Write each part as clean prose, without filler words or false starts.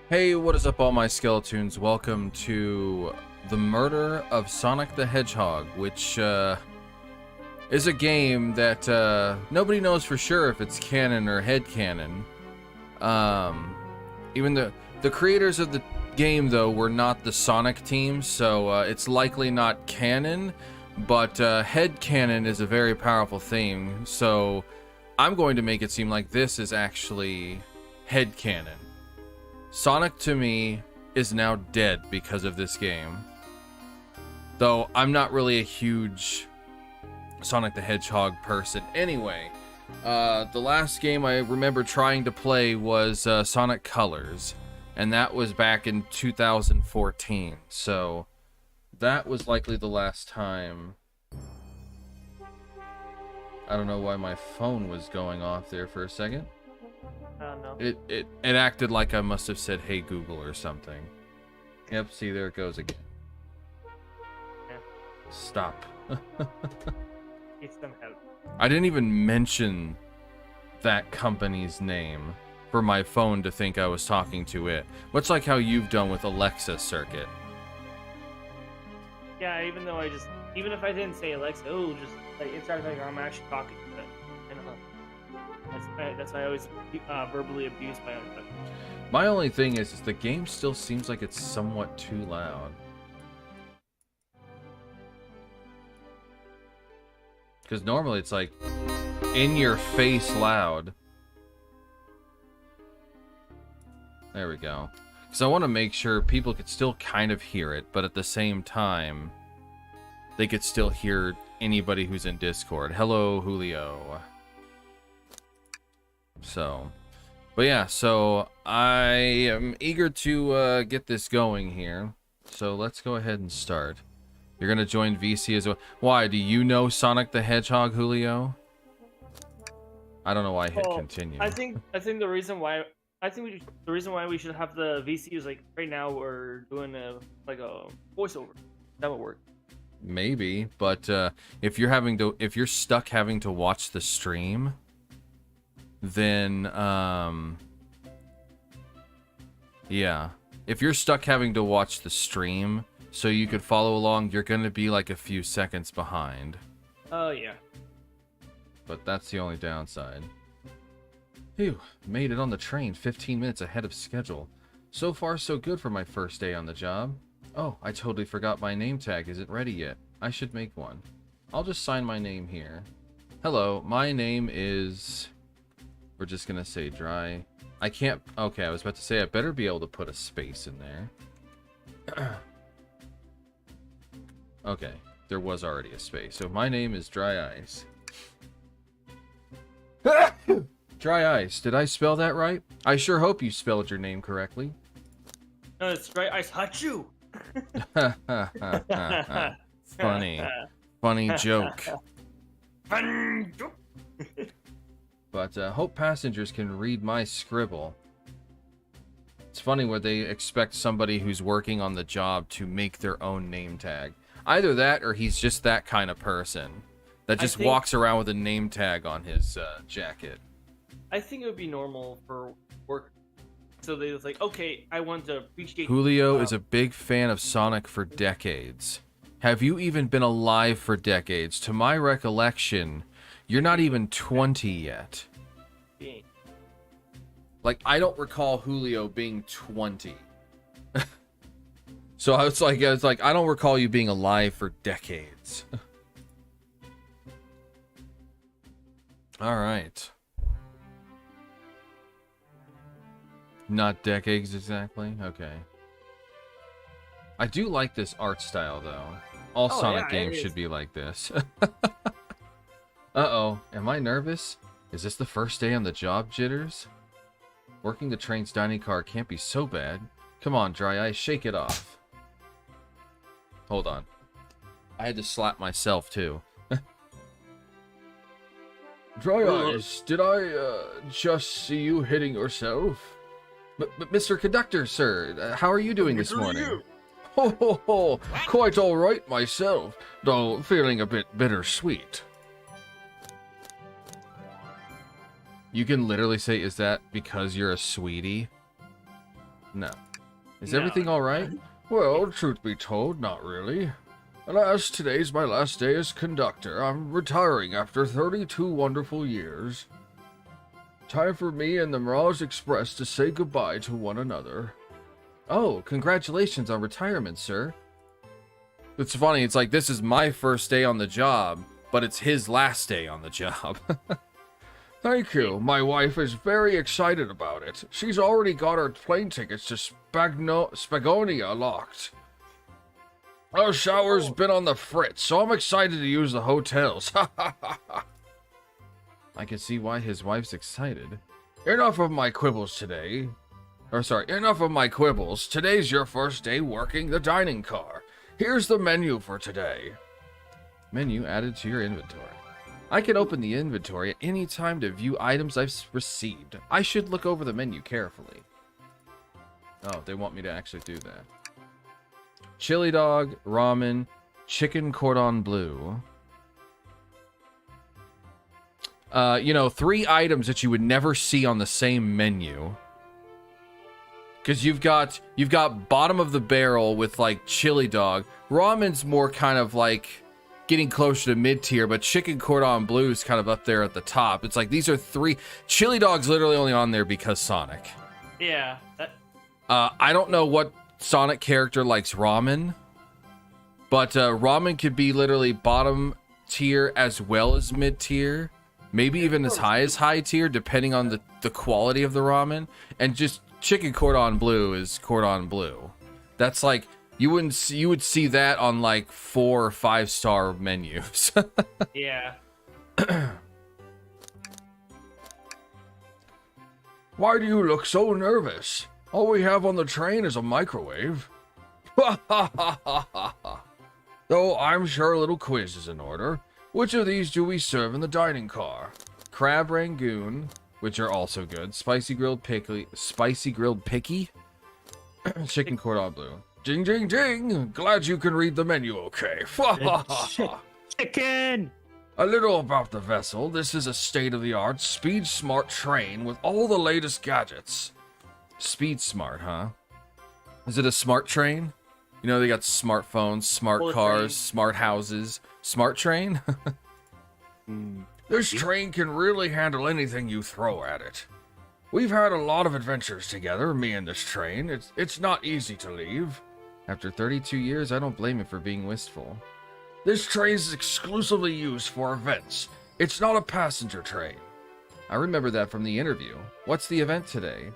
Hey, what is up, all my Skeletoons? Welcome to the murder of Sonic the Hedgehog, which is a game that nobody knows for sure if it's canon or headcanon. Even the creators of the game, though, were not the Sonic team, so it's likely not canon, but headcanon is a very powerful thing, so I'm going to make it seem like this is actually headcanon. Sonic, to me, is now dead because of this game. Though, I'm not really a huge Sonic the Hedgehog person. Anyway, the last game I remember trying to play was Sonic Colors. And that was back in 2014. So, that was likely the last time. I don't know why my phone was going off there for a second. No. It acted like I must have said, "Hey Google" or something. Yep, see, there it goes again. Yeah. Stop. Need some help. I didn't even mention that company's name for my phone to think I was talking to it. Much like how you've done with Alexa Circuit. Yeah, even if I didn't say Alexa, just like it sounded like I'm actually talking to it. You know? That's why I always verbally abuse my own phone. My only thing is the game still seems like it's somewhat too loud. Because normally it's like in your face loud. There we go. Because I want to make sure people could still kind of hear it, but at the same time, they could still hear anybody who's in Discord. Hello, Julio. So, but yeah, so I am eager to get this going here. So let's go ahead and start. You're going to join VC as well. Why? Do you know Sonic the Hedgehog, Julio? I don't know why I hit continue. I think the reason why we should have the VC is like right now we're doing a voiceover. That would work. Maybe, but if you're stuck having to watch the stream, then yeah, if you're stuck having to watch the stream so you could follow along, you're gonna be like a few seconds behind. Oh yeah. But that's the only downside. Phew, made it on the train 15 minutes ahead of schedule. So far so good for my first day on the job. Oh, I totally forgot my name tag isn't ready yet. I should make one. I'll just sign my name here. Hello, my name is... We're just gonna say Dry. I can't... Okay, I was about to say I better be able to put a space in there. Okay, there was already a space. So my name is Dry Ice. Dry Ice, did I spell that right? I sure hope you spelled your name correctly. No, it's Dry Ice Hachu. Funny joke. Fun joke. But hope passengers can read my scribble. It's funny where they expect somebody who's working on the job to make their own name tag. Either that or he's just that kind of person that just walks around with a name tag on his jacket. I think it would be normal for work. So they was like, okay, I want to appreciate... Julio is a big fan of Sonic for decades. Have you even been alive for decades? To my recollection, you're not even 20 yet. Like, I don't recall Julio being 20. So I was like, I don't recall you being alive for decades. All right. Not decades exactly? Okay. I do like this art style, though. All Sonic games should be like this. Uh-oh. Am I nervous? Is this the first day on the job, jitters? Working the train's dining car can't be so bad. Come on, Dry Ice, shake it off. Hold on. I had to slap myself, too. Dry Ice, did I just see you hitting yourself? But Mr. Conductor, sir, how are you doing this morning? Ho ho ho, quite all right myself, though feeling a bit bittersweet. You can literally say, is that because you're a sweetie? No. Is No. everything all right? Well, truth be told, not really. Alas, today's my last day as conductor. I'm retiring after 32 wonderful years. Time for me and the Mirage Express to say goodbye to one another. Oh, congratulations on retirement, sir. It's funny, it's like this is my first day on the job, but it's his last day on the job. Thank you. My wife is very excited about it. She's already got her plane tickets to Spagonia locked. Our shower's been on the fritz, so I'm excited to use the hotels. I can see why his wife's excited. Enough of my quibbles today. Enough of my quibbles. Today's your first day working the dining car. Here's the menu for today. Menu added to your inventory. I can open the inventory at any time to view items I've received. I should look over the menu carefully. Oh, they want me to actually do that. Chili dog, ramen, chicken cordon bleu. 3 items that you would never see on the same menu. Because you've got bottom of the barrel with like chili dog. Ramen's more kind of like getting closer to mid-tier, but chicken cordon bleu is kind of up there at the top. It's like these are 3. Chili dog's literally only on there because Sonic. Yeah. I don't know what Sonic character likes ramen, but ramen could be literally bottom tier as well as mid-tier. Maybe even as high as high tier, depending on the quality of the ramen. And just chicken cordon bleu is cordon bleu. That's like you would see that on like 4 or 5 star menus. Yeah. Why do you look so nervous? All we have on the train is a microwave. Though I'm sure a little quiz is in order. Which of these do we serve in the dining car? Crab rangoon, which are also good. Spicy grilled picky, chicken cordon bleu. Ding, ding, ding! Glad you can read the menu okay. Chicken! A little about the vessel. This is a state-of-the-art, speed-smart train with all the latest gadgets. Speed-smart, huh? Is it a smart train? You know, they got smartphones, smart cars, train. smart houses. Smart train? This train can really handle anything you throw at it. We've had a lot of adventures together, me and this train. It's not easy to leave. After 32 years, I don't blame you for being wistful. This train is exclusively used for events. It's not a passenger train. I remember that from the interview. What's the event today?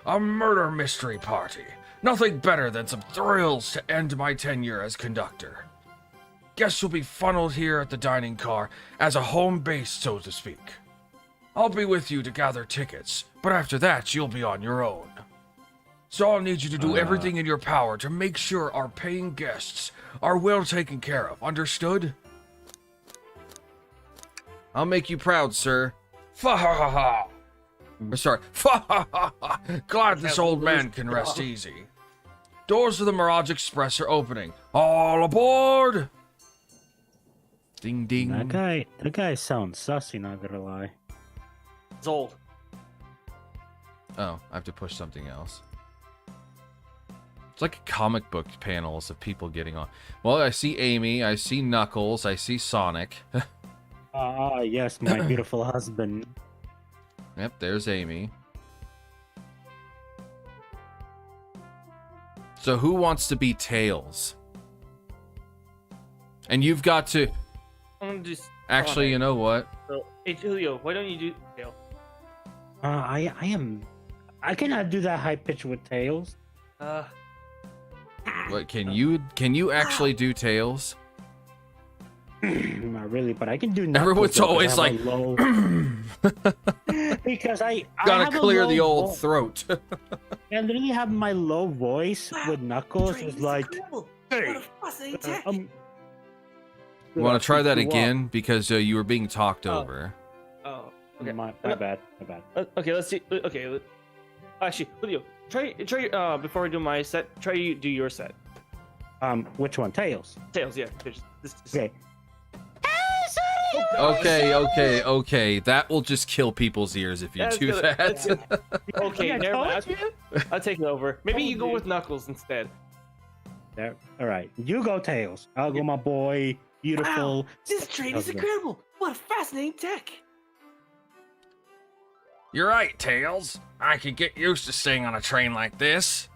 A murder mystery party. Nothing better than some thrills to end my tenure as conductor. Guests will be funneled here at the dining car as a home base, so to speak. I'll be with you to gather tickets, but after that, you'll be on your own. So I'll need you to do everything in your power to make sure our paying guests are well taken care of. Understood? I'll make you proud, sir. Fa-ha-ha-ha! Sorry. Fa-ha-ha-ha! Glad this old man can rest easy. Doors of the Mirage Express are opening. All aboard! Ding ding. That guy sounds sussy, not gonna lie. It's old. Oh, I have to push something else. It's like comic book panels of people getting on. Well, I see Amy, I see Knuckles, I see Sonic. Yes, my beautiful husband. Yep, there's Amy. So who wants to be Tails? And you've got to... I'm gonna just... Actually, you know what? So, hey, Julio, why don't you do Tail? I cannot do that high pitch with Tails. What, can you actually do Tails? Not really, but I can do. Knuckles, Everyone's though, always like, low... because I gotta clear the old vo- throat. I literally have my low voice with Knuckles. It's like, hey, You want to try that again because you were being talked over. Oh, okay. My bad. Okay, let's see. Okay, actually, Julio, try before we do my set. Try you do your set. Which one? Tails. Tails, yeah. This. Okay. Oh Okay. That will just kill people's ears if you do that. Okay, I never told mind. you. I'll take it over. Maybe you go with Knuckles instead. There. All right, you go Tails. I'll go my boy, beautiful. Wow, this train is husband. incredible. What a fascinating tech. You're right, Tails. I could get used to staying on a train like this.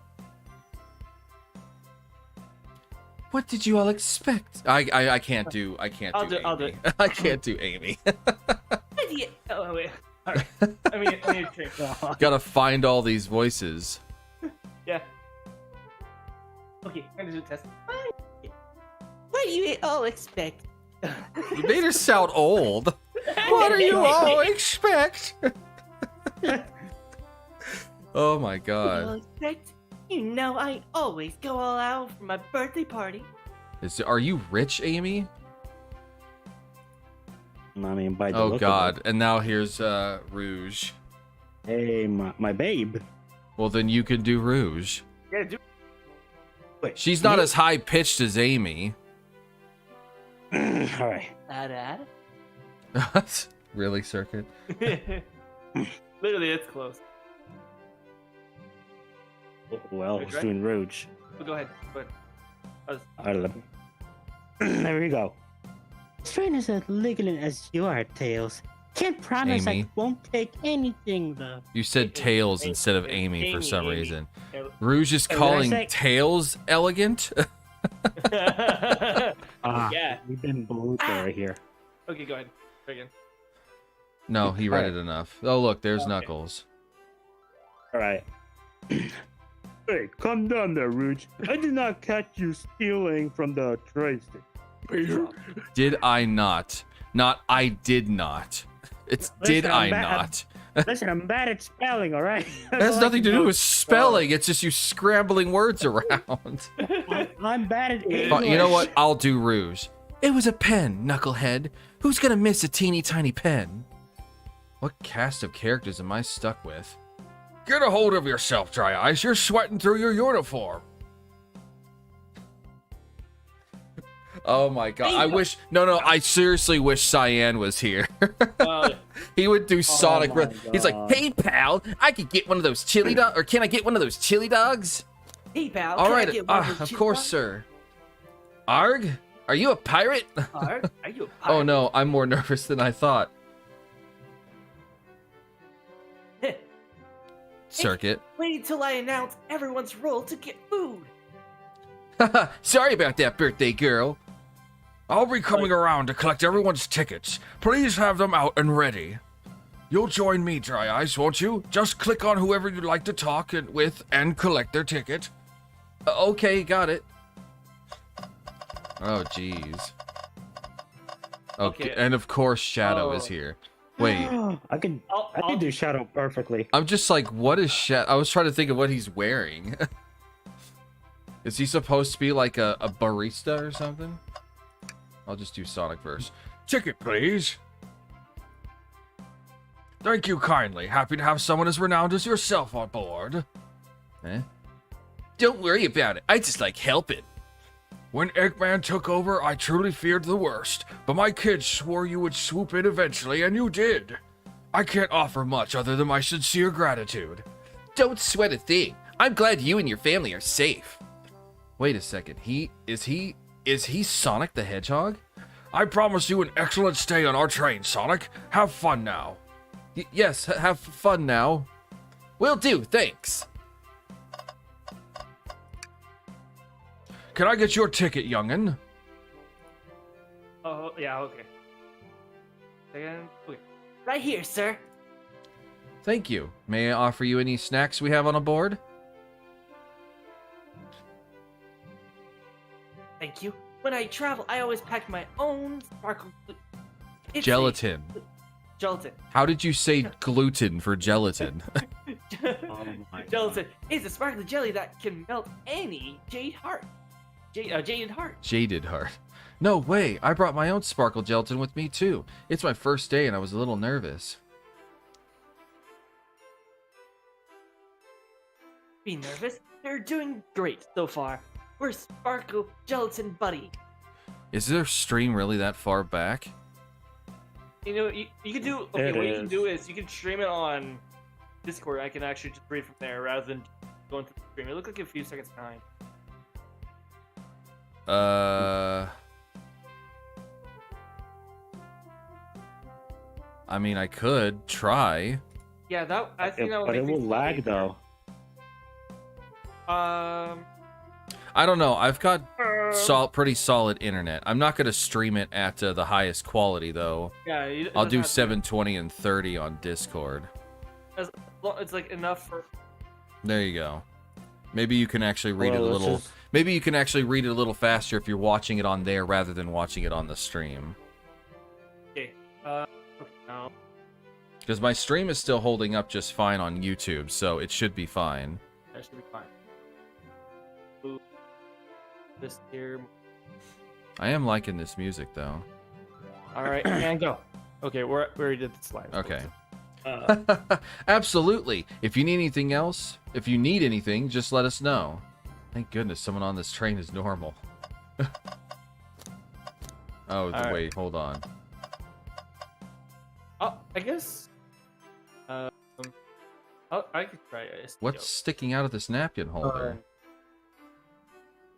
What did you all expect? I can't do Amy. I'll do it. I can't do Amy. Idiot. Oh wait. All right. I mean a train. Gotta find all these voices. Yeah. Okay, I'm gonna do a test. What do you all expect? You made her sound old. What do you all expect? Oh my What do you all god. expect? You know I always go all out for my birthday party. Are you rich, Amy? I mean, by the Oh look of god. it. And now here's Rouge. Hey, my babe. Well, then you can do Rouge. Yeah, do. Wait, She's not as high pitched as Amy. All right. Dad. Really, Circuit? Literally, it's close. Well, Rouge, it's right? doing Rouge. Go ahead. All right, there we go. Train is as legal as you are, Tails. Can't promise Amy. I won't take anything though. You said Tails Amy, instead of Amy for Amy, some Amy. reason. Yeah. Rouge is Hey, what did I calling say? Tails elegant? Yeah. We've been blue right here. Okay, go ahead. Try again. No, he read it enough. Oh, look, there's Okay. Knuckles. All right. Hey, calm down there, Rouge. I did not catch you stealing from the train station. Did I not? Not I did not. It's did Listen, I I'm bad. not? Listen, I'm bad at spelling, all right? It has nothing to do with spelling. It's just you scrambling words around. I'm bad at English. But you know what? I'll do Rouge. It was a pen, knucklehead. Who's gonna miss a teeny tiny pen? What cast of characters am I stuck with? Get a hold of yourself, Dry Eyes. You're sweating through your uniform. Oh my god. I wish. No. I seriously wish Cyan was here. He would do Sonic. my He's like, God. hey, pal, I could get one of those chili dogs. Or can I get one of those chili dogs? Hey, pal. All can I right. get one of those Of chili course, dogs? sir. Arg? Are you a pirate? Are you a pirate? Oh no, I'm more nervous than I thought. Circuit. Wait till I announce everyone's role to get food. Haha, sorry about that, birthday girl. I'll be coming around to collect everyone's tickets. Please have them out and ready. You'll join me, Dry Eyes, won't you? Just click on whoever you'd like to talk with and collect their ticket. Okay, got it. Oh, jeez. Okay, and of course Shadow is here. Wait, I can do Shadow perfectly. I'm just like, what is Shadow? I was trying to think of what he's wearing. Is he supposed to be like a barista or something? I'll just do Sonic verse. Ticket, please. Thank you kindly. Happy to have someone as renowned as yourself on board. Eh? Don't worry about it. I just like helping. When Eggman took over, I truly feared the worst, but my kids swore you would swoop in eventually, and you did. I can't offer much other than my sincere gratitude. Don't sweat a thing. I'm glad you and your family are safe. Wait a second. Is he Sonic the Hedgehog? I promise you an excellent stay on our train, Sonic. Have fun now. Yes, have fun now. Will do, thanks. Can I get your ticket, youngin? Oh, yeah, okay. Second. Okay. Right here, sir. Thank you. May I offer you any snacks we have on a board? Thank you. When I travel, I always pack my own sparkle. It's Gelatin. Gelatin. How did you say gluten for gelatin? Gelatin is a sparkly jelly that can melt any jade heart. Jaded heart. Jaded heart. No way. I brought my own sparkle gelatin with me too. It's my first day and I was a little nervous. Be nervous. They're doing great so far. We're Sparkle Gelatin Buddy. Is their stream really that far back? You know, you can do. Okay, It what you can is. do is you can stream it on Discord. I can actually just read from there rather than going through the stream. It looked like a few seconds behind. I mean, I could try. Yeah, I think that would But make it will things lag easier. though. I don't know. I've got pretty solid internet. I'm not gonna stream it at the highest quality though. Yeah, it I'll doesn't do have to- 720 and 30 on Discord. It's like enough for. There you go. Maybe you can actually read it a Well, let's little. just- Maybe you can actually read it a little faster if you're watching it on there rather than watching it on the stream. Okay. Okay, now. Because my stream is still holding up just fine on YouTube, so it should be fine. That should be fine. Ooh. This here. I am liking this music though. All right, and go. Okay, we already did the slide. Okay. Uh, Absolutely. If you need anything else, if you need anything, just let us know. Thank goodness someone on this train is normal. Oh, right. wait, hold on. oh, I guess. Oh, I could try it. What's sticking out of this napkin holder?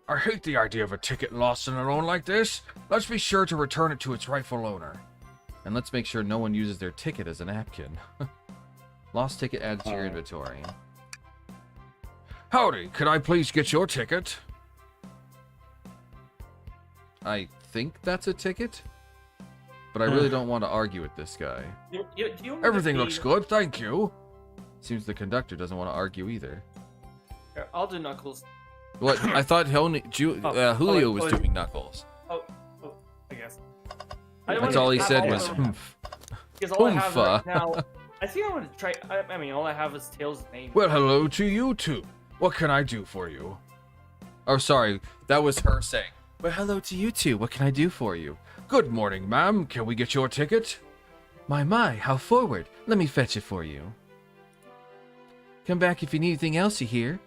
I hate the idea of a ticket lost and alone like this. Let's be sure to return it to its rightful owner. And let's make sure no one uses their ticket as a napkin. Lost ticket added to your Alright. inventory. Howdy, could I please get your ticket? I think that's a ticket, but I really don't want to argue with this guy. Do you want me to Everything be- looks good, thank you. Seems the conductor doesn't want to argue either. Here, I'll do Knuckles. What? I thought Julio was doing Knuckles. Oh, I guess. That's all he said was, "Humph." Because all I have Oomph. right now, I think I want to try. I mean, all I have is Tails' name. Well, hello to you two. What can I do for you? Oh, sorry. That was her saying, well, hello to you two. What can I do for you? Good morning, ma'am. Can we get your ticket? My, how forward. Let me fetch it for you. Come back if you need anything else, you hear?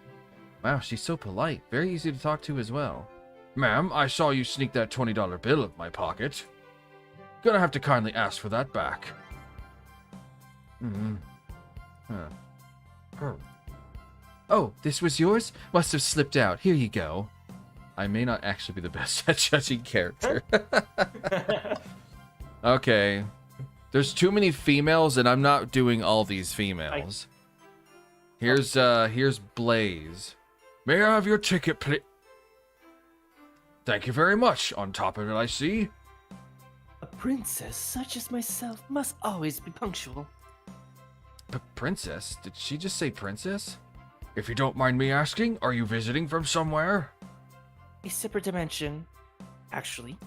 Wow, she's so polite. Very easy to talk to as well. Ma'am, I saw you sneak that $20 bill out of my pocket. Gonna have to kindly ask for that back. Hmm. Oh, this was yours? Must have slipped out. Here you go. I may not actually be the best at judging character. Okay. There's too many females, and I'm not doing all these females. Here's Blaze. May I have your ticket, please? Thank you very much. On top of it, I see. A princess such as myself must always be punctual. Princess? Did she just say princess? If you don't mind me asking, are you visiting from somewhere? A separate dimension, actually.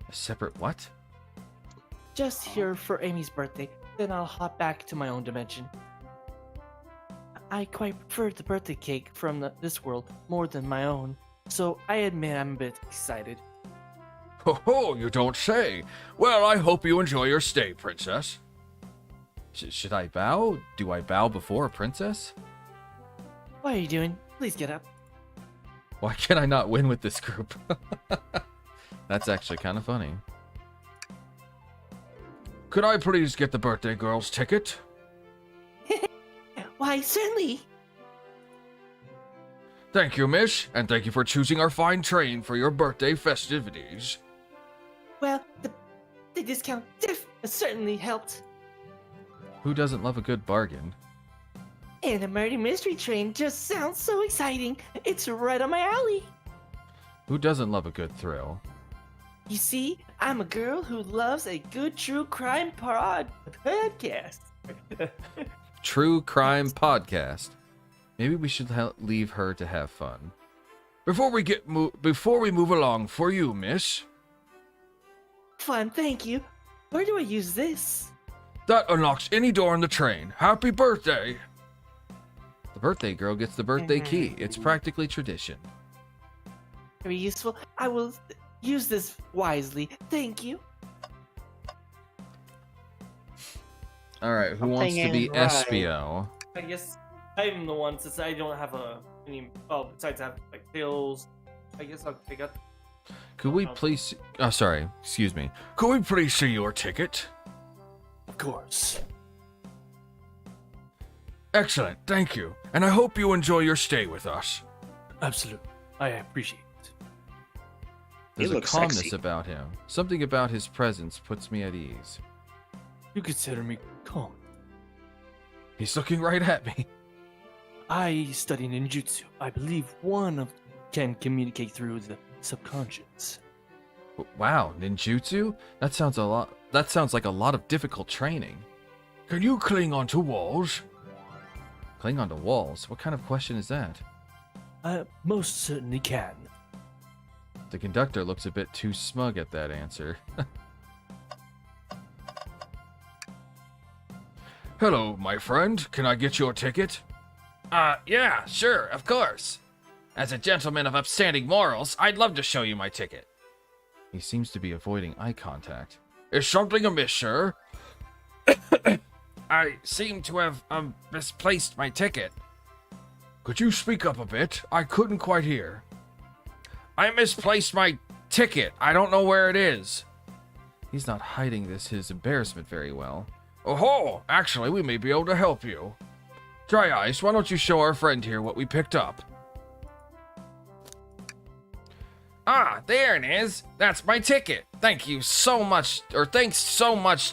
A separate what? Just here for Amy's birthday, then I'll hop back to my own dimension. I quite prefer the birthday cake from this world more than my own, so I admit I'm a bit excited. Ho ho, you don't say. Well, I hope you enjoy your stay, princess. Should I bow? Do I bow before a princess? What are you doing? Please get up. Why can I not win with this group? That's actually kind of funny. Could I please get the birthday girl's ticket? Why, certainly. Thank you, miss, and thank you for choosing our fine train for your birthday festivities. Well, the discount certainly helped. Who doesn't love a good bargain? And a murder mystery train just sounds so exciting. It's right up my alley. Who doesn't love a good thrill? You see, I'm a girl who loves a good true crime podcast. True crime podcast. Maybe we should leave her to have fun. Before we move along, for you, miss, Fun, thank you. Where do I use this? that unlocks any door in the train. Happy birthday! The birthday girl gets the birthday key. It's practically tradition. Very useful. I will use this wisely. Thank you. All right, who wants to be Something ain't right. Espio? I guess I'm the one since I don't have any. Oh, besides I have like Tails. I guess I'll pick up. Could we please? Oh, sorry. Excuse me. Could we please see your ticket? Of course. Excellent, thank you. And I hope you enjoy your stay with us. Absolutely. I appreciate it. There's a looks calmness sexy. about him. Something about his presence puts me at ease. You consider me calm. He's looking right at me. I study ninjutsu. I believe one of can communicate through the subconscious. Wow, ninjutsu? That sounds like a lot of difficult training. Can you cling onto walls? Cling onto walls? What kind of question is that? I most certainly can. The conductor looks a bit too smug at that answer. Hello, my friend. Can I get your ticket? Yeah, sure, of course. As a gentleman of upstanding morals, I'd love to show you my ticket. He seems to be avoiding eye contact. Is something amiss, sir? I seem to have, misplaced my ticket. Could you speak up a bit? I couldn't quite hear. I misplaced my ticket. I don't know where it is. He's not hiding his embarrassment very well. Oh, actually, we may be able to help you. Dry Ice, why don't you show our friend here what we picked up? Ah, there it is. That's my ticket. Thanks so much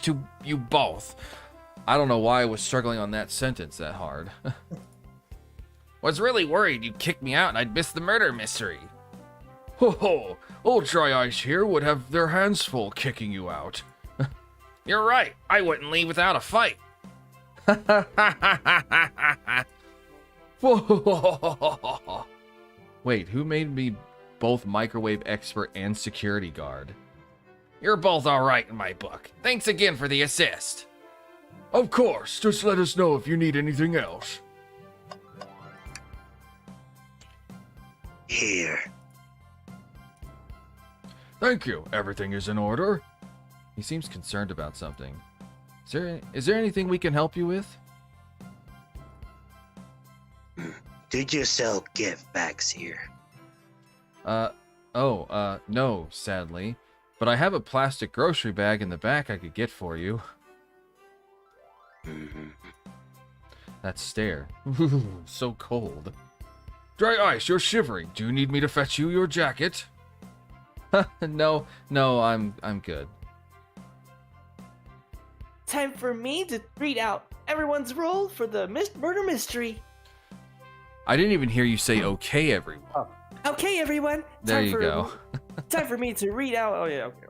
to you both. I don't know why I was struggling on that sentence that hard. Was really worried you'd kick me out and I'd miss the murder mystery. Ho ho! Old Dry Ice here would have their hands full kicking you out. You're right. I wouldn't leave without a fight. Wait, who made me both microwave expert and security guard? You're both alright in my book. Thanks again for the assist. Of course, just let us know if you need anything else. Here. Thank you. Everything is in order. He seems concerned about something. Is there anything we can help you with? Did you sell gift bags here? No, sadly. But I have a plastic grocery bag in the back I could get for you. That stare. So cold. Dry Ice, you're shivering. Do you need me to fetch you your jacket? No, I'm good. Time for me to read out everyone's role for the murder mystery. I didn't even hear you say okay, everyone. Okay, everyone. There you go. Time for me to read out. Oh yeah, okay.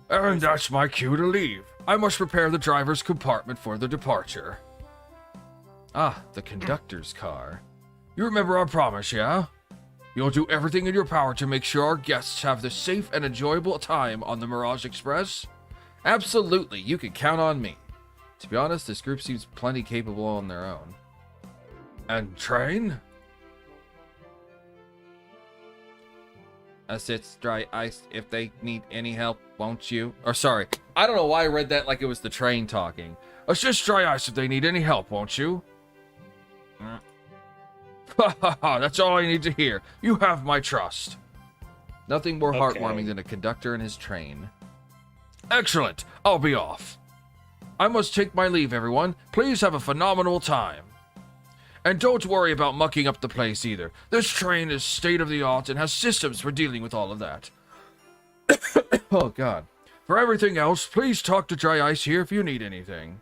And that's my cue to leave. I must prepare the driver's compartment for the departure. Ah, the conductor's car. You remember our promise, yeah? You'll do everything in your power to make sure our guests have the safe and enjoyable time on the Mirage Express? Absolutely, you can count on me. To be honest, this group seems plenty capable on their own. And train? Assist Dry Ice if they need any help, won't you? Or sorry, I don't know why I read that like it was the train talking. Assist Dry Ice if they need any help, won't you? That's all I need to hear. You have my trust. Nothing more Okay. heartwarming than a conductor and his train. Excellent. I'll be off. I must take my leave, everyone. Please have a phenomenal time. And don't worry about mucking up the place either. This train is state-of-the-art and has systems for dealing with all of that. Oh, God. For everything else, please talk to Dry Ice here if you need anything.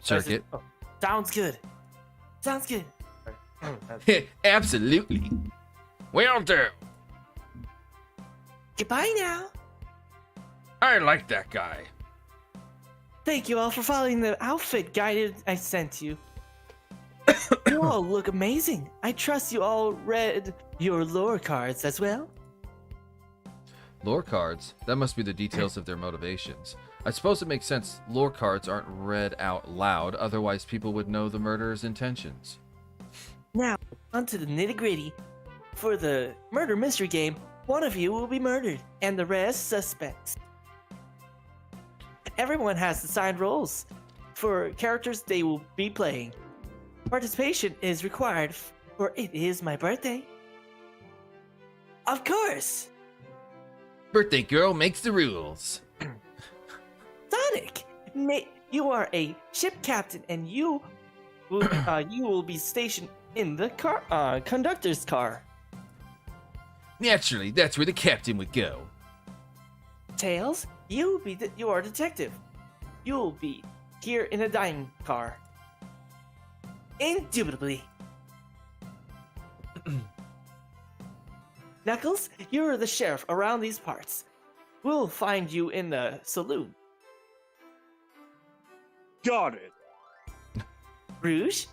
Circuit. Oh, sounds good. Sounds good. Absolutely. Will do. Goodbye now. I like that guy. Thank you all for following the outfit guide I sent you. You all look amazing. I trust you all read your lore cards as well. Lore cards? That must be the details of their motivations. I suppose it makes sense lore cards aren't read out loud, otherwise people would know the murderer's intentions. Now, onto the nitty-gritty. For the murder mystery game, one of you will be murdered, and the rest suspects. Everyone has assigned roles for characters they will be playing. Participation is required, for it is my birthday. Of course! Birthday girl makes the rules. Sonic! You are a ship captain, and you will be stationed in the conductor's car. Naturally, that's where the captain would go. Tails, you are a detective. You'll be here in a dining car. Indubitably. Knuckles, you're the sheriff around these parts. We'll find you in the saloon. Got it. Rouge,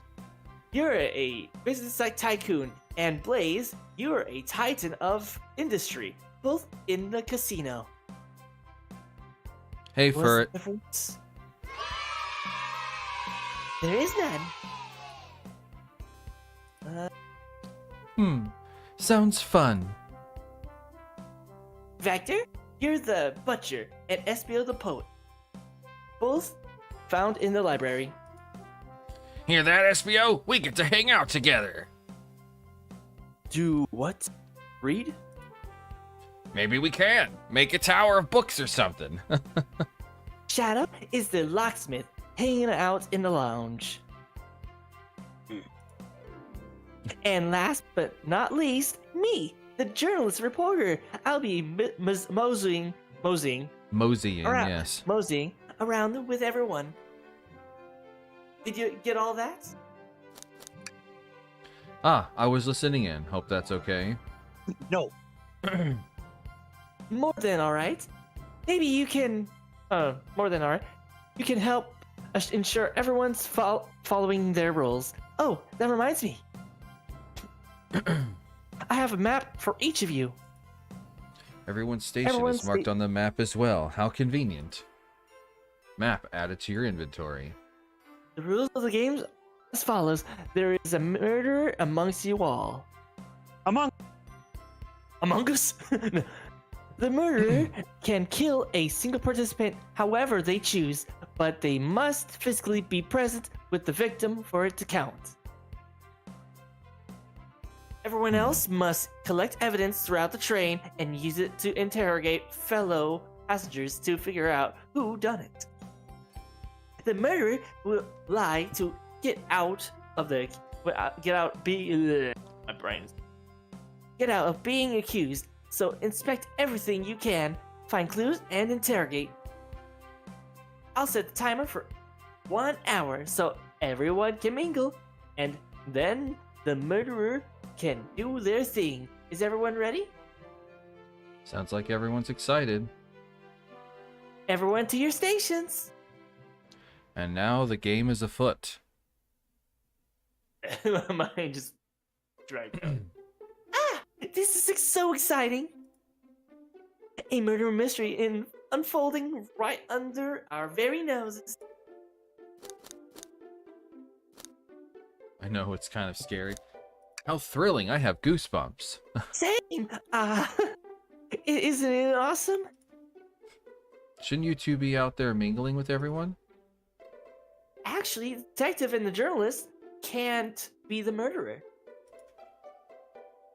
you're a business tycoon, and Blaze, you're a titan of industry, both in the casino. Hey, What's Furret. the difference? There is none. Sounds fun. Vector, you're the butcher, and Espio the poet. Both found in the library. Hear that, SBO? We get to hang out together. Do what? Read? Maybe we can. Make a tower of books or something. Shadow is the locksmith, hanging out in the lounge. And last but not least, me, the journalist reporter. I'll be moseying Moseying, yes. around with everyone. Did you get all that? Ah, I was listening in. Hope that's okay. No. More than all right. Maybe you can. More than all right. You can help ensure everyone's following their rules. Oh, that reminds me. I have a map for each of you. Everyone's station Everyone's is marked on the map as well. How convenient. Map added to your inventory. The rules of the game as follows: there is a murderer amongst you all. Among us. The murderer can kill a single participant however they choose, but they must physically be present with the victim for it to count. Everyone else must collect evidence throughout the train and use it to interrogate fellow passengers to figure out who done it. The murderer will lie to get out of being accused. So inspect everything you can, find clues, and interrogate. I'll set the timer for 1 hour so everyone can mingle, and then the murderer can do their thing. Is everyone ready? Sounds like everyone's excited. Everyone to your stations. And now the game is afoot. Mine just dragged out. This is so exciting. A murder mystery unfolding right under our very noses. I know it's kind of scary. How thrilling. I have goosebumps. Same. Isn't it awesome? Shouldn't you two be out there mingling with everyone? Actually, the detective and the journalist can't be the murderer.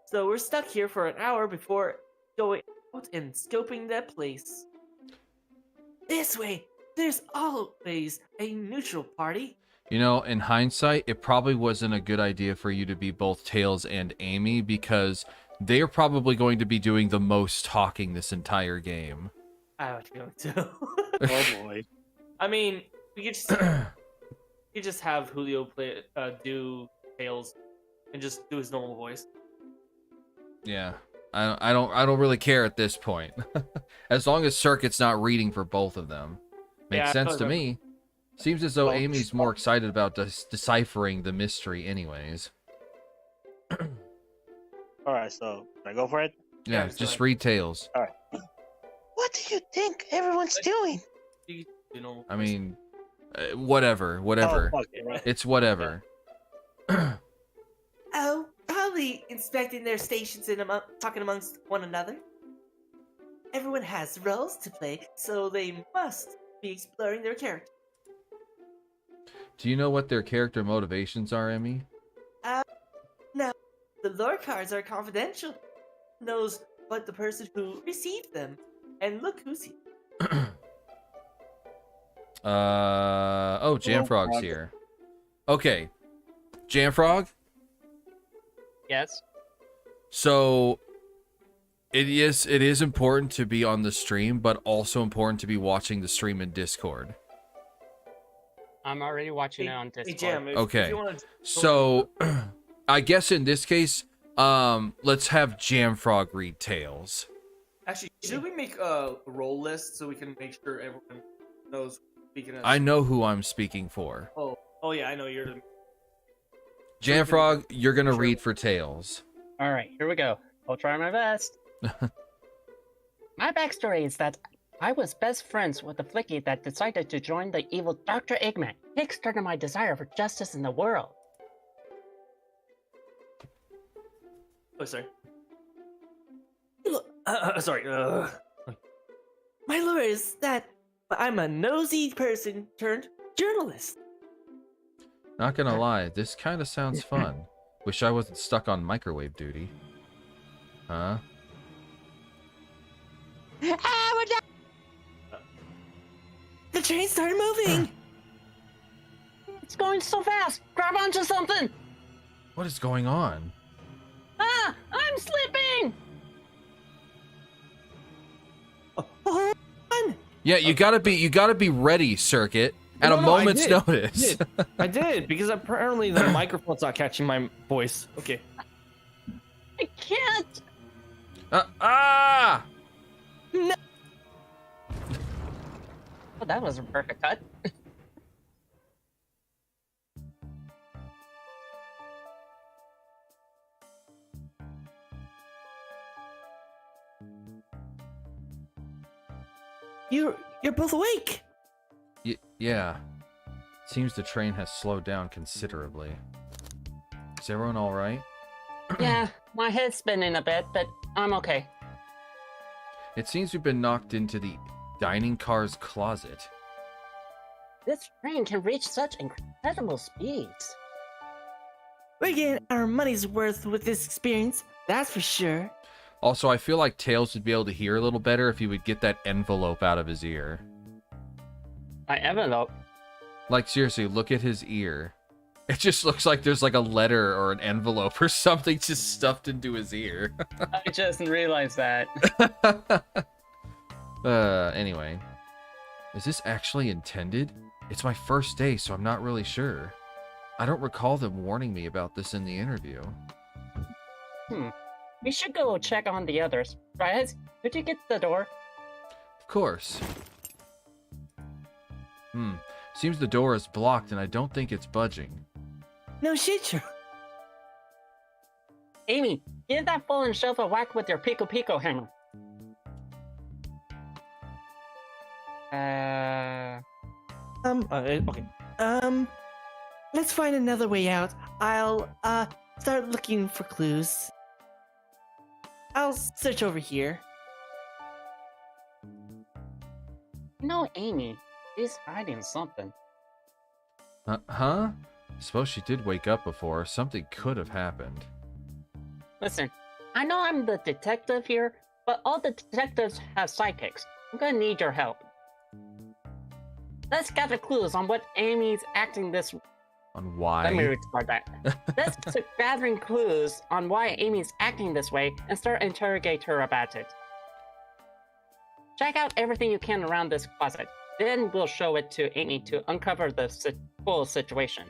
So we're stuck here for an hour before going out and scoping that place. This way, there's always a neutral party. You know, in hindsight, it probably wasn't a good idea for you to be both Tails and Amy because they're probably going to be doing the most talking this entire game. I would go too. Oh boy. I mean, we could just have Julio do Tails and just do his normal voice. Yeah, I don't really care at this point. As long as Circuit's not reading for both of them. Makes Yeah, sense to me. Seems as though Well, Amy's more excited about deciphering the mystery anyways. Alright, so can I go for it? Yeah, just just go read Tails. What do you think everyone's doing? You do normal I voice. mean, whatever. Oh, fuck it. Right. It's whatever. Oh, probably inspecting their stations and talking amongst one another. Everyone has roles to play, so they must be exploring their character. Do you know what their character motivations are, Emmy? No, the lore cards are confidential. Knows but the person who received them. And look who's here. Oh, Jamfrog's here. Okay. Jamfrog? Yes. So it is important to be on the stream, but also important to be watching the stream in Discord. I'm already watching it on Hey, Discord. Jam, if Okay. you wanna So I guess in this case, let's have Jamfrog read Tales. Actually, should we make a role list so we can make sure everyone knows speaking of? I know who I'm speaking for. Oh yeah, I know you're the. Jamfrog, you're gonna Sure. read for Tales. All right, here we go. I'll try my best. My backstory is that I was best friends with the Flicky that decided to join the evil Dr. Eggman, kickstarted my desire for justice in the world. Oh, sorry. Sorry. My lord is that I'm a nosy person turned journalist. Not gonna lie, this kind of sounds fun. Wish I wasn't stuck on microwave duty. Huh? The train started moving. It's going so fast! Grab onto something! What is going on? Ah! I'm slipping! Hold on. Yeah, you gotta be ready, Circuit, at No, a no, I moment's did. notice. I did because apparently the microphone's not catching my voice. Okay. I can't! Ah! Oh, that was a perfect cut. You're both awake. Yeah. Seems the train has slowed down considerably. Is everyone all right? Yeah, my head's spinning a bit, but I'm okay. It seems we've been knocked into the dining car's closet. This train can reach such incredible speeds. We're getting our money's worth with this experience. That's for sure. Also, I feel like Tails would be able to hear a little better if he would get that envelope out of his ear. My envelope. Like, seriously, look at his ear. It just looks like there's like a letter or an envelope or something just stuffed into his ear. I just realized that. Anyway. Is this actually intended? It's my first day, so I'm not really sure. I don't recall them warning me about this in the interview. We should go check on the others. Reyes, could you get the door? Of course. Seems the door is blocked and I don't think it's budging. No shit, sure. Amy, give that fallen shelf a whack with your Pico Pico hammer. Okay. Let's find another way out. I'll, start looking for clues. I'll search over here. No, Amy. She's hiding something. Huh? Suppose she did wake up before. Something could have happened. Listen, I know I'm the detective here, but all the detectives have sidekicks. I'm gonna need your help. Let's gather clues on what Amy's acting this. On why? Let me restart that. Let's start gathering clues on why Amy's acting this way and start interrogate her about it. Check out everything you can around this closet. Then we'll show it to Amy to uncover the full situation.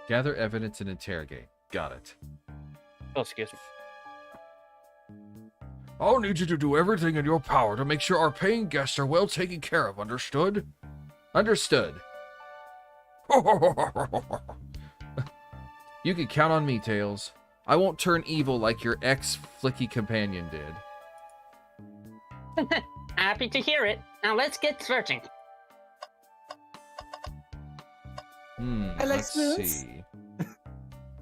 Gather evidence and interrogate. Got it. Oh, excuse me. I'll need you to do everything in your power to make sure our paying guests are well taken care of, understood? Understood. You can count on me, Tails. I won't turn evil like your ex-flicky companion did. Happy to hear it. Now let's get searching. I like Let's spoons. see.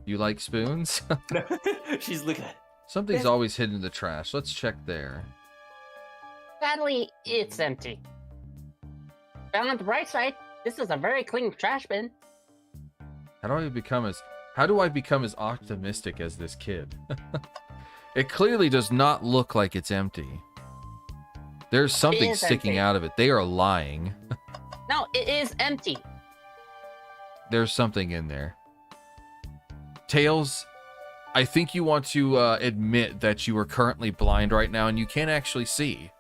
You like spoons? She's looking at. Something's always hidden in the trash. Let's check there. Sadly, it's empty. But on the bright side, this is a very clean trash bin. How do I become as optimistic as this kid? It clearly does not look like it's empty. There's something is sticking empty. out of it. They are lying. No, it is empty. There's something in there. Tails, I think you want to admit that you are currently blind right now and you can't actually see.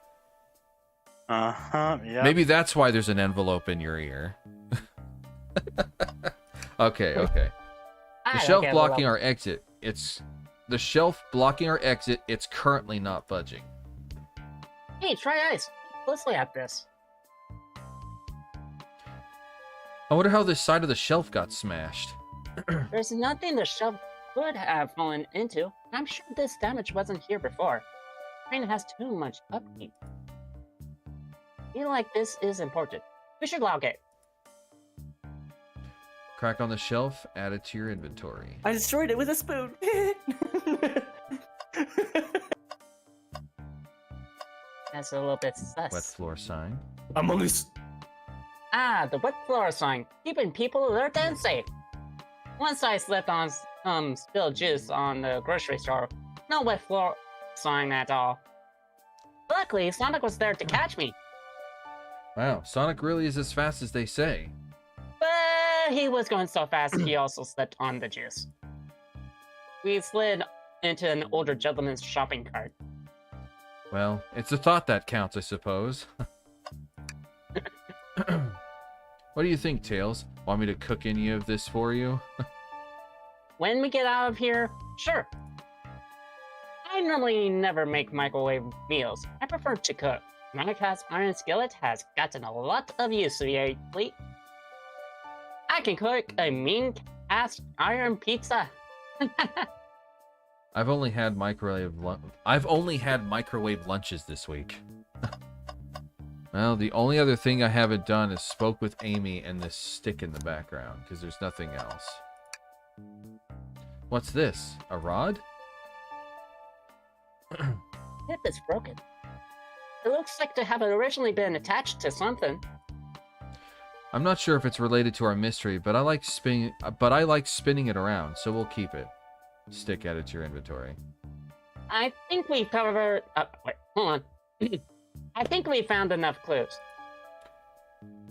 Yeah. Maybe that's why there's an envelope in your ear. Okay. The shelf blocking our exit. The shelf blocking our exit. It's currently not budging. Hey, try eyes. Look closely at this. I wonder how this side of the shelf got smashed. There's nothing the shelf could have fallen into. I'm sure this damage wasn't here before. Train has too much upkeep. Feel like this is important. We should log it. Crack on the shelf. Add it to your inventory. I destroyed it with a spoon. That's a little bit sus. Wet floor sign. Among Us. Ah, the wet floor sign, keeping people alert and safe. Once I slipped on spilled juice on the grocery store. No wet floor sign at all. Luckily, Sonic was there to catch me, Wow, Sonic really is as fast as they say. but he was going so fast he also slipped on the juice. We slid into an older gentleman's shopping cart. Well, it's a thought that counts, I suppose. What do you think, Tails? Want me to cook any of this for you? When we get out of here, sure. I normally never make microwave meals. I prefer to cook. My cast iron skillet has gotten a lot of use lately. I can cook a mean cast iron pizza. I've only had microwave lunches this week. Well, the only other thing I haven't done is spoke with Amy and this stick in the background, because there's nothing else. What's this? A rod? Tip is broken. It looks like to have originally been attached to something. I'm not sure if it's related to our mystery, but I like spinning it around, so we'll keep it. Stick added to your inventory. I think we covered. Wait, hold on. I think we found enough clues.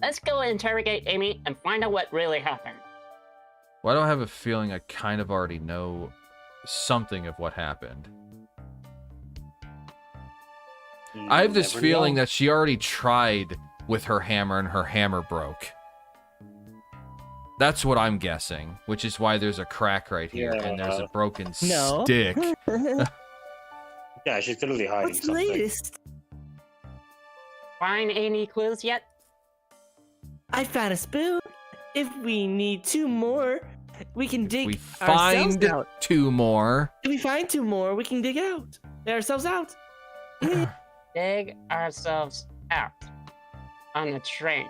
Let's go interrogate Amy and find out what really happened. Why do I have a feeling I kind of already know something of what happened? I have this feeling that she already tried with her hammer and her hammer broke. That's what I'm guessing, which is why there's a crack right here and there's a broken stick. Yeah, she's totally hiding What's the something. latest? Find any clues yet? I found a spoon. If we need two more, we can dig We ourselves find out. 2 more. If we find 2 more, we can dig ourselves out. Dig ourselves out on the train.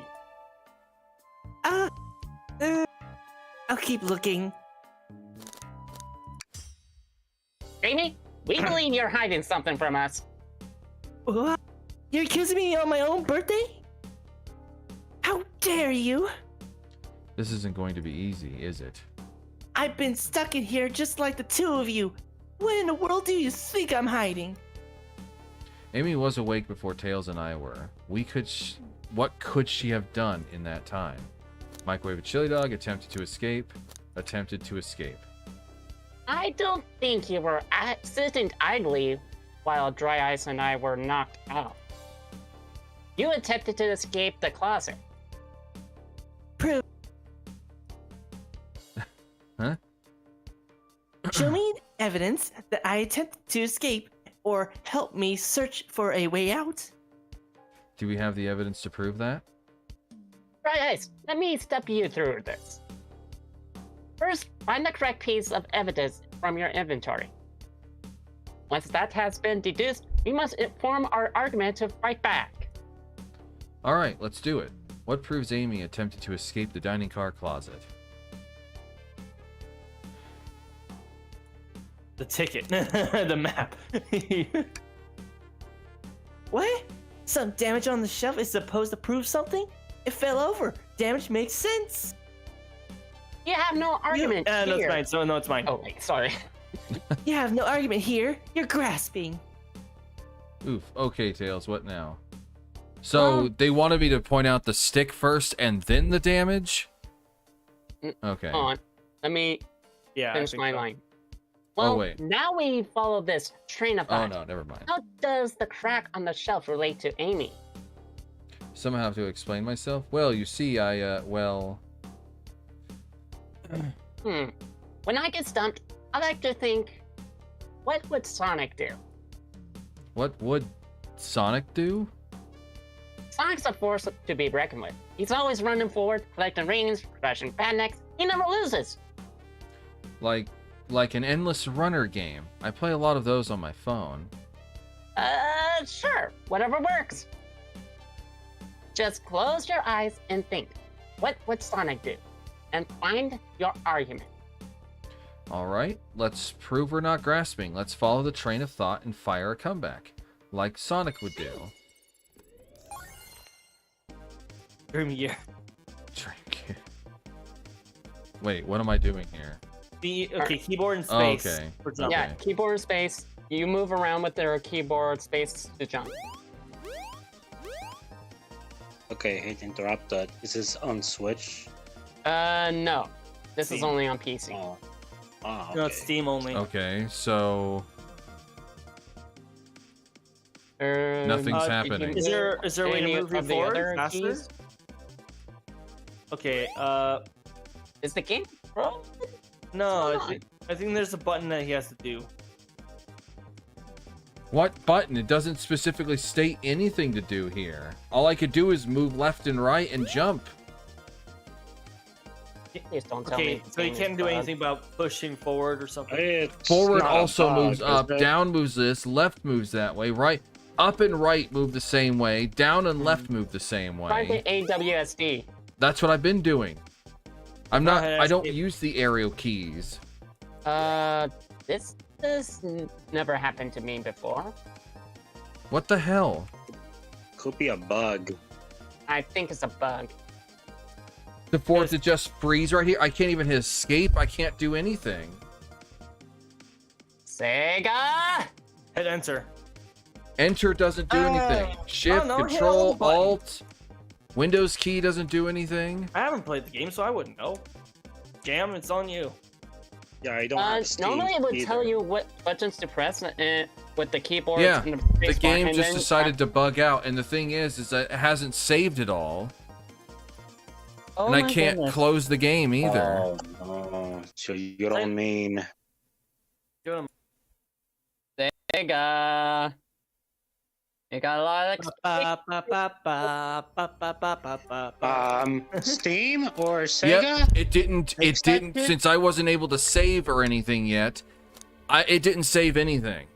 I'll keep looking. Amy, we believe you're hiding something from us. What? You're accusing me on my own birthday? How dare you? This isn't going to be easy, is it? I've been stuck in here just like the 2 of you. What in the world do you think I'm hiding? Amy was awake before Tails and I were. What could she have done in that time? Microwave a chili dog, attempted to escape. I don't think you were sitting idly while Dry Ice and I were knocked out. You attempted to escape the closet. Prove. Huh? Show me evidence that I attempted to escape or help me search for a way out. Do we have the evidence to prove that? Dry Ice, let me step you through this. First, find the correct piece of evidence from your inventory. Once that has been deduced, we must form our argument to fight back. Alright, let's do it. What proves Amy attempted to escape the dining car closet? The ticket. The map. What? Some damage on the shelf is supposed to prove something? It fell over. Damage makes sense. You have no argument No, here. it's mine. So, no, it's mine. Oh, wait, sorry. You have no argument here. You're grasping. Oof. Okay, Tails, what now? So Well- they wanted me to point out the stick first and then the damage? Okay. Hold on. Let me Yeah, I finish think my so. line. Well, wait. now we follow this train of Oh thought. no, never mind. How does the crack on the shelf relate to Amy? Somehow have to explain myself? Well, you see, well... When I get stumped, I like to think, what would Sonic do? What would Sonic do? Sonic's a force to be reckoned with. He's always running forward, collecting rings, crushing bad necks. He never loses. Like an endless runner game. I play a lot of those on my phone. Sure. Whatever works. Just close your eyes and think, what would Sonic do? And find your argument. Alright, let's prove we're not grasping. Let's follow the train of thought and fire a comeback. Like Sonic would do. Yeah. Drink. Wait, what am I doing here? Okay, keyboard and Oh, space. okay. For jump. Yeah, keyboard space. You move around with their keyboard space to jump. Okay, hate to interrupt, but is this on Switch? No. This is Steam. only on PC. Oh. Ah, okay. No, it's Steam only. Okay, so... Nothing's Uh, happening. Is there a way to Any move of the forward other faster? keys? Okay. Is the game bro? No, What's going I think there's a button that he has to do. What button? It doesn't specifically state anything to do here. All I could do is move left and right and jump. Please don't tell Okay, me. so you the game can't is do bugged. anything about pushing forward or something. It's Forward not a also bug, moves is up, it? down moves this, left moves that way, right? Up and right move the same way, down and left move the same Try way. the AWSD. That's what I've been doing. I don't escape. use the aerial keys. This never happened to me before. What the hell? Could be a bug. I think it's a bug. For it to just freeze right here? I can't even hit escape. I can't do anything. Sega! Hit enter. Enter doesn't do anything. Shift, no, hit all Control, the buttons. Alt. Windows key doesn't do anything. I haven't played the game, so I wouldn't know. Jam, it's on you. Yeah, I don't have Steam Normally it would either. tell you what buttons to press with the keyboard. Yeah, and The space bar, game and just then- decided to bug out, and the thing is that it hasn't saved it all, Oh and I my can't goodness. close the game either. Oh, no. So you don't mean... Sega. You got a lot of Steam or Sega? Yep, it didn't. Expected? Since I wasn't able to save or anything yet. It didn't save anything,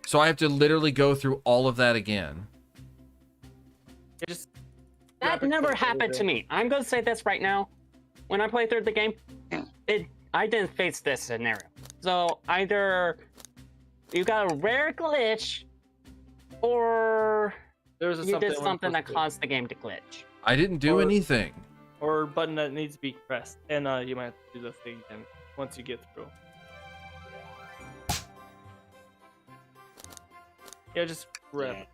so I have to literally go through all of that again. That never happened to me. I'm gonna say this right now. When I played through the game, I didn't face this scenario. So either you got a rare glitch, or There was you did something that caused the game to glitch. I didn't do Or- anything. or a button that needs to be pressed, and you might have to do the thing again once you get through. Yeah, just rip. Yeah.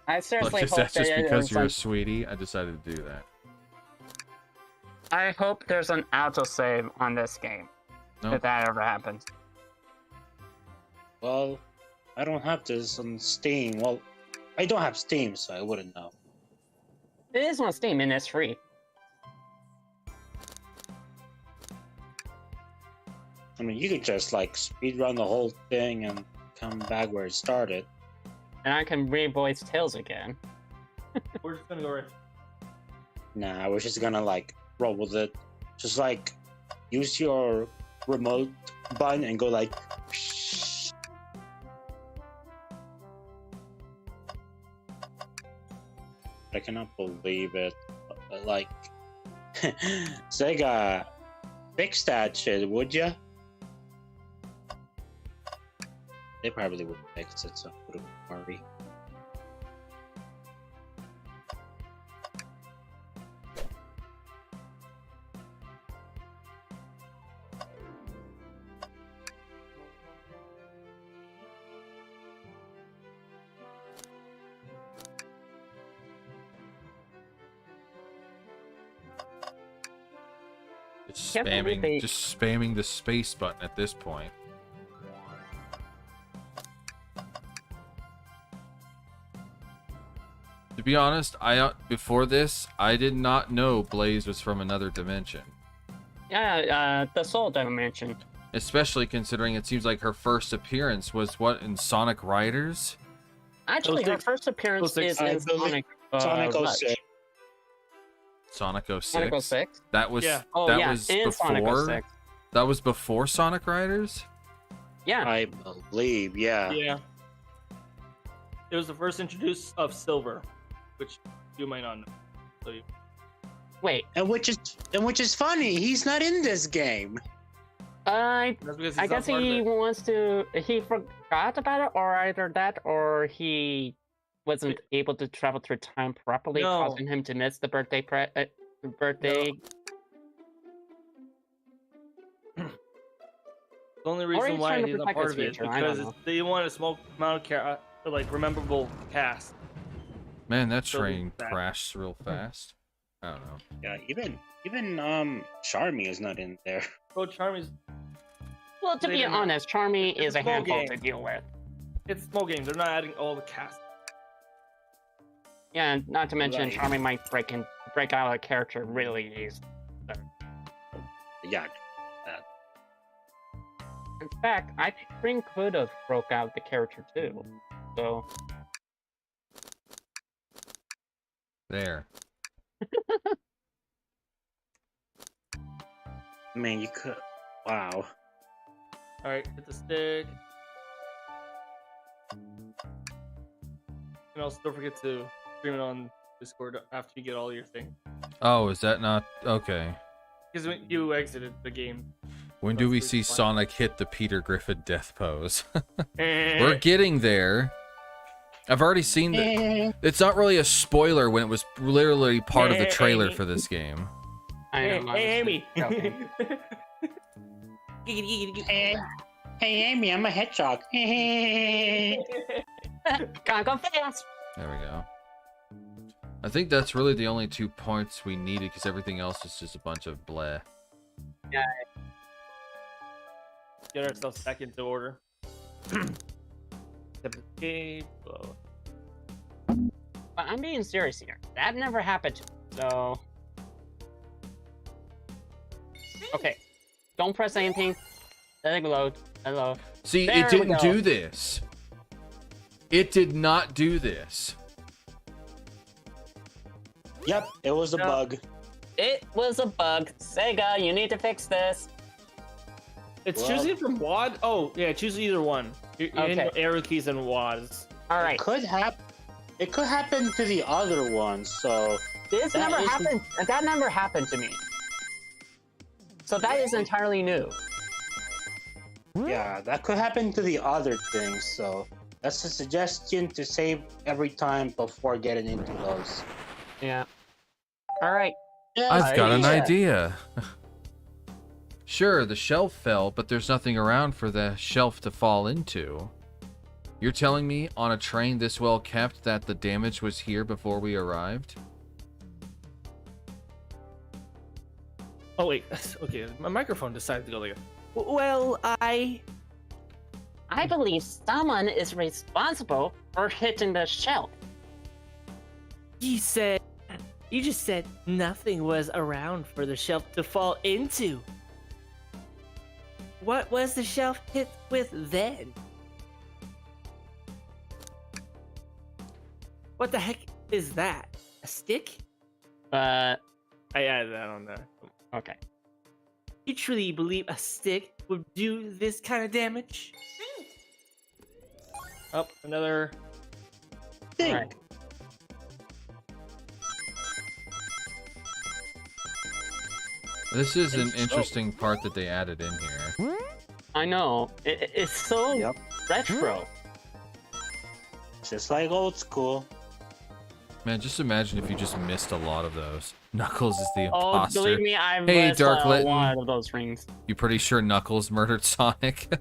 I Look, seriously hope that's just that because you're a there's sweetie. I decided to do that. I hope there's an autosave on this game. No. If that ever happens. Well, I don't have this on Steam. Well, I don't have Steam, so I wouldn't know. It is on Steam and it's free. I mean, you could just, like, speedrun the whole thing and come back where it started. And I can re-voice Tails again. We're just gonna go right. Nah, I was just gonna, like, roll with it. Just, like, use your remote button and go, like... I cannot believe it. Like... Sega, fix that shit, would ya? They probably would fix it, so I wouldn't worry. Can't believe they- Just spamming the space button at this point. To be honest, before this, I did not know Blaze was from another dimension. Yeah, the Soul Dimension. Especially considering it seems like her first appearance was what in Sonic Riders? Actually, her 06. first appearance 06. is in Sonic. Sonic Rush. 06. Sonic 06. Sonic 06. That was Yeah. Oh that yeah, was in Sonic before 06. that was before Sonic Riders? Yeah. I believe, yeah. Yeah. It was the first introduce of Silver, which you might not know. So Wait. And which is funny. He's not in this game. I that's because he's I not guess part of he it. wants to. He forgot about it, or either that, or he wasn't able to travel through time properly, No. causing him to miss the birthday. The birthday. The only Or reason he's why trying to he's not protect part his of it is future, I don't because know. they want a small amount of like memorable cast. Man, that So train that- crashed real fast. I don't know. Yeah, even Charmy is not in there. Bro, Charmy's Well, to They be don't- honest, Charmy it's is a a small handful game. to deal with. it's a small game. They're not adding all the cast. Yeah, and not to mention Right. Charmy might break out a character really easy. Yeah. In fact, I think Ring could have broke out the character too. So There. Man, you could. Wow. All right, hit the stick. And also, don't forget to stream it on Discord after you get all your things. Oh, is that not okay? Because when you exited the game. When do That's we pretty see fun. Sonic hit the Peter Griffin death pose? We're We're getting there. I've already seen the. It's not really a spoiler when it was literally part of the trailer for this game. I Hey, know. hey, Amy. Okay. Hey, Amy, I'm a hedgehog. Gotta go fast. There we go. I think that's really the only 2 points we needed because everything else is just a bunch of bleh. Get ourselves back into order. Step escape. Blow. But I'm being serious here. That never happened to me. So. Okay. Don't press anything. Let it load. Hello. See, There it we didn't go. do this. It did not do this. Yep, it was a No. bug. It was a bug. Sega, you need to fix this. It's Well- choosing from WAD. Oh, yeah, choose either one. You're in Okay. arrow keys and WADs. Alright. It could happen to the other ones. So This That never is- happened. That never happened to me. So that is entirely new. yeah, that could happen to the other things. So that's a suggestion to save every time before getting into those. Yeah. Alright. I've got an yeah. idea. Sure, the shelf fell, but there's nothing around for the shelf to fall into. You're telling me on a train this well kept that the damage was here before we arrived? Oh, wait. Okay, my microphone decided to go like Well, I believe someone is responsible for hitting the shelf. you just said nothing was around for the shelf to fall into. What was the shelf hit with then? What the heck is that? A stick? Uh, I added that on there. okay. You truly believe a stick would do this kind of damage? Up another. Alright. This is an interesting part that they added in here. I know. It's so Yep. retro. Just like old school. Man, just imagine if you just missed a lot of those. Knuckles is the Oh, imposter. believe me, I've Hey, missed Dark a Litten. lot of those rings. You pretty sure Knuckles murdered Sonic?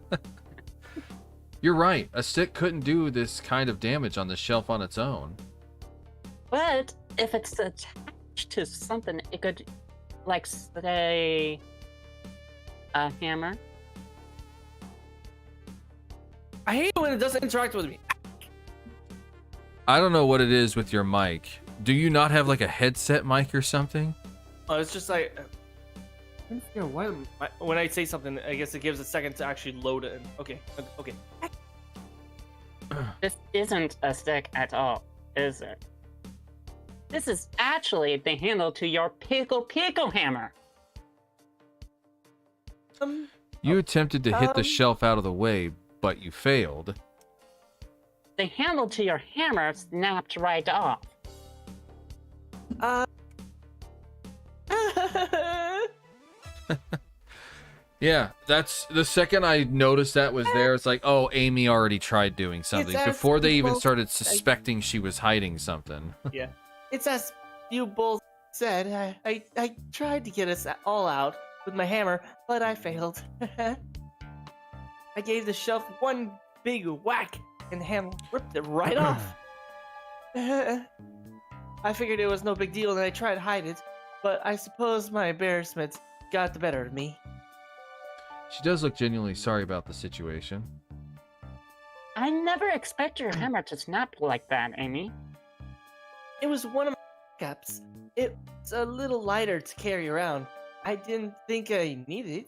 You're right. A stick couldn't do this kind of damage on the shelf on its own. But if it's attached to something, it could, like, say, a hammer? I hate it when it doesn't interact with me. I don't know what it is with your mic. Do you not have like a headset mic or something? Oh, it's just like. Why? When I say something, I guess it gives a second to actually load it. Okay. Okay. This isn't a stick at all, is it? This is actually the handle to your Pickle hammer. You attempted to hit the shelf out of the way, but you failed. The handle to your hammer snapped right off. Yeah, that's the second I noticed that was there. It's like, oh, Amy already tried doing something as before they even people- started suspecting she was hiding something. Yeah. It's as you both said. I tried to get us all out with my hammer, but I failed. I gave the shelf one big whack, and the hammer ripped it right off. I figured it was no big deal, and I tried to hide it, but I suppose my embarrassment got the better of me. She does look genuinely sorry about the situation. I never expect your hammer to snap like that, Amy. It was one of my backups. It's a little lighter to carry around. I didn't think I needed it.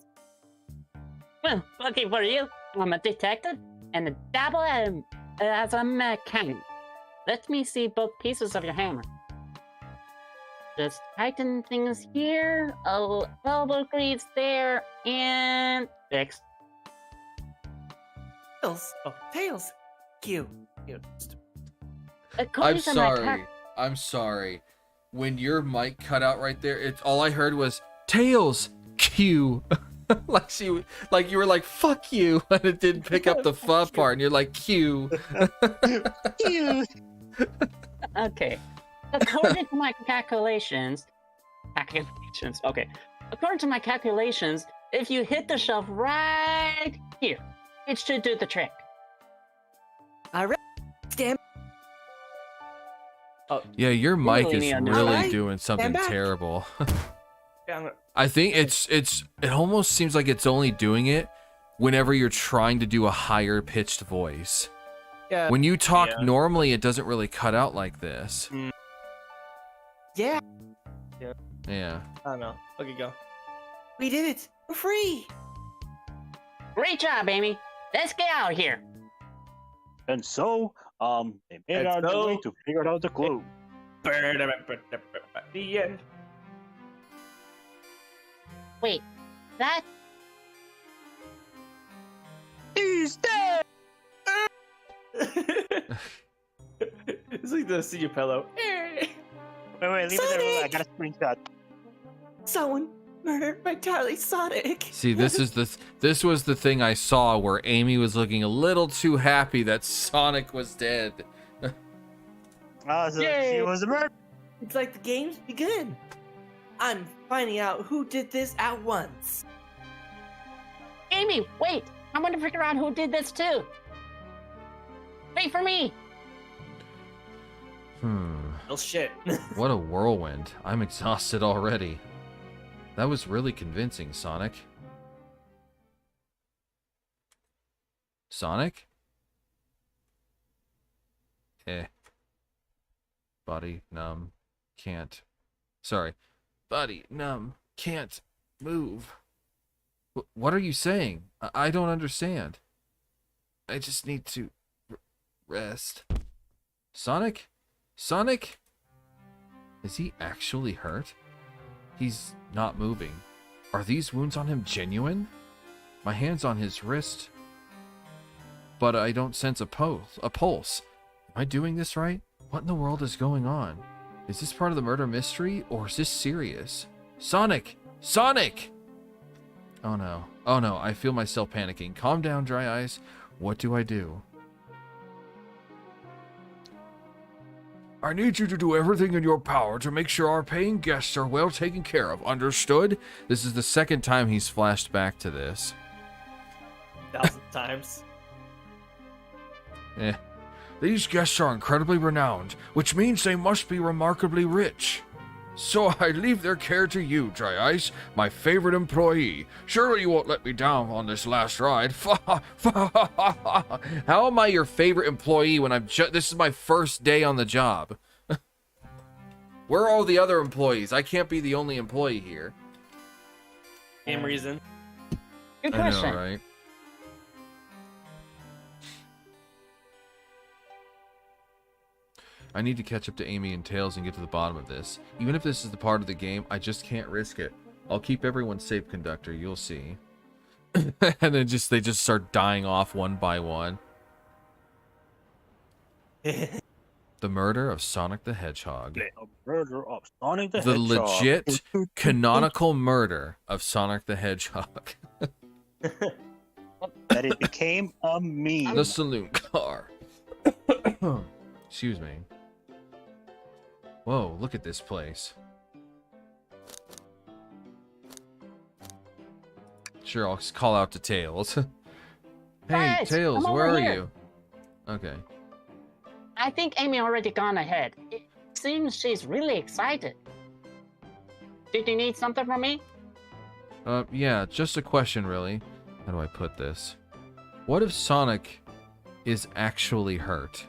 Well, lucky for you, I'm a detective and a dabble as a mechanic. Let me see both pieces of your hammer. Just tighten things here, elbow greaves there, and fixed. Tails. Oh, tails. Cute. According to my I'm sorry. When your mic cut out right there, it's all I heard was tails. Q. like you were like fuck you, and it didn't pick up the fuck part, and you're like Q. Okay. According to my calculations, okay. According to my calculations, if you hit the shelf right here, it should do the trick. Alright. Stand. Yeah, your mic Really is need a- really Alright, doing something back. terrible. Yeah, I think it almost seems like it's only doing it whenever you're trying to do a higher pitched voice. yeah. When you talk Yeah. normally, it doesn't really cut out like this. Yeah. Yeah. I don't know. Okay, go. We did it. We're free. Great job, Amy. Let's get out of here. And so, they made And out the so- way to figure out the clue. The end. Wait, that He's dead! It's like the senior pillow. Wait, leave it there. I got a screenshot. Someone murdered my darling Sonic. See, this was the thing I saw where Amy was looking a little too happy that Sonic was dead. So she Yay. was a murderer. It's like the game's begun. I'm finding out who did this at once. Amy, wait! I want to figure out who did this too. Wait for me. Oh shit. What a whirlwind. I'm exhausted already. That was really convincing, Sonic. Sonic? Body numb. Can't. Sorry. Body numb. Can't move. What are you saying? I don't understand. I just need to rest. Sonic? Sonic? Is he actually hurt? He's not moving. Are these wounds on him genuine? My hand's on his wrist, but I don't sense a pulse. Am I doing this right? What in the world is going on? Is this part of the murder mystery, or is this serious? Sonic! Sonic! Oh no. Oh no, I feel myself panicking. Calm down, Dry Eyes. What do I do? I need you to do everything in your power to make sure our paying guests are well taken care of. Understood? This is the second time he's flashed back to this. 1,000 times. These guests are incredibly renowned, which means they must be remarkably rich. So I leave their care to you, Dry Ice, my favorite employee. Surely you won't let me down on this last ride. How am I your favorite employee when this is my first day on the job? Where are all the other employees? I can't be the only employee here. Same reason. Good I know, question. right? I need to catch up to Amy and Tails and get to the bottom of this. Even if this is the part of the game, I just can't risk it. I'll keep everyone safe, Conductor. You'll see. And then they just start dying off one by one. The murder of Sonic the Hedgehog. The murder of Sonic the The Hedgehog. legit canonical murder of Sonic the Hedgehog. That it became a meme. The saloon car. Excuse me. Whoa, look at this place. Sure, I'll just call out to Tails. Hey, Guys, Tails, come where over are here. you? Okay. I think Amy already gone ahead. It seems she's really excited. Did you need something from me? Yeah, just a question, really. How do I put this? What if Sonic is actually hurt?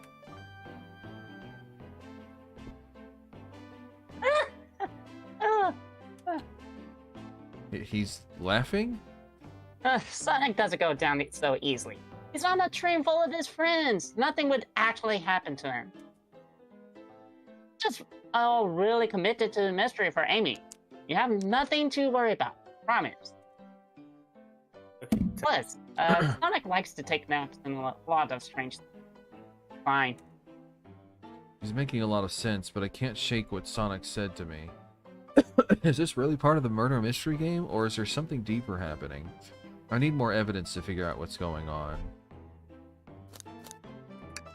He's laughing? Sonic doesn't go down so easily. He's on a train full of his friends. Nothing would actually happen to him. Just really committed to the mystery for Amy. You have nothing to worry about. Promise. Plus, Sonic likes to take naps and a lot of strange things. Fine. He's making a lot of sense, but I can't shake what Sonic said to me. Is this really part of the murder mystery game, or is there something deeper happening? I need more evidence to figure out what's going on.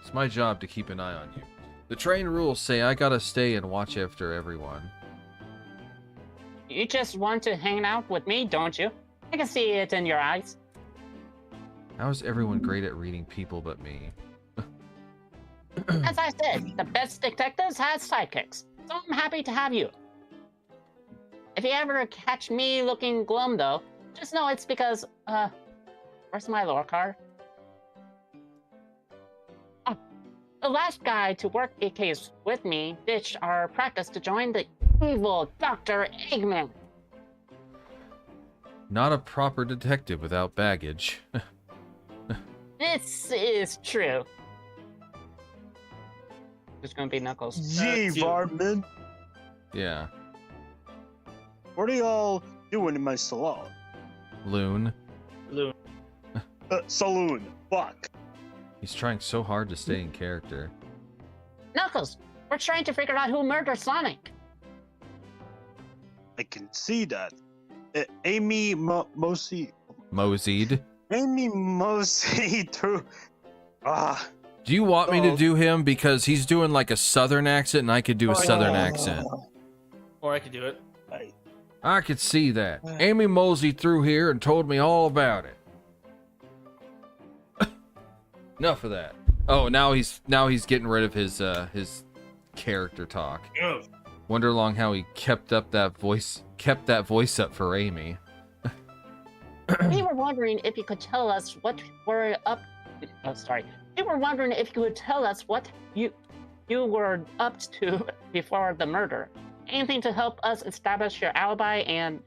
It's my job to keep an eye on you. The train rules say I gotta stay and watch after everyone. You just want to hang out with me, don't you? I can see it in your eyes. How is everyone great at reading people but me? As I said, the best detectives have sidekicks, so I'm happy to have you. If you ever catch me looking glum, though, just know it's because, where's my lore card? Oh, the last guy to work a case with me ditched our practice to join the evil Dr. Eggman. Not a proper detective without baggage. This is true. It's gonna be Knuckles. Gee, Dude. Varmin. Yeah. What are y'all doing in my salon? Loon. Blue. Saloon. Fuck. He's trying so hard to stay in character. Knuckles, we're trying to figure out who murdered Sonic. I can see that. Amy Mosey. Moseyed. Amy Mosey through. Do you want me to do him? Because he's doing like a southern accent and I could do a southern accent. Or I could do it. I could see that. Amy Mosey through here and told me all about it. Enough of that. Oh, now he's getting rid of his character talk. Wonder long how he kept that voice up for Amy. We were wondering if you could tell us what we're up. Oh, sorry. We were wondering if you could tell us what you were up to before the murder. Anything to help us establish your alibi and.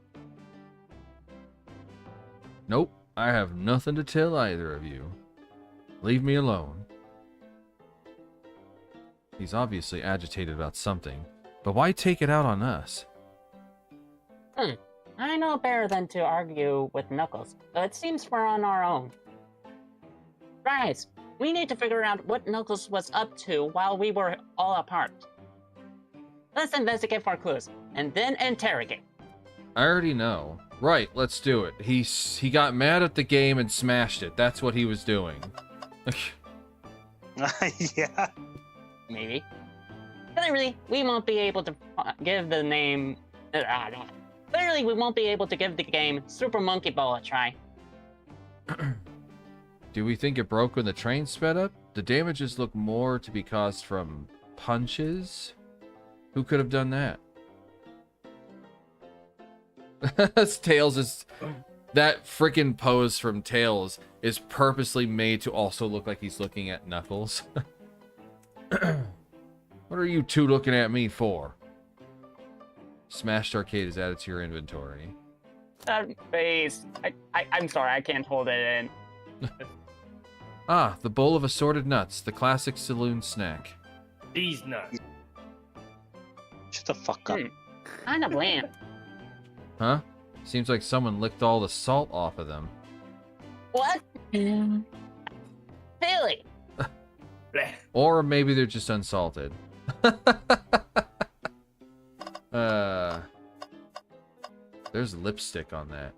Nope, I have nothing to tell either of you. Leave me alone. He's obviously agitated about something, but why take it out on us? I know better than to argue with Knuckles, so it seems we're on our own. Guys, we need to figure out what Knuckles was up to while we were all apart. Let's investigate for clues, and then interrogate. I already know. Right, let's do it. He got mad at the game and smashed it. That's what he was doing. Yeah. Maybe. Clearly, we won't be able to give the name. Clearly, we won't be able to give the game Super Monkey Ball a try. Do we think it broke when the train sped up? The damages look more to be caused from punches? Who could have done that? Tails is... That freaking pose from Tails is purposely made to also look like he's looking at Knuckles. What are you two looking at me for? Smashed Arcade is added to your inventory. That face. I'm sorry, I can't hold it in. Ah, the bowl of assorted nuts, the classic saloon snack. These nuts. Shut the fuck up. Kind of bland. Huh? Seems like someone licked all the salt off of them. What? Really? Blech. Or maybe they're just unsalted. There's lipstick on that.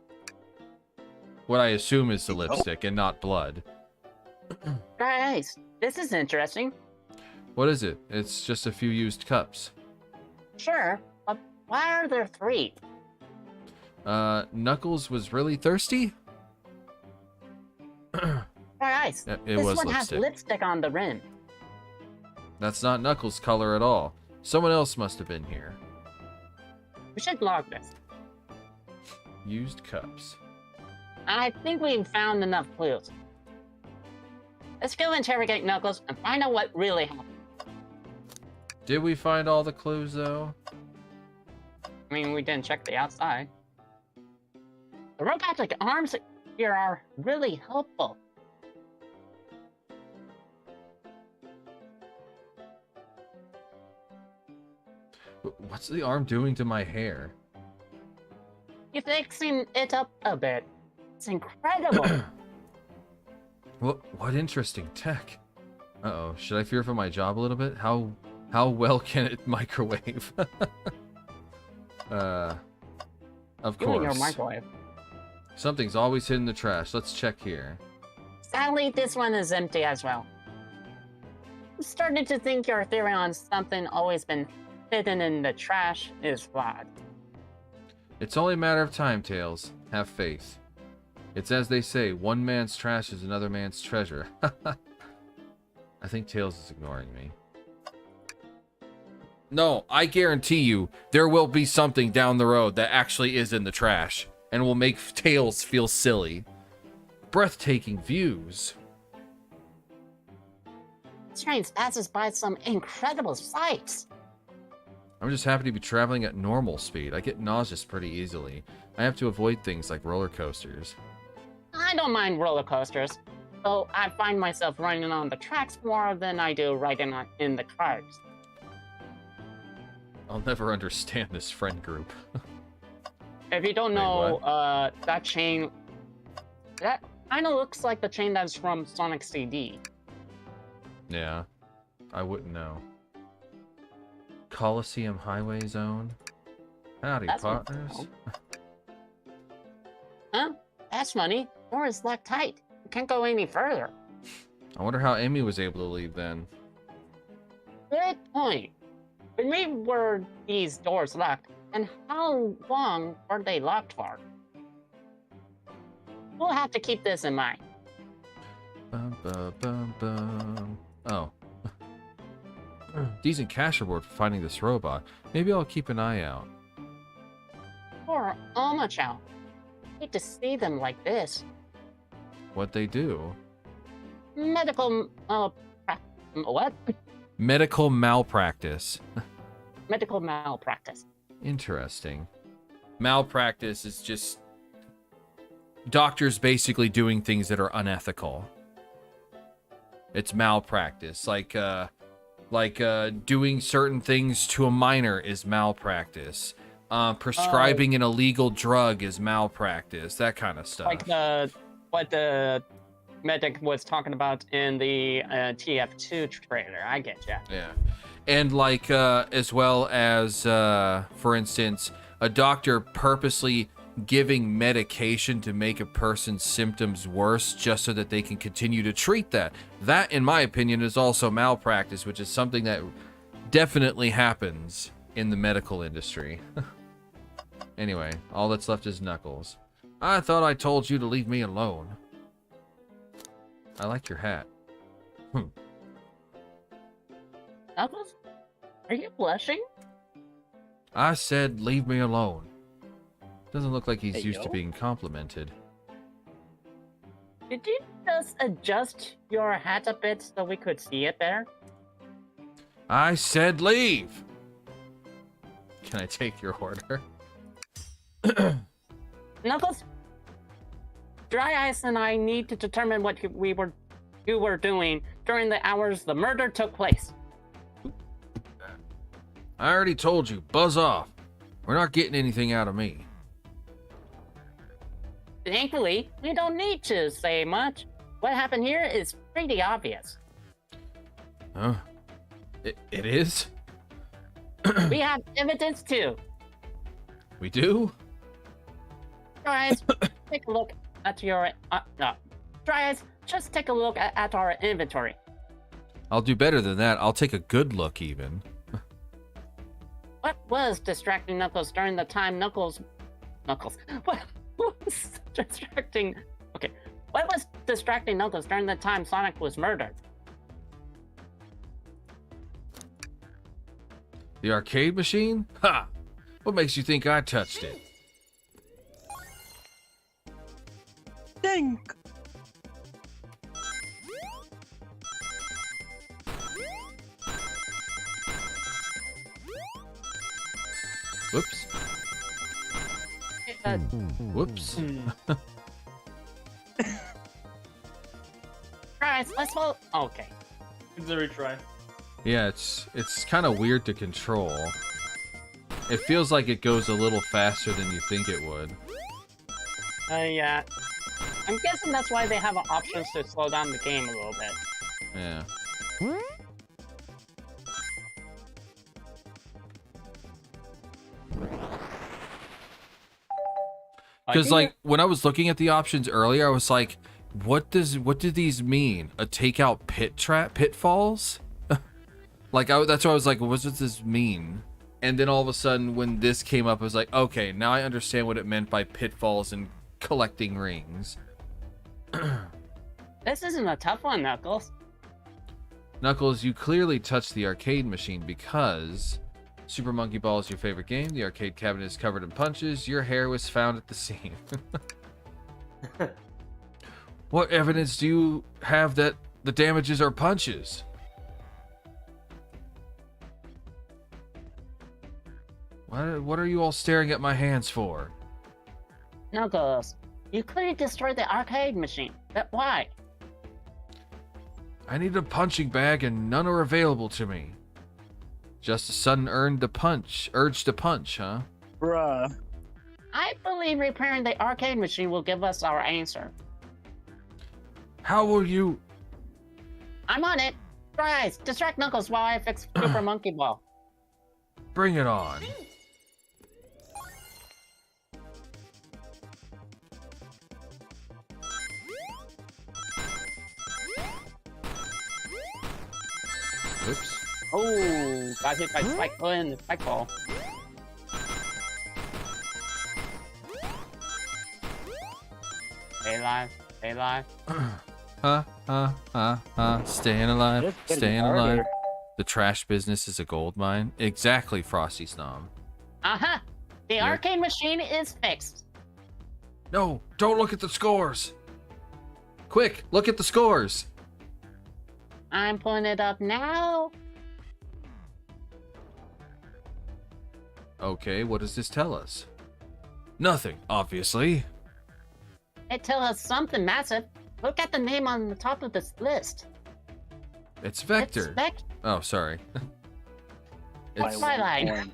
What I assume is the lipstick and not blood. Dry ice. This is interesting. What is it? It's just a few used cups. Sure, but why are there 3? Knuckles was really thirsty? Dry ice. It This was one lipstick. has lipstick on the rim. That's not Knuckles' color at all. Someone else must have been here. We should log this. Used cups. I think we've found enough clues. Let's go interrogate Knuckles and find out what really happened. Did we find all the clues, though? I mean, we didn't check the outside. The robotic arms here are really helpful. What's the arm doing to my hair? You're fixing it up a bit. It's incredible. What interesting tech. Uh-oh, should I fear for my job a little bit? How well can it microwave? Of You and your course. microwave. Something's always hidden in the trash. Let's check here. Sadly, this one is empty as well. I'm starting to think your theory on something always been hidden in the trash is flawed. It's only a matter of time, Tails. Have faith. It's as they say, one man's trash is another man's treasure. I think Tails is ignoring me. No, I guarantee you, there will be something down the road that actually is in the trash and will make Tails feel silly. Breathtaking views. This train passes by some incredible sights. I'm just happy to be traveling at normal speed. I get nauseous pretty easily. I have to avoid things like roller coasters. I don't mind roller coasters, though I find myself running on the tracks more than I do riding in the cars. I'll never understand this friend group. If you don't Wait, know, that chain, that kind of looks like the chain that's from Sonic CD. Yeah, I wouldn't know. Coliseum Highway Zone. Howdy, That's what- partners. Huh? That's funny. Door is locked tight. You can't go any further. I wonder how Amy was able to leave then. Good point. When we were these doors locked, and how long were they locked for? We'll have to keep this in mind. Bum, bum, bum, bum. Oh. Decent cash reward for finding this robot. Maybe I'll keep an eye out. Or much out. Hate to see them like this. What they do? Medical what? Medical malpractice. Medical malpractice. Interesting. Malpractice is just doctors basically doing things that are unethical. It's malpractice. Like doing certain things to a minor is malpractice. Prescribing an illegal drug is malpractice. That kind of stuff. Like what the medic was talking about in the TF2 trailer. I get ya. Yeah. And like, as well as, for instance, a doctor purposely giving medication to make a person's symptoms worse just so that they can continue to treat that. That, in my opinion, is also malpractice, which is something that definitely happens in the medical industry. Anyway, all that's left is Knuckles. I thought I told you to leave me alone. I like your hat. Knuckles? Are you blushing? I said leave me alone. Doesn't look like he's Hey, used to yo. being complimented. Did you just adjust your hat a bit so we could see it better? I said leave! Can I take your order? Knuckles, Dry Ice and I need to determine what you were doing during the hours the murder took place. I already told you, buzz off. We're not getting anything out of me. Thankfully, we don't need to say much. What happened here is pretty obvious. Huh? It is? We have evidence too. We do? Dry Ice, take a look at your... Dry Ice, just take a look at our inventory. I'll do better than that. I'll take a good look, even. What was distracting Knuckles during the time Knuckles... What was distracting... Okay. What was distracting Knuckles during the time Sonic was murdered? The arcade machine? Ha! What makes you think I touched it? Think. Whoops. Whoops. Guys, let's vote. Okay. It's a retry. Yeah, it's kind of weird to control. It feels like it goes a little faster than you think it would. Yeah. I'm guessing that's why they have options to slow down the game a little bit. Yeah. Because like when I was looking at the options earlier, I was like, what do these mean? A takeout pitfalls? Like that's why I was like, what does this mean? And then all of a sudden when this came up, I was like, okay, now I understand what it meant by pitfalls and collecting rings. This isn't a tough one, Knuckles. Knuckles, you clearly touched the arcade machine because Super Monkey Ball is your favorite game. The arcade cabinet is covered in punches. Your hair was found at the scene. What evidence do you have that the damages are punches? What are you all staring at my hands for? Knuckles, you clearly destroyed the arcade machine. But why? I need a punching bag and none are available to me. Just a sudden urge to punch, huh? Bruh. I believe repairing the arcade machine will give us our answer. How will you... I'm on it. Guys, distract Knuckles while I fix Super Monkey Ball. Bring it on. Oops. Oh, got hit by Spike Ball and the Spike Ball. Stay alive. Stay alive. Staying alive. Just getting Staying harder. alive. The trash business is a gold mine. Exactly, Frosty Snom. Uh-huh. The arcade machine is fixed. No, don't look at the scores. Quick, look at the scores. I'm pulling it up now. Okay, what does this tell us? Nothing, obviously. It tells us something massive. Look at the name on the top of this list. It's Vector. It's Vector. Oh, sorry. It's... Twilight.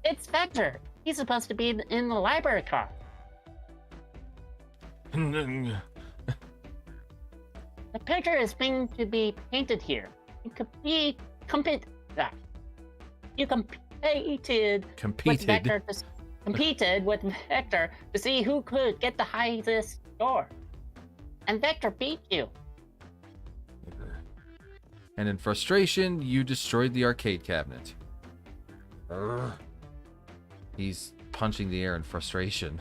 It's Vector. He's supposed to be in the library car. Hmm. The picture is being to be painted here. You could be competed with Vector competed with Vector to see who could get the highest score. And Vector beat you. And in frustration, you destroyed the arcade cabinet. Urgh. He's punching the air in frustration.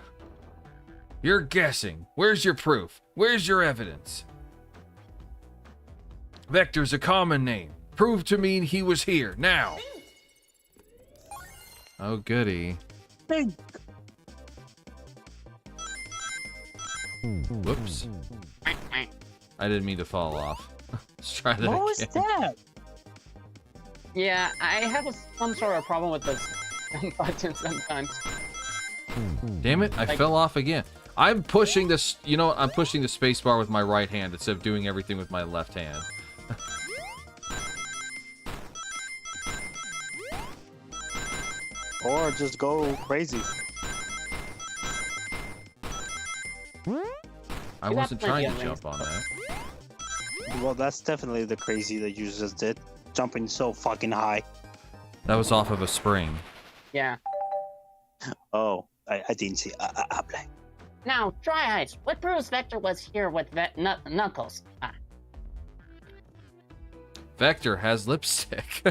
You're guessing. Where's your proof? Where's your evidence? Vector's a common name. Prove to me he was here, now. Oh, goody. Think. Whoops. I didn't mean to fall off. Let's try that What was again. that? Yeah, I have some sort of problem with this button sometimes. Damn it, I fell off again. I'm pushing this, you know what, I'm pushing the spacebar with my right hand instead of doing everything with my left hand. Or just go crazy. I You got wasn't trying plenty to of jump on that. Well, that's definitely the crazy that you just did. Jumping so fucking high. That was off of a spring. Yeah. Oh, I didn't see. Play. Now, Dry Eyes, what proves Vector was here with Knuckles? Ah, Vector has lipstick.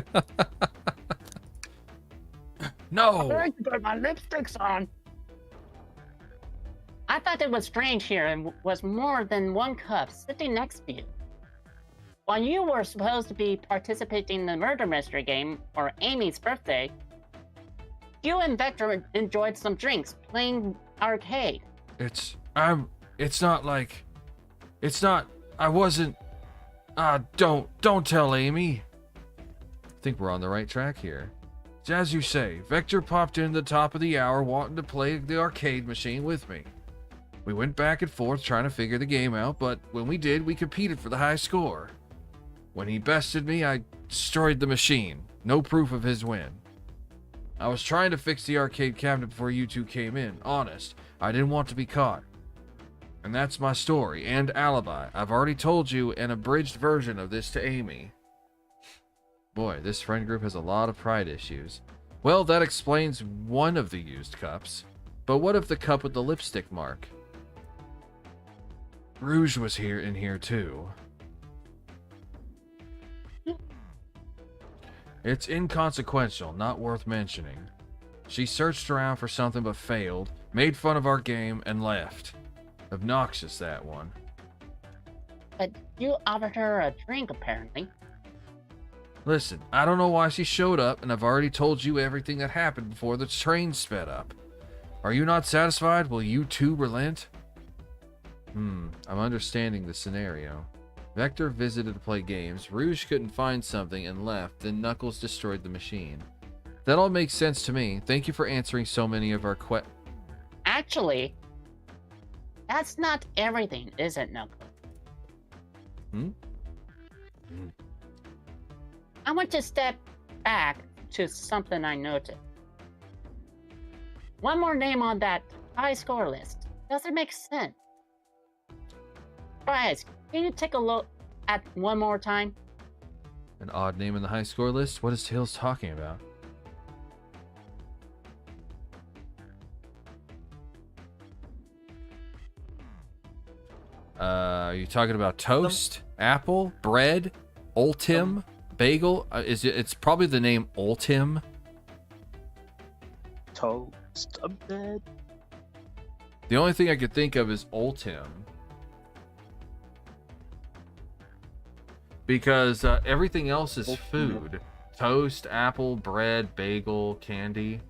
No! I put my lipsticks on. I thought it was strange here and was more than one cup sitting next to you. While you were supposed to be participating in the murder mystery game or Amy's birthday, you and Vector enjoyed some drinks playing arcade. It's not like... It's not... I wasn't... don't tell Amy. I think we're on the right track here. It's as you say, Vector popped in the top of the hour wanting to play the arcade machine with me. We went back and forth trying to figure the game out, but when we did, we competed for the high score. When he bested me, I destroyed the machine. No proof of his win. I was trying to fix the arcade cabinet before you two came in, honest. I didn't want to be caught. And that's my story and alibi. I've already told you an abridged version of this to Amy. Boy, this friend group has a lot of pride issues. Well, that explains one of the used cups. But what of the cup with the lipstick mark? Rouge was in here too. It's inconsequential, not worth mentioning. She searched around for something but failed, made fun of our game, and left. Obnoxious, that one. But you offered her a drink, apparently. Listen, I don't know why she showed up, and I've already told you everything that happened before the train sped up. Are you not satisfied? Will you too relent? I'm understanding the scenario. Vector visited to play games, Rouge couldn't find something and left, then Knuckles destroyed the machine. That all makes sense to me. Thank you for answering so many of our Actually, that's not everything, is it, Knuckles? I want to step back to something I noted. One more name on that high score list. Does it make sense? Guys, can you take a look at one more time? An odd name in the high score list? What is Tails talking about? Are you talking about toast, apple, bread, Ultim, bagel? It's probably the name Ultim. Toast a bed. The only thing I could think of is Ultim. Because everything else is food. Toast, apple, bread, bagel, candy.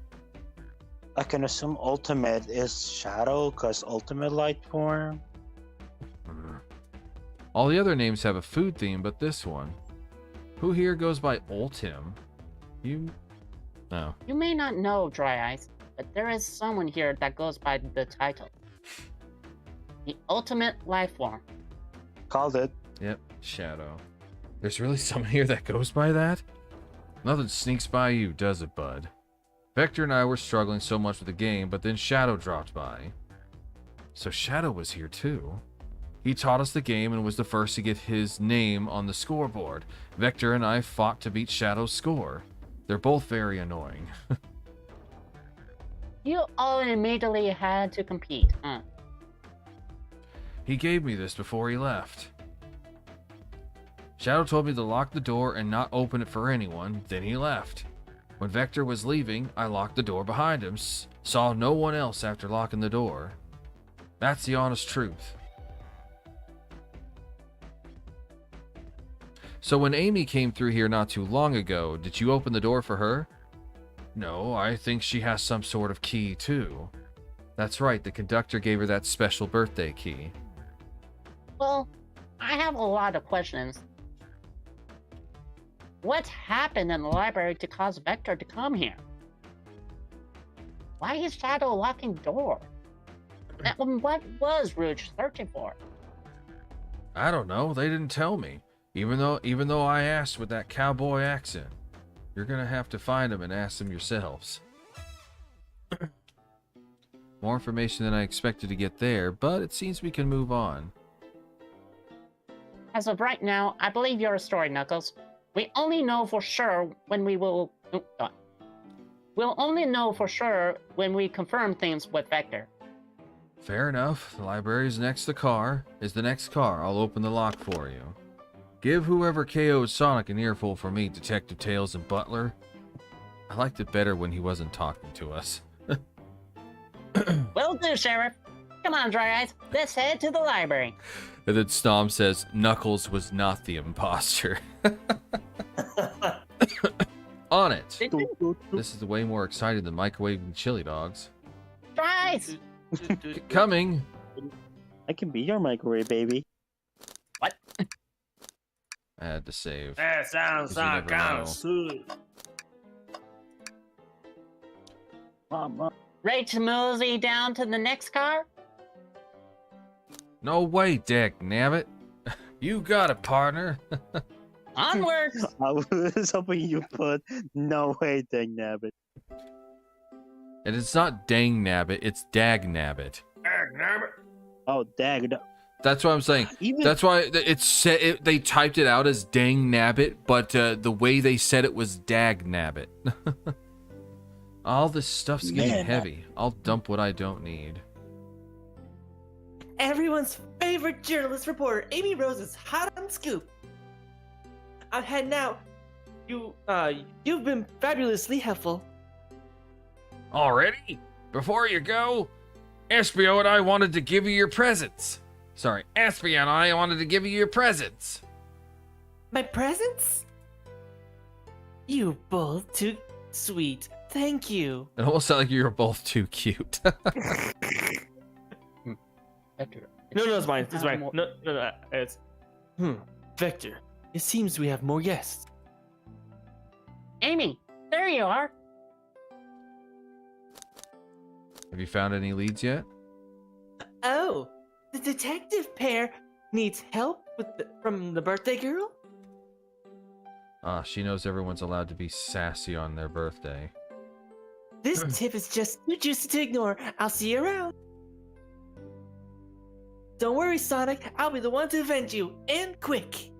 I can assume ultimate is shadow, cause ultimate light form. All the other names have a food theme, but this one. Who here goes by Ultim? You? No. You may not know, Dry Eyes, but there is someone here that goes by the title. The ultimate life form. Called it. Yep, Shadow. There's really someone here that goes by that? Nothing sneaks by you, does it, bud? Vector and I were struggling so much with the game, but then Shadow dropped by. So Shadow was here too. He taught us the game and was the first to get his name on the scoreboard. Vector and I fought to beat Shadow's score. They're both very annoying. You all immediately had to compete, huh? He gave me this before he left. Shadow told me to lock the door and not open it for anyone, then he left. When Vector was leaving, I locked the door behind him, saw no one else after locking the door. That's the honest truth. So when Amy came through here not too long ago, did you open the door for her? No, I think she has some sort of key too. That's right, the conductor gave her that special birthday key. Well, I have a lot of questions. What happened in the library to cause Vector to come here? Why is Shadow locking door? And what was Rouge searching for? I don't know, they didn't tell me. Even though I asked with that cowboy accent. You're gonna have to find them and ask them yourselves. More information than I expected to get there, but it seems we can move on. As of right now, I believe your story, Knuckles. We only know for sure when we will... We'll only know for sure when we confirm things with Vector. Fair enough. The library is the next car. I'll open the lock for you. Give whoever KO'd Sonic an earful for me, Detective Tails and Butler. I liked it better when he wasn't talking to us. Will do, Sheriff. Come on, Dry Eyes. Let's head to the library. And then Snom says, Knuckles was not the imposter. On it. This is way more exciting than microwaving chili dogs. Dry Eyes! Coming. I can be your microwave, baby. What? I had to save. That sounds 'Cause you like never kind know. of sweet. Mom. Ready to mosey down to the next car? No way, Dick Nabbit. You got it, partner. Onwards! I was hoping you put no way, dang nabbit. And it's not Dang Nabbit, it's Dag Nabbit. Oh, dag. That's what I'm saying. Even That's why they typed it out as Dang Nabbit, but the way they said it was Dag Nabbit. All this stuff's getting Man, heavy. I'll dump what I don't need. Everyone's favorite journalist reporter, Amy Rose, is hot on scoop. I'm heading out. You've been fabulously helpful. Already? Before you go, Espio and I wanted to give you your presents. Sorry, Espio and I wanted to give you your presents. My presents? You both too sweet. Thank you. It almost sounded like you were both too cute. Vector. No, it's mine. It's mine. No. It's. Vector, it seems we have more guests. Amy, there you are. Have you found any leads yet? Oh, the detective pair needs help from the birthday girl? Ah, she knows everyone's allowed to be sassy on their birthday. This tip is just too juicy to ignore. I'll see you around. Don't worry, Sonic. I'll be the one to avenge you, and quick.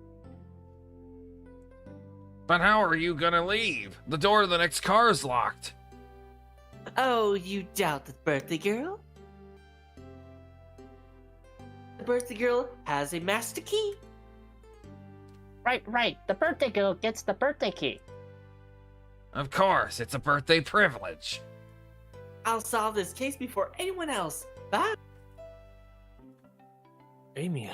But how are you gonna leave? The door to the next car is locked. Oh, you doubt the birthday girl? The birthday girl has a master key. Right. The birthday girl gets the birthday key. Of course, it's a birthday privilege. I'll solve this case before anyone else. Bye. Amy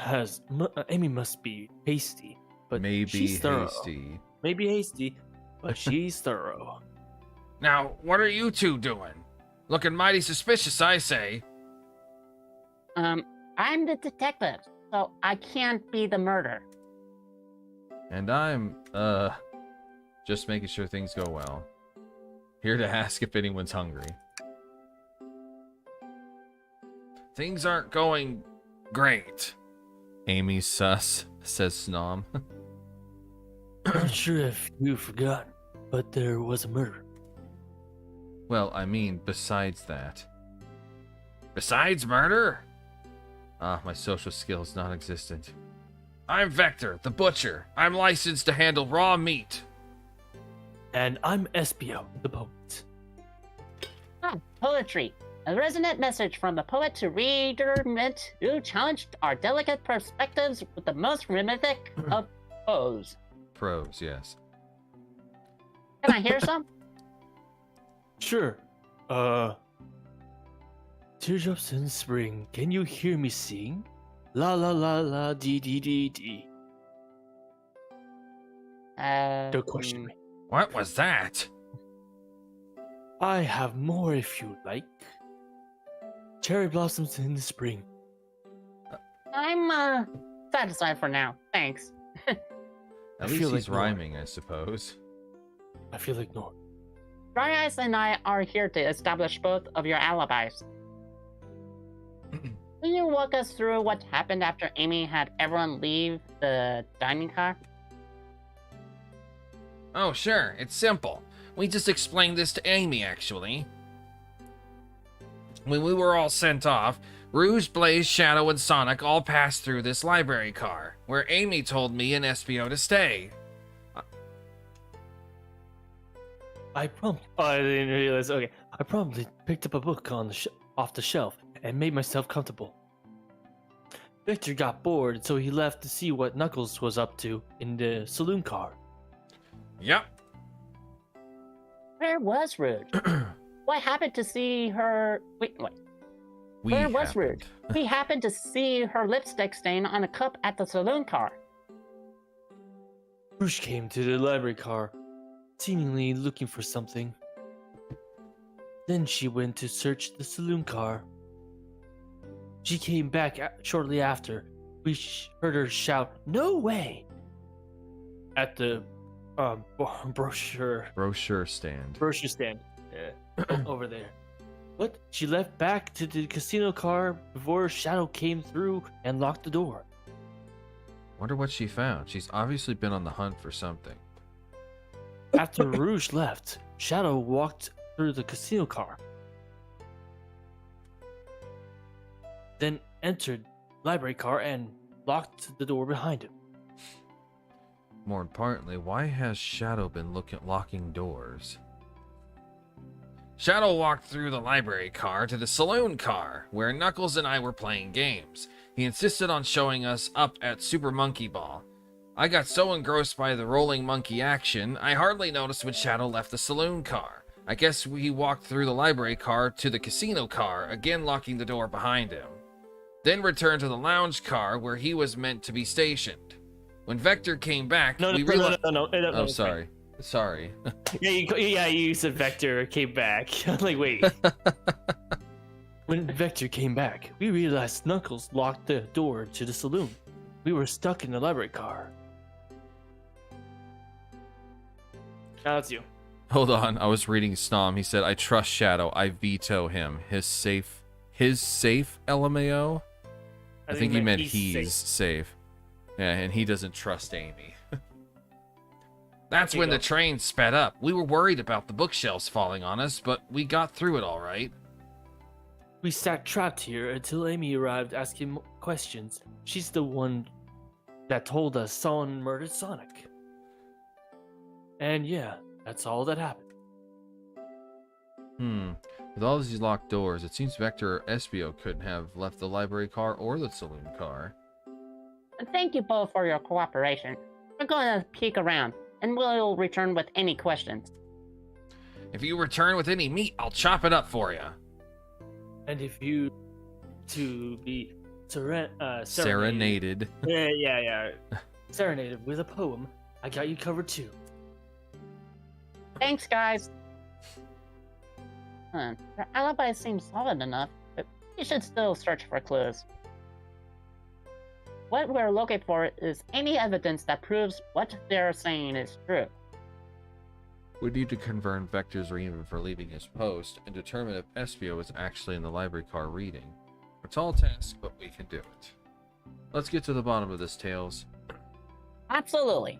must be hasty, but Maybe she's thorough. hasty. Maybe hasty, but she's thorough. Now, what are you two doing? Looking mighty suspicious, I say. I'm the detective, so I can't be the murderer. And I'm, just making sure things go well. Here to ask if anyone's hungry. Things aren't going great. Amy's sus, says Snom. Not sure if you've forgotten, but there was a murder. Well, I mean, besides that. Besides murder, Ah, my social skills non-existent. I'm Vector, the butcher. I'm licensed to handle raw meat. And I'm Espio, the poet. Poetry. A resonant message from the poet to reader who challenged our delicate perspectives with the most romantic of prose. Pros, yes. Can I hear some? Sure. Teardrops in spring, can you hear me sing? La la la la dee dee dee dee. Don't question me. What was that? I have more if you like. cherry blossoms in the spring. I'm satisfied for now. Thanks. At feel least he's like Nora. rhyming, I suppose. I feel ignored. Dry Ice and I are here to establish both of your alibis. Can you walk us through what happened after Amy had everyone leave the dining car? Oh, sure. It's simple. We just explained this to Amy, actually. When we were all sent off, Rouge, Blaze, Shadow, and Sonic all passed through this library car, where Amy told me and SBO to stay. I didn't realize. Okay, I promptly picked up a book on the off the shelf and made myself comfortable. Victor got bored, so he left to see what Knuckles was up to in the saloon car. Yep. Where was Rouge? What happened to see her? Wait. Where was Rouge? We happened to see her lipstick stain on a cup at the saloon car. Rouge came to the library car, seemingly looking for something. Then she went to search the saloon car. She came back shortly after. We heard her shout, "No way!" at the brochure stand. stand over there. But she left back to the casino car before Shadow came through and locked the door. Wonder what she found. She's obviously been on the hunt for something. After Rouge left, Shadow walked through the casino car, then entered library car and locked the door behind him. More importantly, why has Shadow been locking doors? Shadow walked through the library car to the saloon car, where Knuckles and I were playing games. He insisted on showing us up at Super Monkey Ball. I got so engrossed by the rolling monkey action, I hardly noticed when Shadow left the saloon car. I guess we walked through the library car to the casino car, again locking the door behind him. Then returned to the lounge car where he was meant to be stationed. When Vector came back, we realized... Oh, sorry. Sorry. You said Vector came back. I'm like, wait. When Vector came back, we realized Knuckles locked the door to the saloon. We were stuck in the library car. Now that's you. Hold on, I was reading Snom. He said, "I trust Shadow. I veto him. His safe LMAO." I think he meant he's safe. Yeah, and he doesn't trust Amy. That's when the train sped up. We were worried about the bookshelves falling on us, but we got through it all right. We sat trapped here until Amy arrived asking questions. She's the one that told us someone murdered Sonic. And yeah, that's all that happened. With all these locked doors, it seems Vector or Espio couldn't have left the library car or the saloon car. Thank you both for your cooperation. We're going to peek around, and we'll return with any questions. If you return with any meat, I'll chop it up for you. And if you to be Serenaded. Yeah. Serenaded with a poem, I got you covered too. Thanks, guys. Your alibi seems solid enough, but we should still search for clues. What we're looking for is any evidence that proves what they're saying is true. We need to confirm Vector's reason for leaving his post and determine if Espio is actually in the library car reading. A tall task, but we can do it. Let's get to the bottom of this, Tails. Absolutely.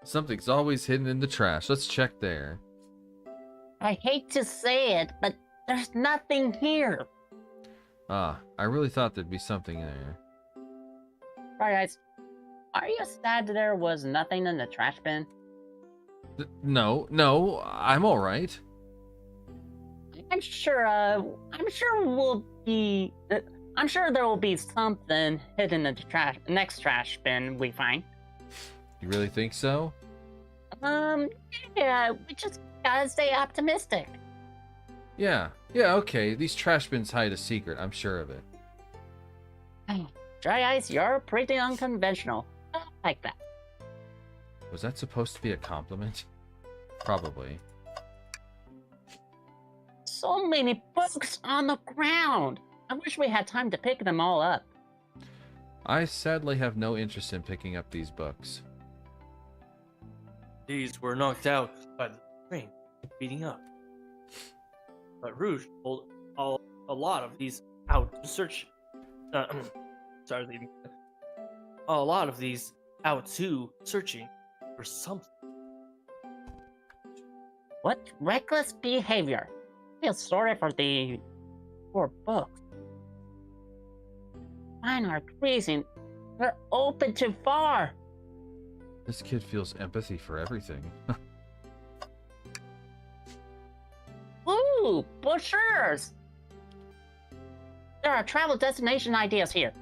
Something's always hidden in the trash. Let's check there. I hate to say it, but there's nothing here. I really thought there'd be something there. Right, guys. Are you sad there was nothing in the trash bin? No, I'm all right. I'm sure there will be something hidden in the next trash bin we find. You really think so? Yeah, we just gotta stay optimistic. Yeah, okay. These trash bins hide a secret, I'm sure of it. Dry Ice, you're pretty unconventional. I like that. Was that supposed to be a compliment? Probably. So many books on the ground. I wish we had time to pick them all up. I sadly have no interest in picking up these books. These were knocked out by the train beating up. But Rouge pulled a lot of these out to search. Sorry, leaving. A lot of these out too, searching for something. What reckless behavior. I feel sorry for the poor books. Mine are freezing. They're open too far. This kid feels empathy for everything. Ooh, brochures! There are travel destination ideas here,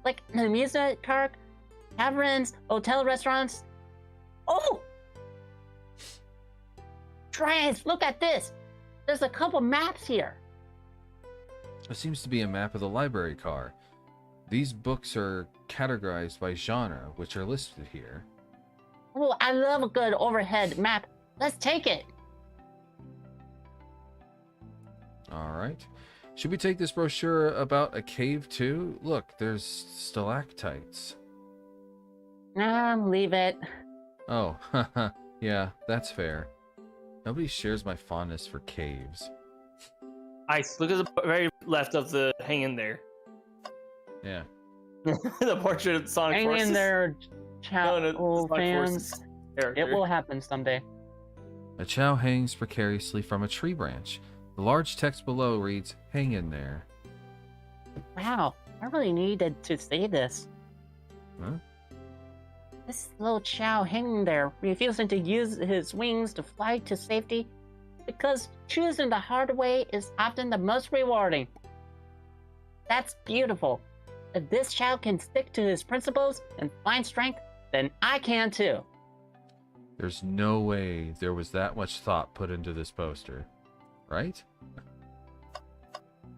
like an amusement park, taverns, hotel restaurants. Oh! Guys, look at this! There's a couple maps here. There seems to be a map of the library car. These books are categorized by genre, which are listed here. Oh, I love a good overhead map. Let's take it. Alright. Should we take this brochure about a cave too? Look, there's stalactites. Leave it. Oh, haha. Yeah, that's fair. Nobody shares my fondness for caves. Ice, look at the very left of the hang in there. Yeah. The portrait of Sonic Hang Forces. in there, No, Chow Sonic fans. Forces character. It will happen someday. A chow hangs precariously from a tree branch. The large text below reads, "Hang in there." Wow, I really needed to say this. Huh? This little Chow hanging there, refusing to use his wings to fly to safety, because choosing the hard way is often the most rewarding. That's beautiful. If this Chow can stick to his principles and find strength, then I can too. There's no way there was that much thought put into this poster. Right?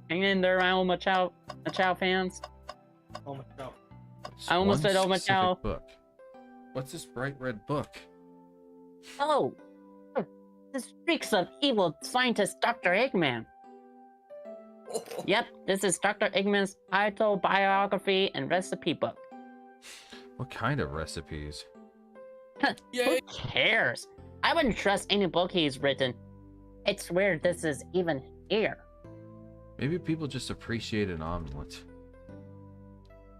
Hang in there, Oma Chow fans. Oh my god. It's I almost one said, "Oh, my specific cow." book. What's this bright red book? Oh, the streaks of evil scientist Dr. Eggman. Yep, this is Dr. Eggman's autobiography and recipe book. What kind of recipes? Who cares? I wouldn't trust any book he's written. It's weird this is even here. Maybe people just appreciate an omelet.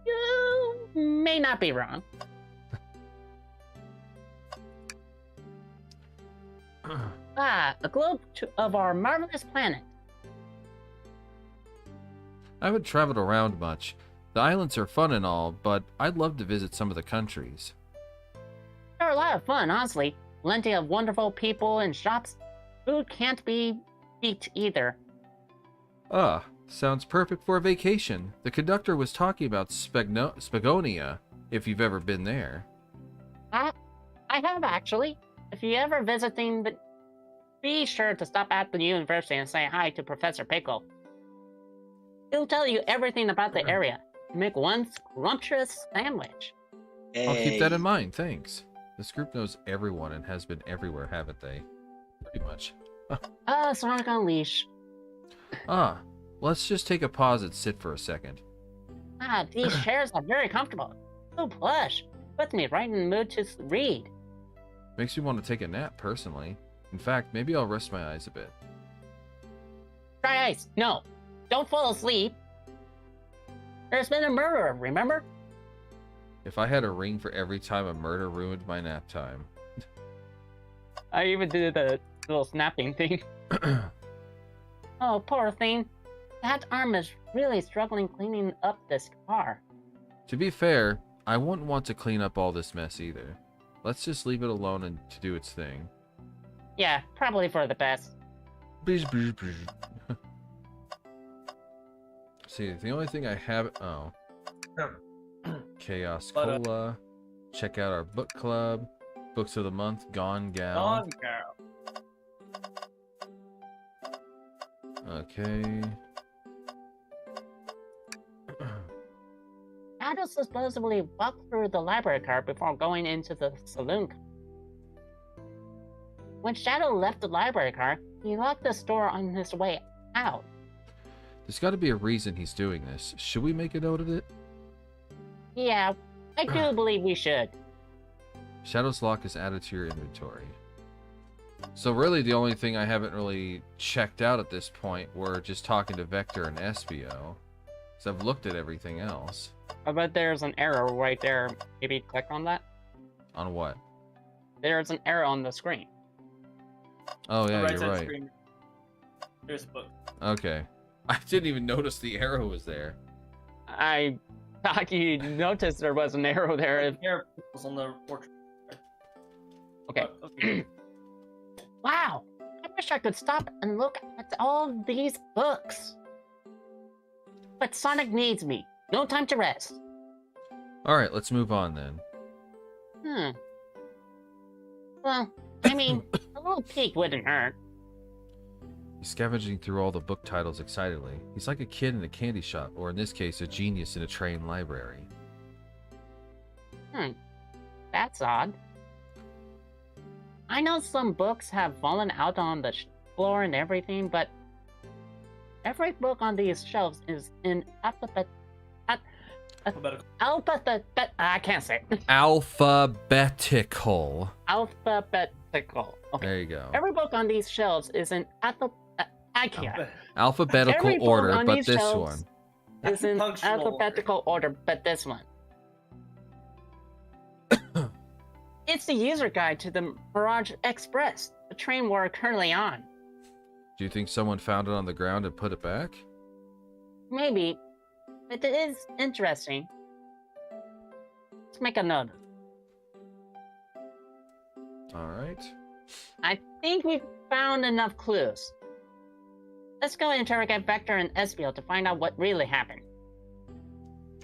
You may not be wrong. A globe of our marvelous planet. I haven't traveled around much. The islands are fun and all, but I'd love to visit some of the countries. They're a lot of fun, honestly. Plenty of wonderful people and shops. Food can't be beat either. Ah, sounds perfect for a vacation. The conductor was talking about Spagonia, if you've ever been there. I have actually. If you ever visiting, be sure to stop at the university and say hi to Professor Pickle. He'll tell you everything about the area. Make one scrumptious sandwich. I'll keep that in mind, thanks. This group knows everyone and has been everywhere, haven't they? Pretty much. Sonic Unleash. Ah, let's just take a pause and sit for a second. These chairs are very comfortable. So plush. Puts me right in the mood to read. Makes me want to take a nap, personally. In fact, maybe I'll rest my eyes a bit. Dry ice. No. Don't fall asleep. There's been a murderer, remember? If I had a ring for every time a murder ruined my nap time. I even did the little snapping thing. Oh, poor thing. That arm is really struggling cleaning up this car. To be fair, I wouldn't want to clean up all this mess either. Let's just leave it alone and to do its thing. Yeah, probably for the best. See, the only thing I have... Oh. Chaos But, Cola. Check out our book club. Books of the month, Gone Gal. Gone Girl. Okay. How to supposedly walk through the library car before going into the saloon. when Shadow left the library car, he locked the store on his way out. There's got to be a reason he's doing this. Should we make a note of it? Yeah, I do believe we should. Shadow's lock is added to your inventory. So really the only thing I haven't really checked out at this point were just talking to Vector and Espio. Because I've looked at everything else. I bet there's an arrow right there. Maybe click on that. On what? There's an arrow on the screen. Oh yeah, Right you're side right. screen. There's a book. Okay. I didn't even notice the arrow was there. I thought you noticed there was an arrow there. There was on the portrait. Okay. Okay. Wow! I wish I could stop and look at all these books. But Sonic needs me. No time to rest. Alright, let's move on then. Well, I mean, a little peek wouldn't hurt. He's scavenging through all the book titles excitedly. He's like a kid in a candy shop, or in this case, a genius in a trained library. That's odd. I know some books have fallen out on the floor and everything, but every book on these shelves is in I can't say it. Alphabetical. Alphabetical. Okay. There you go. Every book on these shelves is in I can't. Alphabetical Every book order, on but these this shelves one. is in Functional order. alphabetical order, but this one. It's the user guide to the Mirage Express, the train we're currently on. Do you think someone found it on the ground and put it back? Maybe, but it is interesting. Let's make a note. Alright. I think we've found enough clues. Let's go interrogate Vector and Espiel to find out what really happened.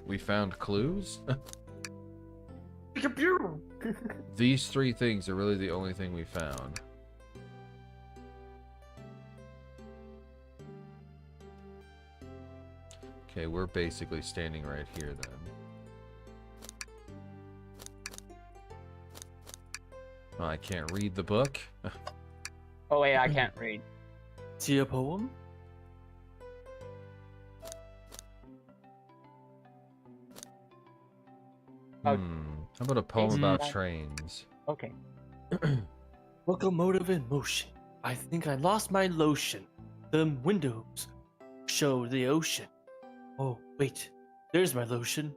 We found clues? These three things are really the only thing we found. Okay, we're basically standing right here then. Well, I can't read the book. Oh wait, I can't read. See a poem? Oh. How about a poem about trains? Okay. Locomotive in motion. I think I lost my lotion. The windows show the ocean. Oh, wait. There's my lotion.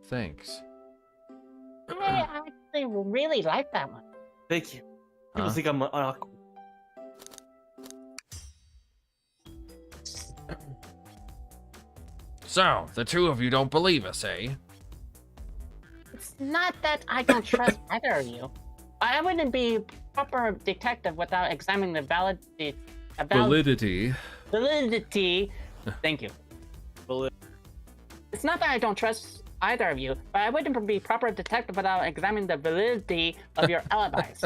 Thanks. I actually really like that one. Thank you. People Huh? think I'm awkward. So, the two of you don't believe us, eh? It's not that I don't trust either of you. I wouldn't be a proper detective without examining the validity. Validity. Thank you. It's not that I don't trust either of you, but I wouldn't be a proper detective without examining the validity of your alibis.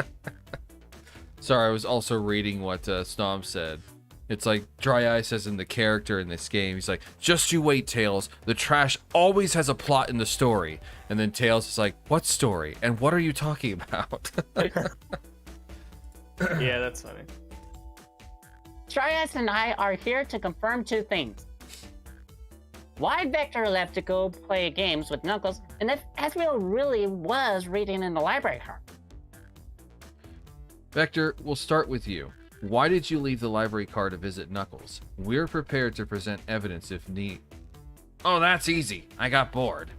Sorry, I was also reading what Snom said. It's like Dry Eye says in the character in this game. He's like, just you wait, Tails. The trash always has a plot in the story. And then Tails is like, what story? And what are you talking about? Yeah, that's funny. Trias and I are here to confirm two things. Why Vector left to go play games with Knuckles, and if Ezreal really was reading in the library car. Vector, we'll start with you. Why did you leave the library car to visit Knuckles? We're prepared to present evidence if need. Oh, that's easy. I got bored.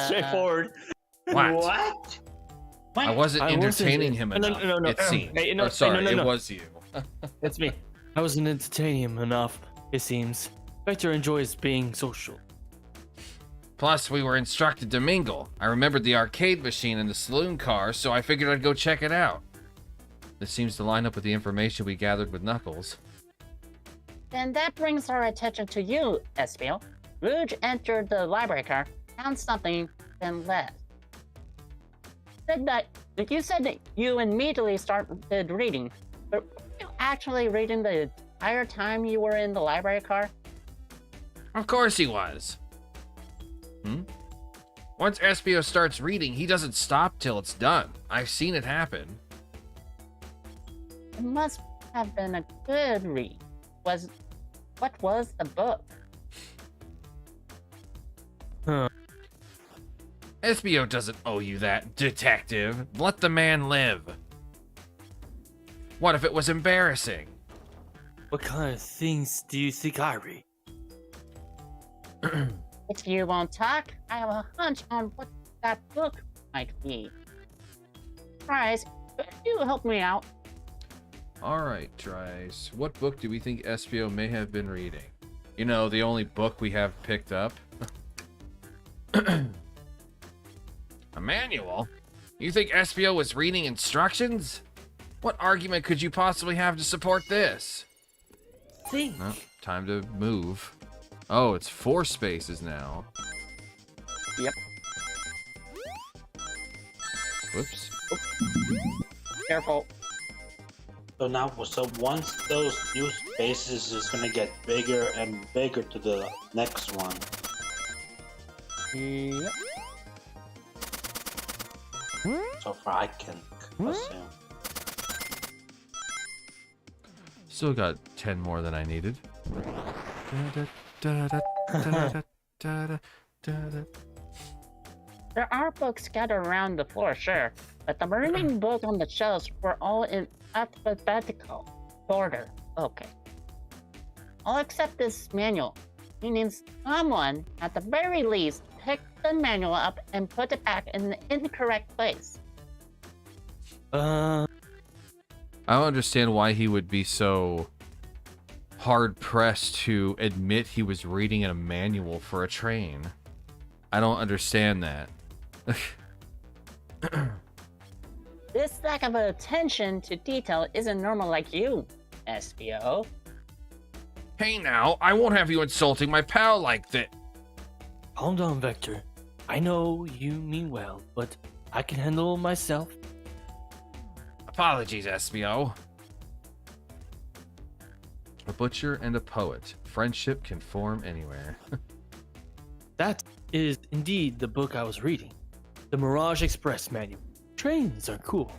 Straightforward. What? What? I wasn't I wasn't- entertaining him no, enough. no, no, It no. seems. Hey, no, Oh, sorry, no, no, no. it was you. It's me. I wasn't entertaining him enough, it seems. Vector enjoys being social. Plus, we were instructed to mingle. I remembered the arcade machine in the saloon car, so I figured I'd go check it out. This seems to line up with the information we gathered with Knuckles. Then that brings our attention to you, Espiel. Rouge entered the library car, found something, then left. You said that you immediately started reading, but were you actually reading the entire time you were in the library car? Of course he was. Once Espio starts reading, he doesn't stop till it's done. I've seen it happen. It must have been a good read. What was the book? Espio doesn't owe you that, detective. Let the man live. What if it was embarrassing? What kind of things do you think I read? If you won't talk, I have a hunch on what that book might be. Bryce, could you help me out? Alright, Dries. What book do we think Espio may have been reading? You know, the only book we have picked up. A manual? You think Espio was reading instructions? What argument could you possibly have to support this? Think. Oh, time to move. Oh, it's 4 spaces now. Yep. Whoops. Careful. So once those new spaces is gonna get bigger and bigger to the next one. Yep. So far I can assume. Still got 10 more than I needed. There are books scattered around the floor, sure, but the remaining books on the shelves were all in alphabetical order. Okay. I'll accept this manual, meaning someone, at the very least, picked the manual up and put it back in the incorrect place. I don't understand why he would be so hard-pressed to admit he was reading a manual for a train. I don't understand that. This lack of attention to detail isn't normal like you, SBO. Hey now, I won't have you insulting my pal like that. Calm down, Vector. I know you mean well, but I can handle myself. Apologies, SBO. A butcher and a poet. Friendship can form anywhere. That is indeed the book I was reading. The Mirage Express manual. Trains are cool.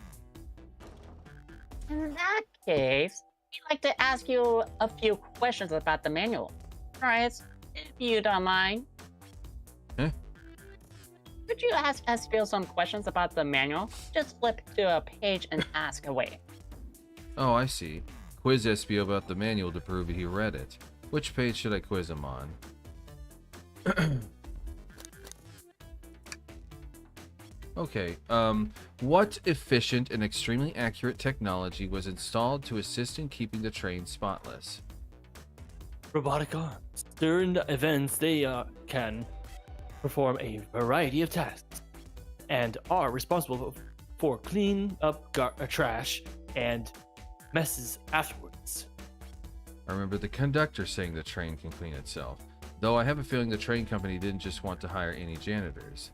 In that case, I'd like to ask you a few questions about the manual. Alright, if you don't mind. Eh? Could you ask SBO some questions about the manual? Just flip to a page and ask away. Oh, I see. Quiz SBO about the manual to prove he read it. Which page should I quiz him on? Okay, what efficient and extremely accurate technology was installed to assist in keeping the train spotless? Robotic arms. During the events, they can perform a variety of tasks and are responsible for cleaning up trash and messes afterwards. I remember the conductor saying the train can clean itself, though I have a feeling the train company didn't just want to hire any janitors.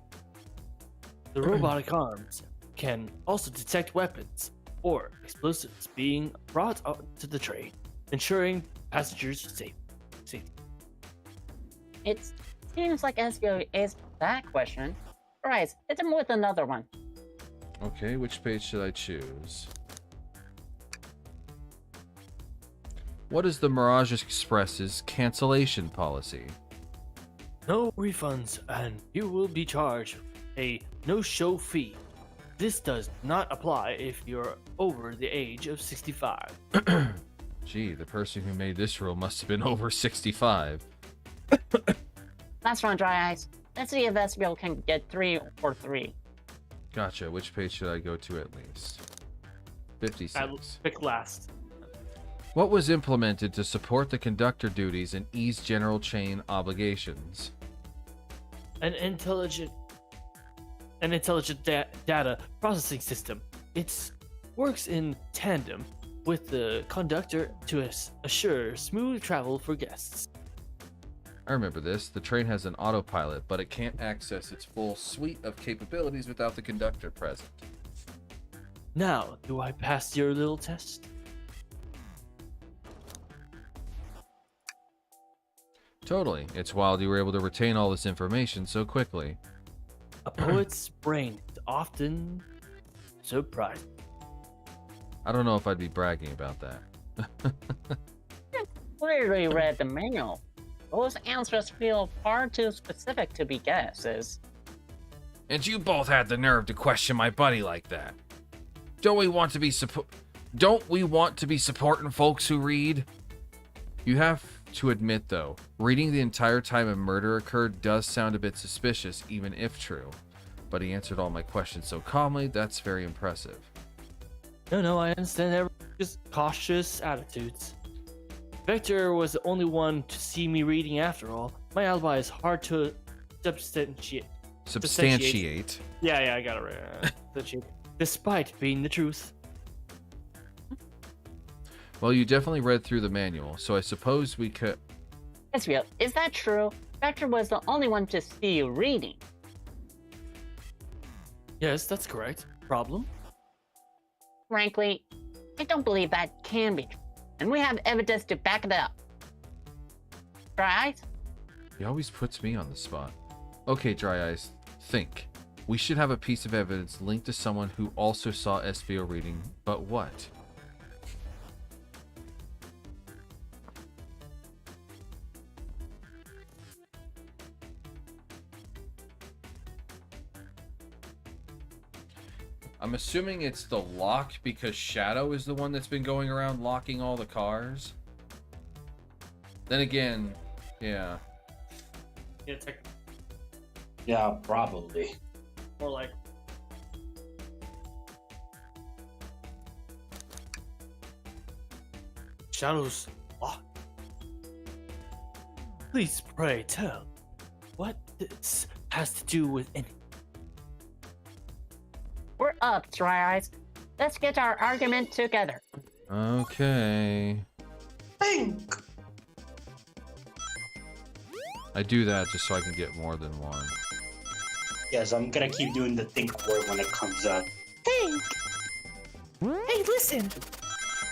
The robotic arms can also detect weapons or explosives being brought onto the train, ensuring passengers' safety. It seems like SBO is that question. Alright, hit him with another one. Okay, which page should I choose? What is the Mirage Express's cancellation policy? No refunds, and you will be charged a no-show fee. This does not apply if you're over the age of 65. Gee, the person who made this rule must have been over 65. Last round, Dry Eyes. Let's see if SBO can get 3 or 3. Gotcha, which page should I go to at least? 56. I'll pick last. What was implemented to support the conductor duties and ease general chain obligations? An intelligent data processing system. It works in tandem with the conductor to assure smooth travel for guests. I remember this. The train has an autopilot, but it can't access its full suite of capabilities without the conductor present. Now, do I pass your little test? Totally. It's wild you were able to retain all this information so quickly. A poet's brain is often surprising. I don't know if I'd be bragging about that. Clearly read the manual. Those answers feel far too specific to be guesses. And you both had the nerve to question my buddy like that. Don't we want to be supporting folks who read? You have to admit though, reading the entire time a murder occurred does sound a bit suspicious, even if true. But he answered all my questions so calmly, that's very impressive. No, I understand just cautious attitudes. Vector was the only one to see me reading after all. My alibi is hard to substantiate. Yeah, I got it right. Substantiate. Despite being the truth. Well, you definitely read through the manual, so I suppose we could... Ezreal, is that true? Vector was the only one to see you reading. Yes, that's correct. Problem? Frankly, I don't believe that can be true. And we have evidence to back it up. Dry Eyes? He always puts me on the spot. Okay, Dry Eyes, think. We should have a piece of evidence linked to someone who also saw SBO reading, but what? I'm assuming it's the lock because Shadow is the one that's been going around locking all the cars. Then again, yeah. Yeah, it's like Yeah, probably. more like Shadows. Please pray tell what this has to do with any. We're up, Dry Eyes. Let's get our argument together. Okay. Think! I do that just so I can get more than one. Yes, I'm gonna keep doing the think word when it comes up. Think. Hey, listen.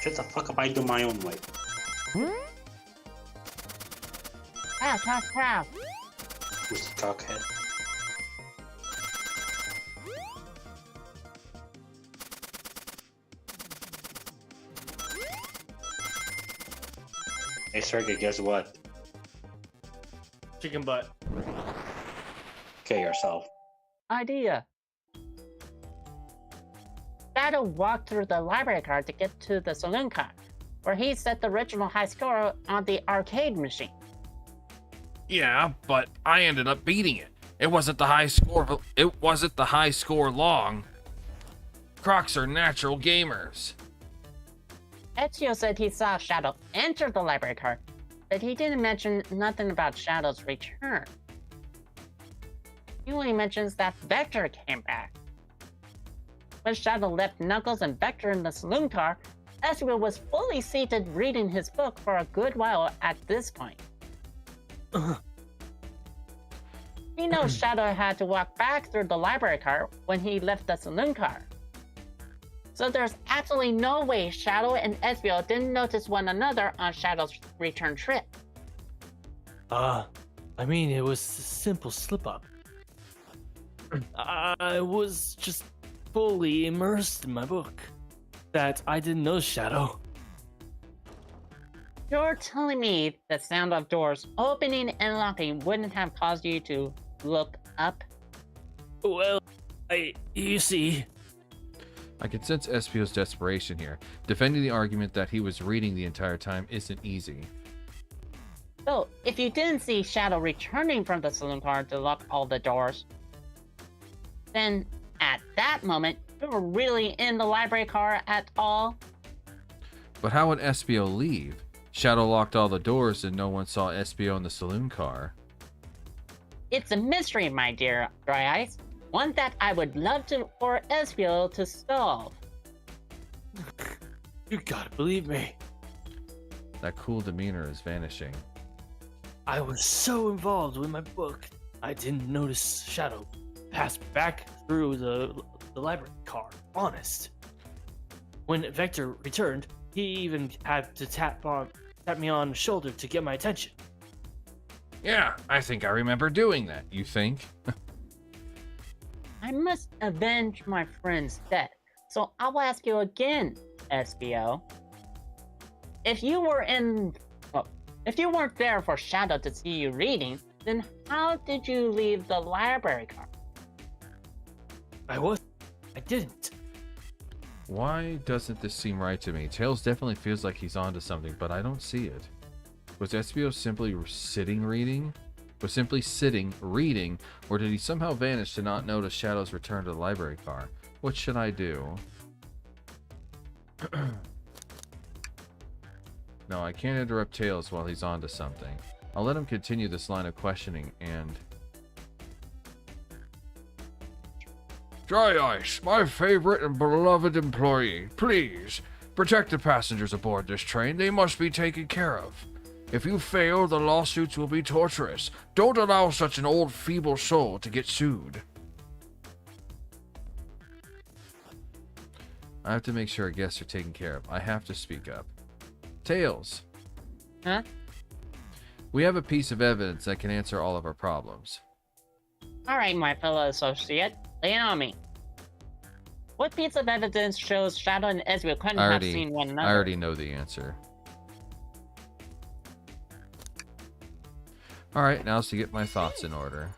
Shut the fuck up, I do my own way. Pow. Who's the cockhead? Hey, Sergey, guess what? chicken butt. Kill yourself. Idea. Shadow walked through the library car to get to the saloon car, where he set the original high score on the arcade machine. Yeah, but I ended up beating it. It wasn't the high score. It wasn't the high score long. Crocs are natural gamers. Ezio said he saw Shadow enter the library car, but he didn't mention nothing about Shadow's return. He only mentions that Vector came back. When Shadow left Knuckles and Vector in the saloon car, Ezio was fully seated reading his book for a good while at this point. He knows Shadow had to walk back through the library car when he left the saloon car. So there's absolutely no way Shadow and Ezio didn't notice one another on Shadow's return trip. I mean, it was a simple slip-up. I was just fully immersed in my book. That I didn't know Shadow. You're telling me the sound of doors opening and locking wouldn't have caused you to look up? Well, you see... I can sense Espio's desperation here. Defending the argument that he was reading the entire time isn't easy. So, if you didn't see Shadow returning from the saloon car to lock all the doors, then at that moment, you were really in the library car at all? But how would Espio leave? Shadow locked all the doors and no one saw Espio in the saloon car. It's a mystery, my dear Dry Eyes. One that I would love for Ezio to solve. You gotta believe me. That cool demeanor is vanishing. I was so involved with my book, I didn't notice Shadow pass back through the library car. Honest. When Vector returned, he even had to tap me on the shoulder to get my attention. Yeah, I think I remember doing that. You think? I must avenge my friend's death. So I will ask you again, SBO. If you weren't there for Shadow to see you reading, then how did you leave the library card? I didn't. Why doesn't this seem right to me? Tails definitely feels like he's onto something, but I don't see it. Was SBO simply sitting reading? Was simply sitting reading, or did he somehow vanish to not notice Shadow's return to the library car? What should I do? No, I can't interrupt Tails while he's onto something. I'll let him continue this line of questioning and... Dry Ice, my favorite and beloved employee, please protect the passengers aboard this train. They must be taken care of. If you fail, the lawsuits will be torturous. Don't allow such an old, feeble soul to get sued. I have to make sure our guests are taken care of. I have to speak up. Tails. Huh? We have a piece of evidence that can answer all of our problems. Alright, my fellow associate, lay it on me. What piece of evidence shows Shadow and Ezreal couldn't have seen one another? I already know the answer. Alright, now's to get my thoughts in order.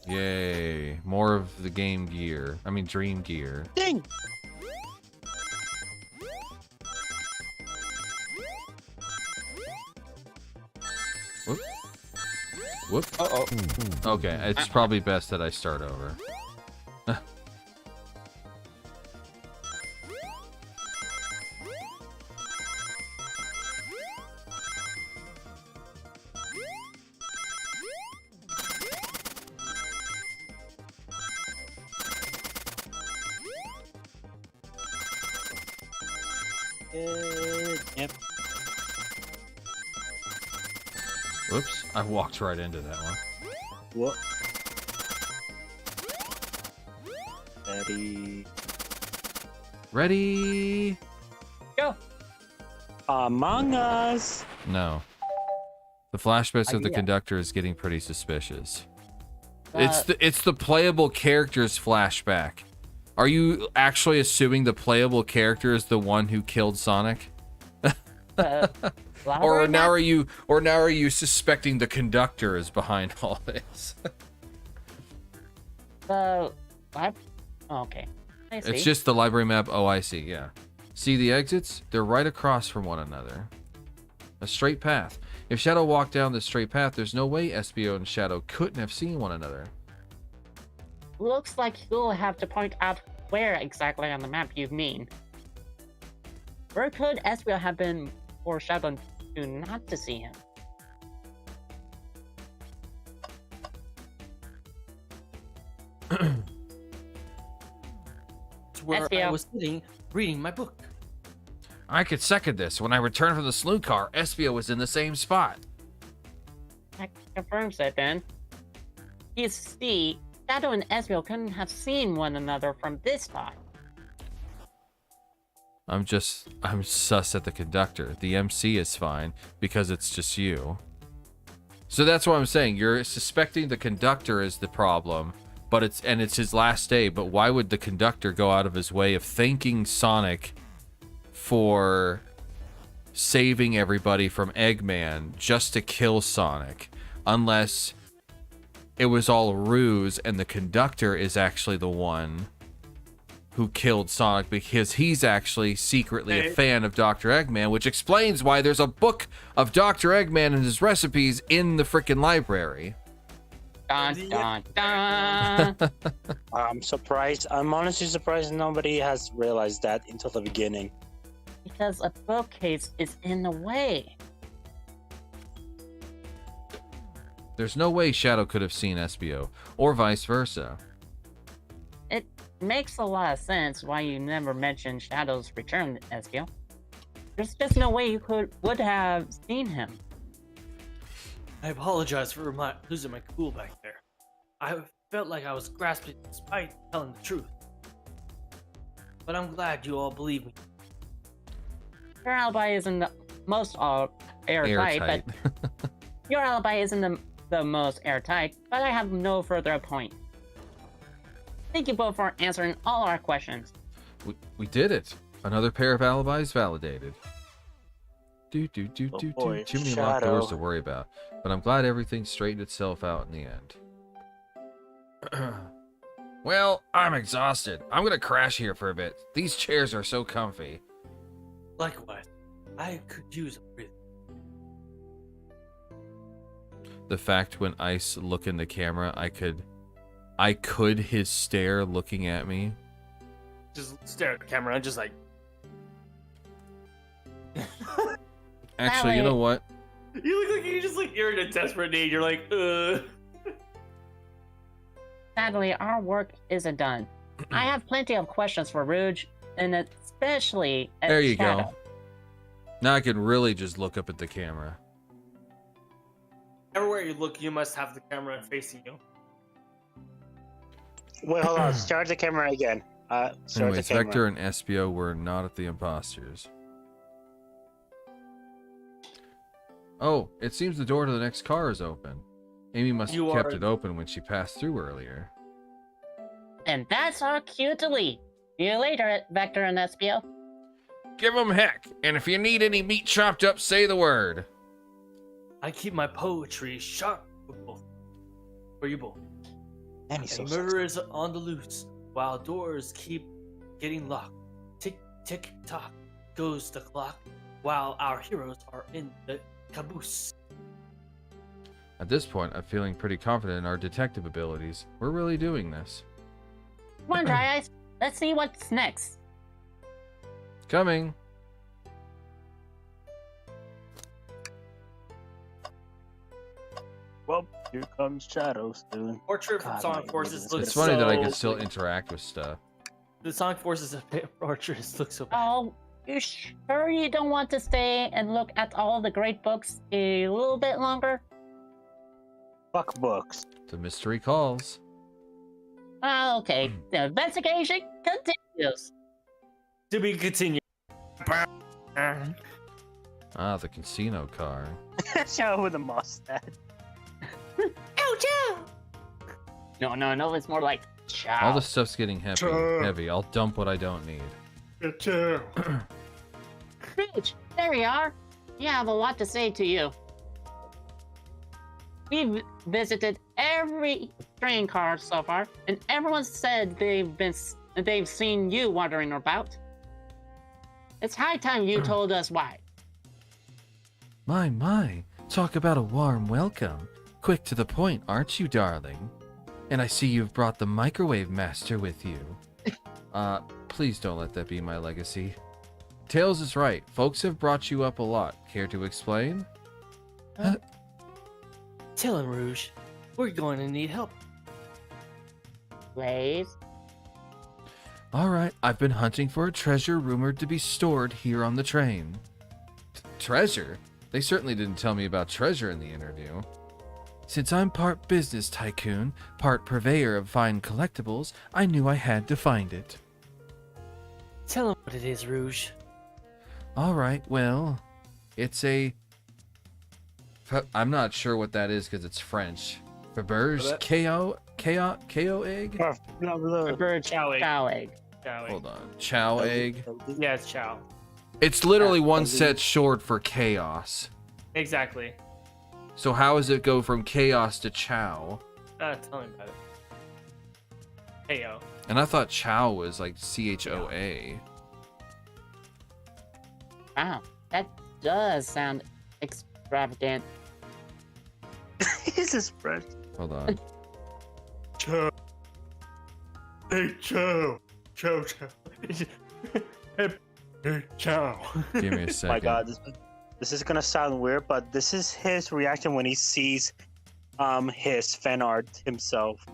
Yay. More of the game gear. I mean, dream gear. Ding! Whoop. Whoop. Uh-oh. Okay, it's probably best that I start over. Yep. Whoops, I walked right into that one. What? Ready. Ready? Go! Among Us. No. The flashbacks of the Idea. conductor is getting pretty suspicious. Uh, It's the playable character's flashback. Are you actually assuming the playable character is the one who killed Sonic? Or now are you suspecting the conductor is behind all this? Okay. I see. It's just the library map. Oh, I see. Yeah. See the exits? They're right across from one another. A straight path. If Shadow walked down this straight path, there's no way SBO and Shadow couldn't have seen one another. Looks like you'll have to point out where exactly on the map you mean. Where could Ezreal have been for Shadow to not to see him? It's where I SBO. was sitting reading my book. I could second this. When I returned from the saloon car, SBO was in the same spot. That confirms it then. You see, Shadow and Ezreal couldn't have seen one another from this spot. I'm sus at the conductor. The MC is fine because it's just you. So that's what I'm saying. You're suspecting the conductor is the problem, but it's his last day. But why would the conductor go out of his way of thanking Sonic for saving everybody from Eggman just to kill Sonic, unless it was all a ruse and the conductor is actually the one who killed Sonic because he's actually secretly a fan of Dr. Eggman, which explains why there's a book of Dr. Eggman and his recipes in the frickin' library. Dun dun dun! I'm surprised. I'm honestly surprised nobody has realized that until the beginning. Because a bookcase is in the way. There's no way Shadow could have seen SBO, or vice versa. It makes a lot of sense why you never mentioned Shadow's return, Ezreal. There's just no way you would have seen him. I apologize for losing my cool back there. I felt like I was grasping despite telling the truth. But I'm glad you all believe me. Your alibi isn't the most airtight, but your alibi isn't the most airtight, but I have no further point. Thank you both for answering all our questions. We did it. Another pair of alibis validated. boy, Too many locked doors Shadow. to worry about. But I'm glad everything straightened itself out in the end. Well, I'm exhausted. I'm gonna crash here for a bit. These chairs are so comfy. Likewise, I could use a breather. The fact when Ice look in the camera, I could his stare looking at me. Just stare at the camera and just like. Actually, you know what? You look like you're in a desperate need. You're like, Sadly, our work isn't done. I have plenty of questions for Rouge, and especially at There you Shadow. go. Now I can really just look up at the camera. Everywhere you look, you must have the camera facing you. Wait, hold on. Start the camera again. Start Anyways, the camera. Vector and Espio were not at the imposters. Oh, it seems the door to the next car is open. Amy must have kept it open when she passed through earlier. And that's our cue to leave. See you later, Vector and Espio. Give 'em heck, and if you need any meat chopped up, say the word. I keep my poetry sharp for you both. And he's so A murderer is on the loose, while doors keep getting locked. Tick, tick, tock goes the clock, while our heroes are in the caboose. At this point, I'm feeling pretty confident in our detective abilities. We're really doing this. Come on, Dry Eyes. Let's see what's next. Coming. Well, here comes Shadow soon. Portrait from God, Sonic my Forces goodness. looks It's funny that I so- can still interact with stuff. The Sonic Forces of Portraits look so bad. Oh, you sure you don't want to stay and look at all the great books a little bit longer? Fuck books. The mystery calls. Okay, the investigation continues. To be continued. Ah, the casino car. Shadow with a mustache. No, it's more like chow. All the stuff's getting heavy. I'll dump what I don't need. Rouge, there you are. You have a lot to say to you. We've visited every train car so far, and everyone said they've seen you wandering about. It's high time you told us why. My. Talk about a warm welcome. Quick to the point, aren't you, darling? And I see you've brought the microwave master with you. Please don't let that be my legacy. Tails is right. Folks have brought you up a lot. Care to explain? Tell him, Rouge. We're going to need help. Please. Alright, I've been hunting for a treasure rumored to be stored here on the train. Treasure? They certainly didn't tell me about treasure in the interview. Since I'm part business tycoon, part purveyor of fine collectibles, I knew I had to find it. Tell him what it is, Rouge. Alright, well, it's a... I'm not sure what that is because it's French. Faberge KO egg? A bird Chow egg. chow egg. Chow egg. Hold on. Chow egg? Yeah, it's chow. It's literally one set short for chaos. Exactly. So how does it go from chaos to chow? Tell me about it. Hey, yo. And I thought chow was like CHOA. Wow, that does sound extravagant. This is French. Hold on. Chow. Hey, chow. Chow, chow. Hey, chow. Give me a second. My God, this is gonna sound weird, but this is his reaction when he sees his fan art himself.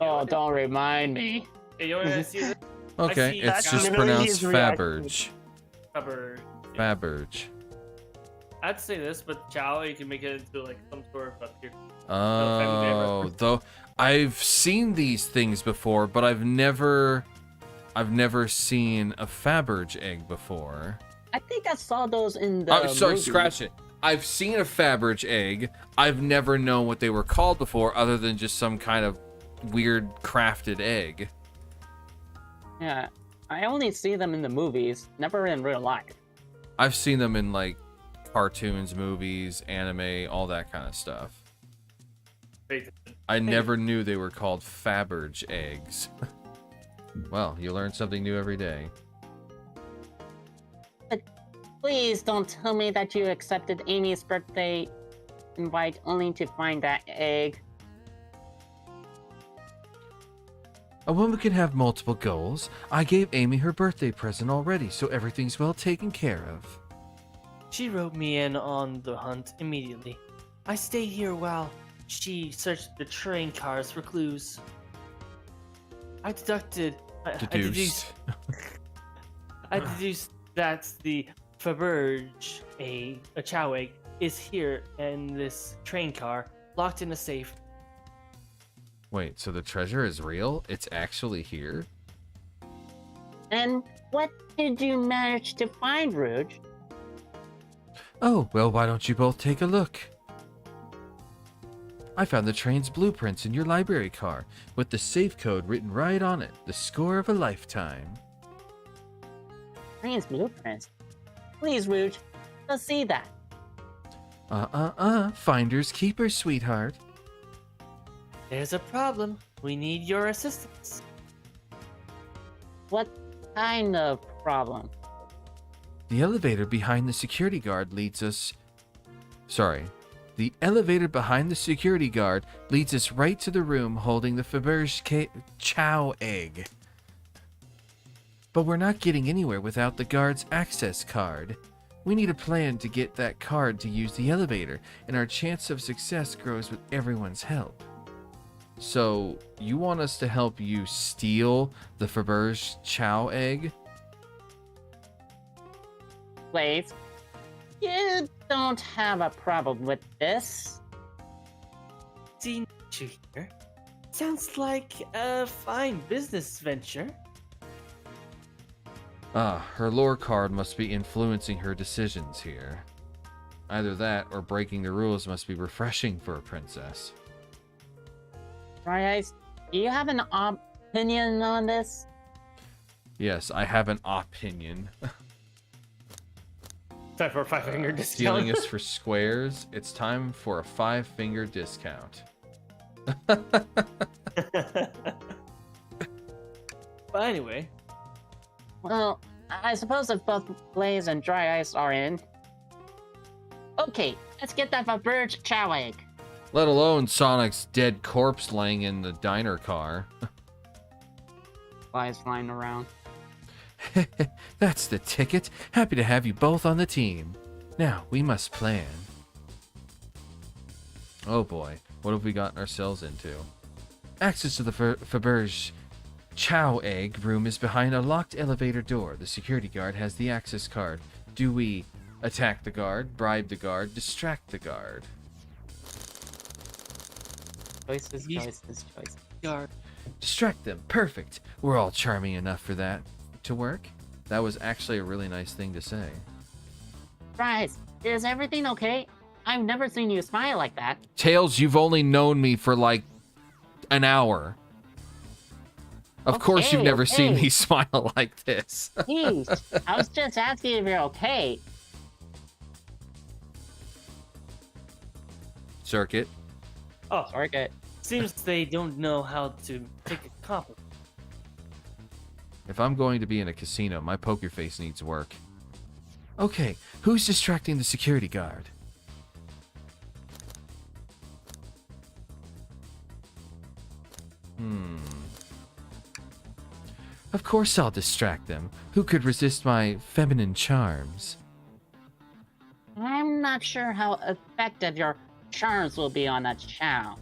Oh, don't remind me. Hey, you want to see this? Okay, see it's that just guy. pronounced His reaction. Faberge. Cover. Faberge. I'd say this, but chow, you can make it into like some sort of up here. Oh, though I've seen these things before, but I've never seen a Faberge egg before. I think I saw those in the. Oh, sorry, movie. scratch it. I've seen a Faberge egg. I've never known what they were called before, other than just some kind of weird crafted egg. Yeah, I only see them in the movies, never in real life. I've seen them in like cartoons, movies, anime, all that kind of stuff. I never knew they were called Faberge eggs. Well, you learn something new every day. But please don't tell me that you accepted Amy's birthday invite only to find that egg. A woman can have multiple goals. I gave Amy her birthday present already, so everything's well taken care of. She wrote me in on the hunt immediately. I stayed here while she searched the train cars for clues. I deduced that the Faberge, a chow egg, is here in this train car, locked in a safe. Wait, so the treasure is real? It's actually here? And what did you manage to find, Rouge? Oh, well, why don't you both take a look? I found the train's blueprints in your library car, with the safe code written right on it. The score of a lifetime. Train's blueprints? Please, Rouge, let's see that. Finders keepers, sweetheart. There's a problem. We need your assistance. What kind of problem? The elevator behind the security guard leads us... The elevator behind the security guard leads us right to the room holding the Faberge chow egg. But we're not getting anywhere without the guard's access card. We need a plan to get that card to use the elevator, and our chance of success grows with everyone's help. So, you want us to help you steal the Faberge chow egg? Blaze, you don't have a problem with this. Seen you here. Sounds like a fine business venture. Her lore card must be influencing her decisions here. Either that or breaking the rules must be refreshing for a princess. Dry Ice, do you have an opinion on this? Yes, I have an opinion. Time for a 5-finger discount. Stealing is for squares. It's time for a 5-finger discount. But anyway, Well, I suppose if both Blaze and Dry Ice are in. Okay, let's get that Faberge chow egg. Let alone Sonic's dead corpse laying in the diner car. Flies flying around. That's the ticket. Happy to have you both on the team. Now, we must plan. Oh boy, what have we gotten ourselves into? Access to the Faberge chow egg room is behind a locked elevator door. The security guard has the access card. Do we attack the guard, bribe the guard, distract the guard? Choices. guard. Distract them. Perfect. We're all charming enough for that to work. That was actually a really nice thing to say. Dry Ice, is everything okay? I've never seen you smile like that. Tails, you've only known me for like an hour. Of course you've never seen me smile like this. Jeez, I was just asking if you're okay. Circuit. Oh, Target. seems they don't know how to take a compliment. If I'm going to be in a casino, my poker face needs work. Okay, who's distracting the security guard? Of course I'll distract them. Who could resist my feminine charms? I'm not sure how effective your charms will be on a chow.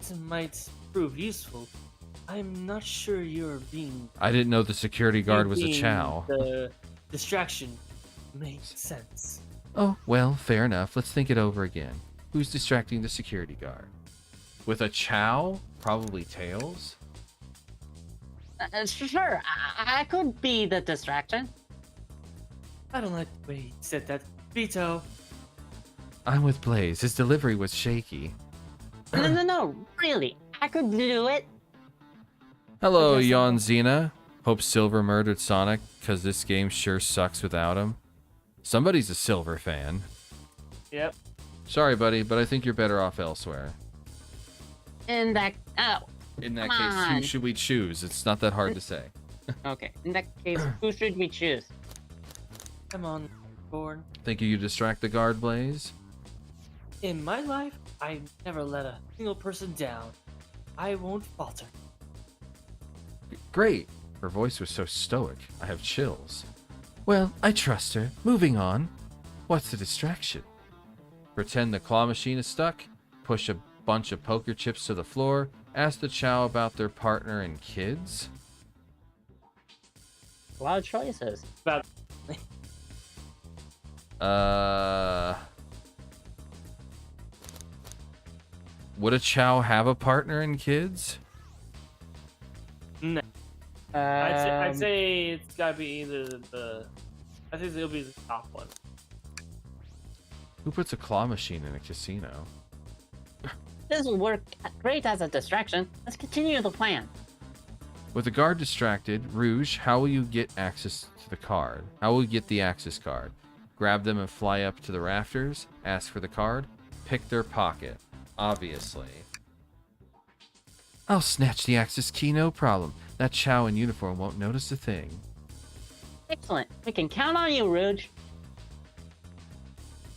It might prove useful. I'm not sure you're being. I didn't know the security guard was a being chow. The distraction makes sense. Oh, well, fair enough. Let's think it over again. Who's distracting the security guard? With a chow? Probably Tails? Sure, I could be the distraction. I don't like the way he said that. Veto. I'm with Blaze. His delivery was shaky. No, really. I could do it. Hello, I guess Yon Xena. Hope Silver murdered Sonic, because this game sure sucks without him. Somebody's a Silver fan. Yep. Sorry, buddy, but I think you're better off elsewhere. In that. Oh, In that Come case, who on. should we choose? It's not that hard to say. okay. In that case, who should we choose? I'm on board. Think you distract the guard, Blaze? In my life, I never let a single person down. I won't falter. Great. Her voice was so stoic. I have chills. Well, I trust her. Moving on. What's the distraction? Pretend the claw machine is stuck, push a bunch of poker chips to the floor, ask the Chow about their partner and kids? A lot of choices. About Would a Chow have a partner and kids? no. I'd say it's gotta be either the. I think it'll be the top one. Who puts a claw machine in a casino? This will work great as a distraction. Let's continue the plan. With the guard distracted, Rouge, how will you get access to the card? How will you get the access card? Grab them and fly up to the rafters, ask for the card, pick their pocket. Obviously. I'll snatch the access key, no problem. That Chow in uniform won't notice a thing. Excellent. We can count on you, Rouge.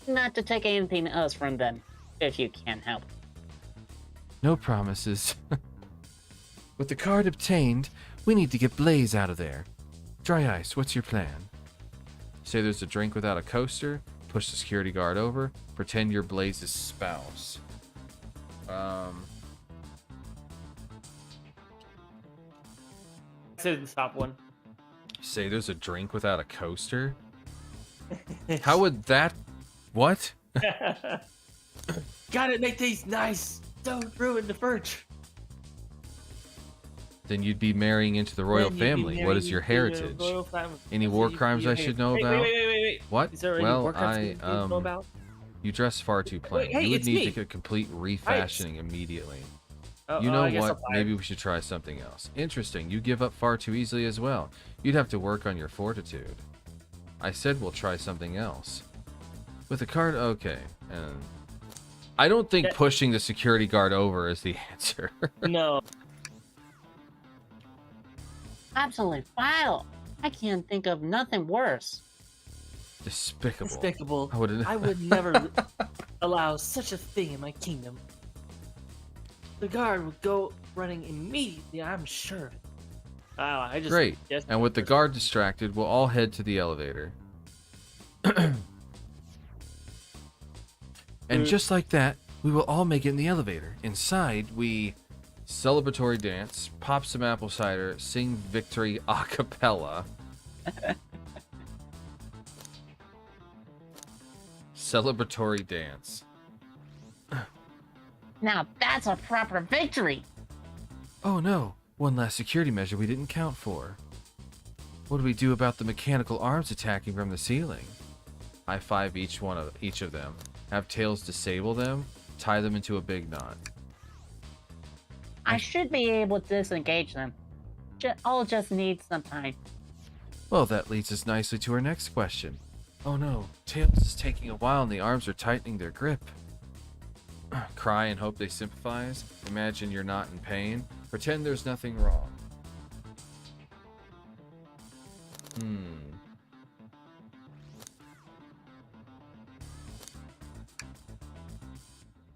Not to take anything else from them, if you can help. No promises. With the card obtained, we need to get Blaze out of there. Dry Ice, what's your plan? Say there's a drink without a coaster, push the security guard over, pretend you're Blaze's spouse. I'd say the top one. Say there's a drink without a coaster? How would that... What? Gotta make these nice. Don't ruin the birch. Then you'd be marrying into the royal Then you'd be family. What is married your into the heritage? royal family. Any So war you'd be crimes I your should heritage. know Wait, about? Wait. What? Is there any Well, war crimes you need to know about? You dress far too plain. Hey, you would it's need me. to get a complete refashioning immediately. You I know guess what? I'll buy it. Maybe we should try something else. Interesting. You give up far too easily as well. You'd have to work on your fortitude. I said we'll try something else. With a card, okay. And I don't think pushing the security guard over is the answer. No. Absolutely vile. I can't think of nothing worse. Despicable. Despicable. I wouldn't. I would never allow such a thing in my kingdom. The guard would go running immediately, I'm sure of it. Wow, I just Great. guessed And with the first. guard distracted, we'll all head to the elevator. And just like that, we will all make it in the elevator. Inside, we celebratory dance, pop some apple cider, sing victory a cappella. Celebratory dance. Now that's a proper victory. Oh no, one last security measure we didn't count for. What do we do about the mechanical arms attacking from the ceiling? High five each of them. Have Tails disable them, tie them into a big knot. I should be able to disengage them. I'll just need some time. Well, that leads us nicely to our next question. Oh no, Tails is taking a while and the arms are tightening their grip. Cry and hope they sympathize. Imagine you're not in pain. Pretend there's nothing wrong.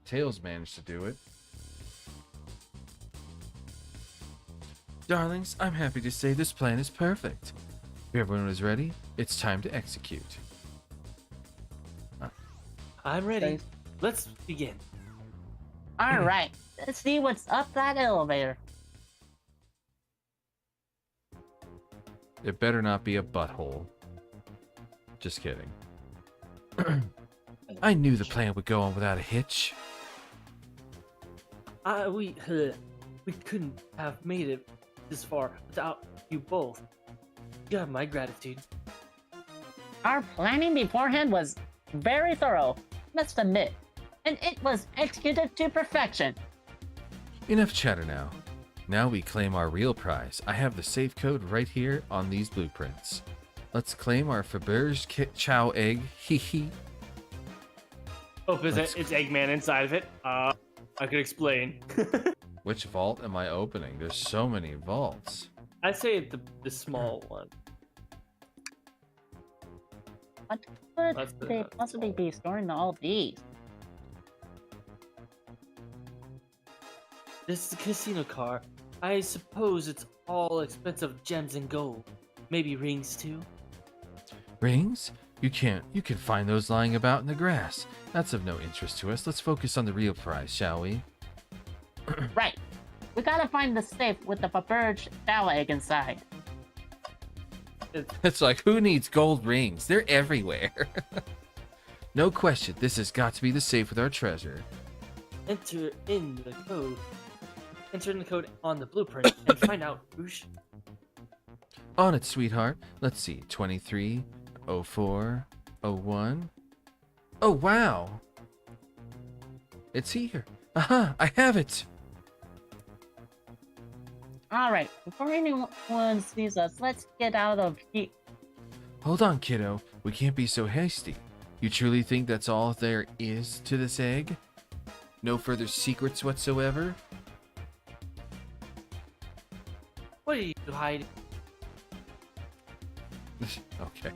Tails managed to do it. Darlings, I'm happy to say this plan is perfect. If everyone is ready, it's time to execute. I'm ready. Let's begin. Alright, let's see what's up that elevator. It better not be a butthole. Just kidding. I knew the plan would go on without a hitch. We couldn't have made it this far without you both. You have my gratitude. Our planning beforehand was very thorough, must admit, and it was executed to perfection. Enough chatter now. Now we claim our real prize. I have the safe code right here on these blueprints. Let's claim our Faberge Chow egg. Hee hee. Oh, because it's Eggman inside of it. I could explain. Which vault am I opening? There's so many vaults. I'd say the small one. What That's could the- they possibly be storing all these? This is a casino car. I suppose it's all expensive gems and gold. Maybe rings too. Rings? You can find those lying about in the grass. That's of no interest to us. Let's focus on the real prize, shall we? Right. We gotta find the safe with the Faberge Chow egg inside. It's like, who needs gold rings? They're everywhere. No question, this has got to be the safe with our treasure. Enter in the code. Enter in the code on the blueprint and find out, Rouge. On it, sweetheart. Let's see, 230401. Oh, wow. It's here. Aha, I have it. Alright, before anyone sees us, let's get out of here. Hold on, kiddo. We can't be so hasty. You truly think that's all there is to this egg? No further secrets whatsoever? What are you hiding? Okay.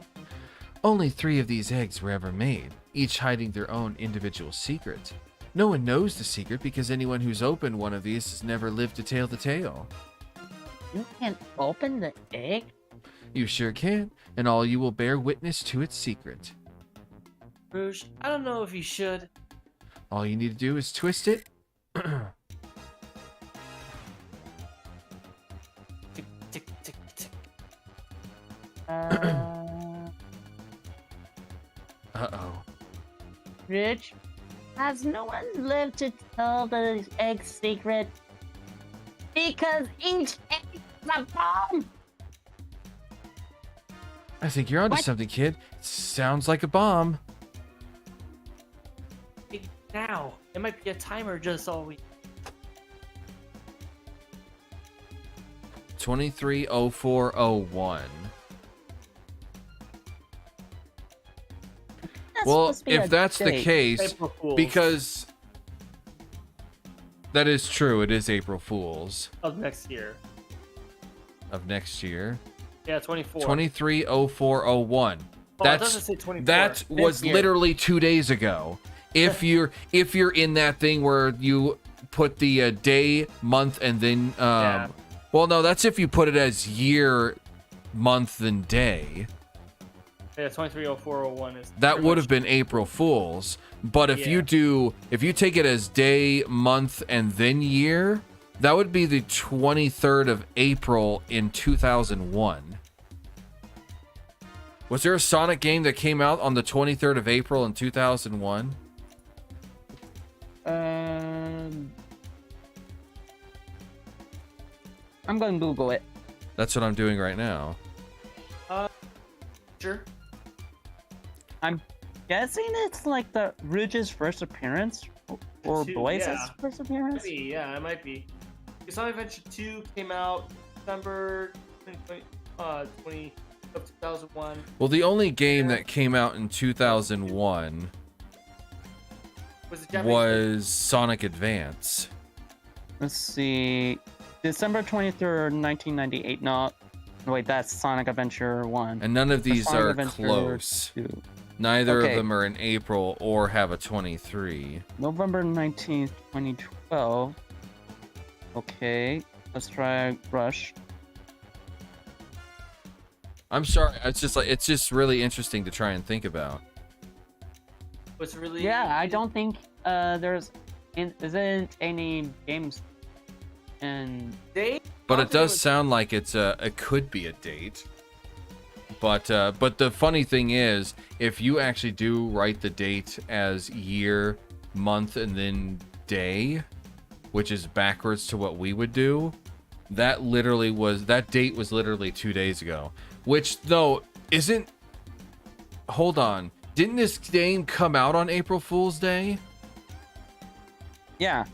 Only 3 of these eggs were ever made, each hiding their own individual secret. No one knows the secret because anyone who's opened one of these has never lived to tell the tale. You can open the egg? You sure can, and all you will bear witness to its secret. Rouge, I don't know if you should. All you need to do is twist it. Tick, tick, tick, tick. Uh-oh. Rich, has no one lived to tell the egg secret? Because each egg is a bomb! I think you're onto What? something, kid. Sounds like a bomb. Hey, now, it might be a timer just all we. 230401. That's Well, supposed to be a if that's the date. case, April Fools because that is true, it is April Fool's of next year. of next year. Yeah, 24. 230401. Oh, it doesn't say 24. That was year. literally 2 days ago. If you're in that thing where you put the day, month, and then Yeah. well, no, that's if you put it as year, month, and day. Yeah, 230401 is. That pretty would much- have been April Fool's. But if Yeah. if you take it as day, month, and then year, that would be the 23rd of April in 2001. Was there a Sonic game that came out on the 23rd of April in 2001? I'm going to Google it. That's what I'm doing right now. Sure. I'm guessing it's like the Rouge's first appearance or Two, Blaze's yeah. first appearance. Maybe, yeah, it might be. Sonic Adventure 2 came out December 2020 of 2001. Well, the only game that came out in 2001 Was it Japanese? was Sonic Advance. Let's see, December 23rd, 1998. No, wait, that's Sonic Adventure 1. And none of these Sonic are Adventure close. 2. Neither Okay. of them are in April or have a 23. November 19th, 2012. Okay, let's try Rush. I'm sorry. It's just really interesting to try and think about. Was really. Yeah, I don't think isn't any games and They. But I it think does was- sound like it could be a date. But the funny thing is, if you actually do write the date as year, month, and then day, which is backwards to what we would do, that date was literally 2 days ago. Which though isn't. Hold on, didn't this game come out on April Fool's Day? yeah,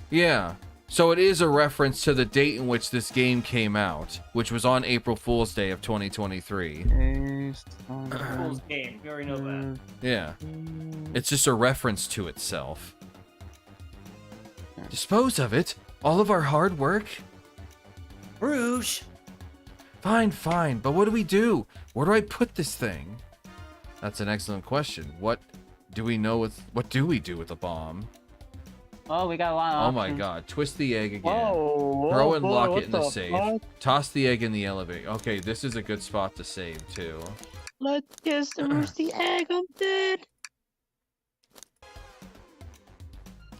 Yeah. So it is a reference to the date in which this game came out, which was on April Fool's Day of 2023. Fool's game. We already know that. Yeah. It's just a reference to itself. Dispose of it? All of our hard work? Rouge! Fine, fine, but what do we do? Where do I put this thing? That's an excellent question. What do we do with a bomb? Oh, we got a lot of Oh my options. god, twist the egg again. Whoa, Throw and boy, lock what it in the safe. fuck? Toss the egg in the elevator. Okay, this is a good spot to save too. Let's get the egg. I'm dead.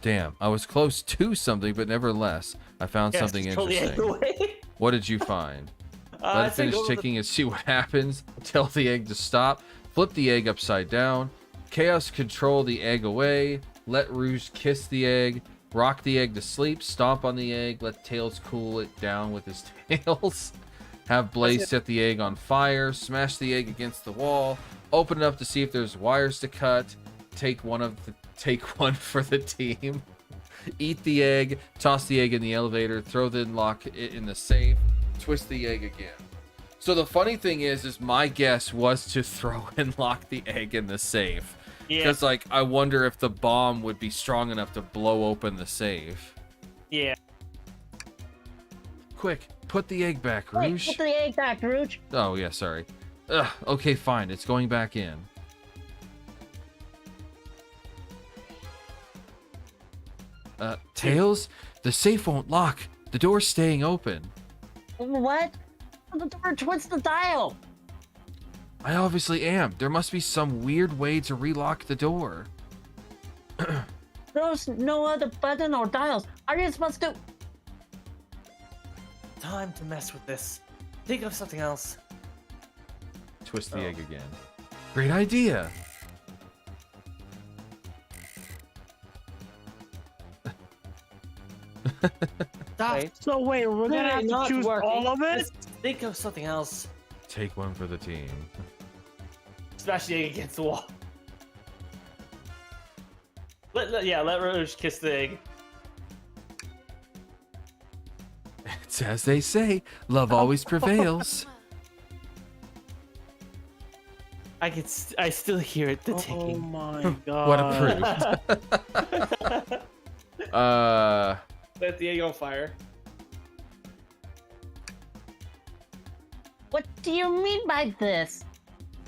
Damn, I was close to something, but nevertheless, I found something Throw the egg interesting. away. What did you find? Let I it say finish go to the- ticking and see what happens. Tell the egg to stop. Flip the egg upside down. Chaos control the egg away. Let Rouge kiss the egg. Rock the egg to sleep. Stomp on the egg. Let Tails cool it down with his tails. Have Blaze set the egg on fire. Smash the egg against the wall. Open it up to see if there's wires to cut. Take one for the team. Eat the egg. Toss the egg in the elevator. Throw the lock it in the safe. Twist the egg again. So the funny thing is my guess was to throw and lock the egg in the safe. Yeah. Because, like, I wonder if the bomb would be strong enough to blow open the safe. Yeah. Quick, put the egg back, Wait, Rouge. put the egg back, Rouge. Oh, yeah, sorry. Ugh, okay, fine. It's going back in. Tails? The safe won't lock. The door's staying open. What? The door twist the dial. I obviously am. There must be some weird way to relock the door. There's no other button or dials. How are you supposed to? Time to mess with this. Think of something else. Twist the egg again. Great idea. Stop. Wait. So wait, we're gonna have to Not choose working. all of it? Just think of something else. Take one for the team. Smash the egg against the wall. Let Rouge kiss the egg. It's as they say, love always prevails. I still hear it, the Oh ticking. my god. What approved? Let the egg on fire. What do you mean by this?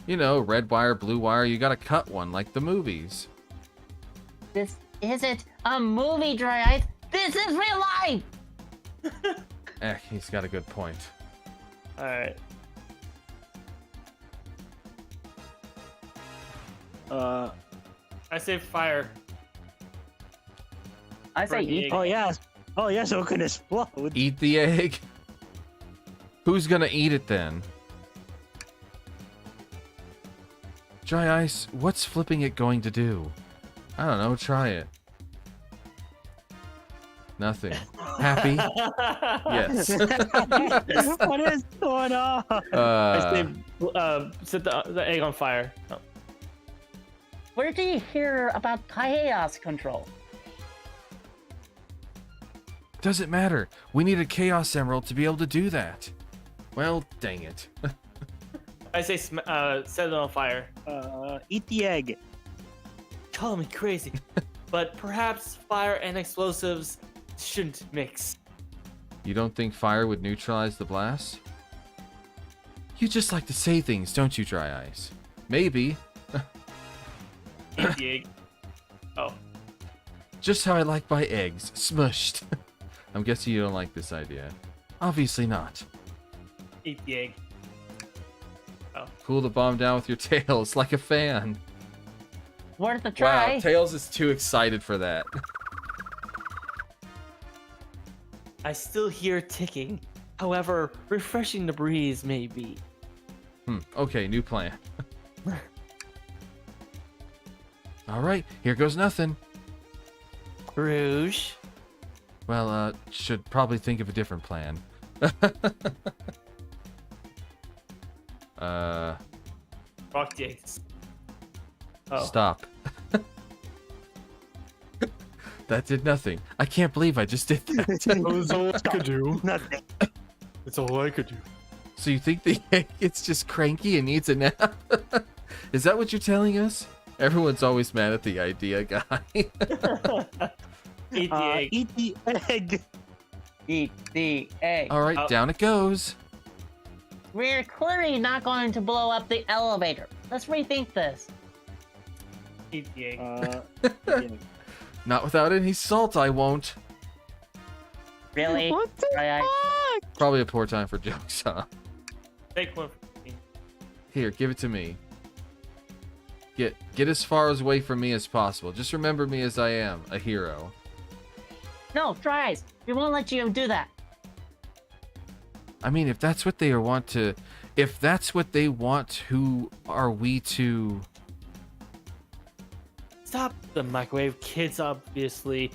You know, red wire, blue wire, you gotta cut one like the movies. This isn't a movie, Dry Ice. This is real life. He's got a good point. Alright. I say fire. I say Burn the eat. egg. Oh yes. Oh yes, so it can explode. Eat the egg? Who's gonna eat it then? Dry Ice, what's flipping it going to do? I don't know, try it. Nothing. Happy? Yes. What is going on? I say set the egg on fire. Oh. Where do you hear about chaos control? Doesn't matter. We need a Chaos Emerald to be able to do that. Well, dang it. I say set it on fire. Eat the egg. Call me crazy, but perhaps fire and explosives shouldn't mix. You don't think fire would neutralize the blast? You just like to say things, don't you, Dry Ice? Maybe. Eat the egg. Oh. Just how I like my eggs, smushed. I'm guessing you don't like this idea. Obviously not. Eat the egg. Cool the bomb down with your tails like a fan. Worth a try. Wow, Tails is too excited for that. I still hear ticking. However, refreshing the breeze may be. Okay, new plan. Alright, here goes nothing. Rouge. Well, should probably think of a different plan. Rock the eggs. Oh. Stop. That did nothing. I can't believe I just did that. That was all I could do. Nothing. It's all I could do. So you think the egg is just cranky and needs a nap? Is that what you're telling us? Everyone's always mad at the idea guy. Eat the egg. Eat the egg. Eat the egg. All right, down it goes. We're clearly not going to blow up the elevator. Let's rethink this. Eat the egg. Yeah. Not without any salt, I won't. Really? What the Right, Probably a poor time for jokes, huh? Take one for me. Here, give it to me. Get as far away from me as possible. Just remember me as I am, a hero. No, tries. We won't let you do that. I mean, if that's what they want to... If that's what they want, who are we to... Stop the microwave. Kids obviously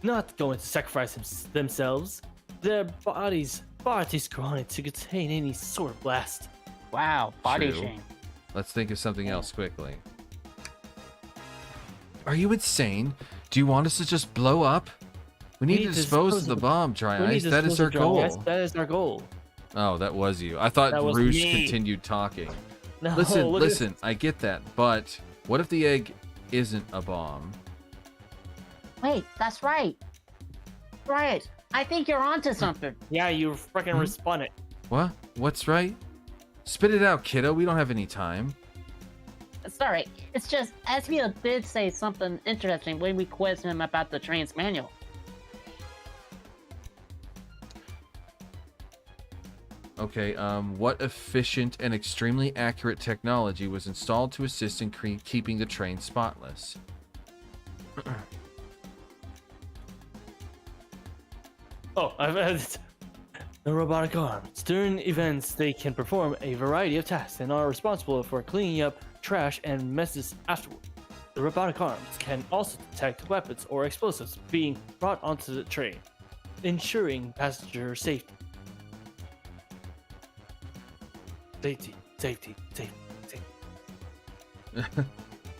not going to sacrifice themselves. Their bodies far too scrawny to contain any sort of blast. Wow, body True. shame. Let's think of something else quickly. Are you insane? Do you want us to just blow up? We need to dispose of the bomb, Dry We need Ice. to That is dispose our of Dry goal. Ice. That is our goal. Oh, that was you. I thought That was Roosh me. continued talking. No, Listen, look at listen, I get that, but what if the egg isn't a bomb? Wait, that's right. Right. I think you're onto something. Yeah, you freaking respun it. What? What's right? Spit it out, kiddo. We don't have any time. Sorry, it's just Ezreal did say something interesting when we quizzed him about the train's manual. Okay, what efficient and extremely accurate technology was installed to assist in keeping the train spotless? Oh, I've the robotic arms. During events, they can perform a variety of tasks and are responsible for cleaning up trash and messes afterward. The robotic arms can also detect weapons or explosives being brought onto the train, ensuring passenger safety. Safety.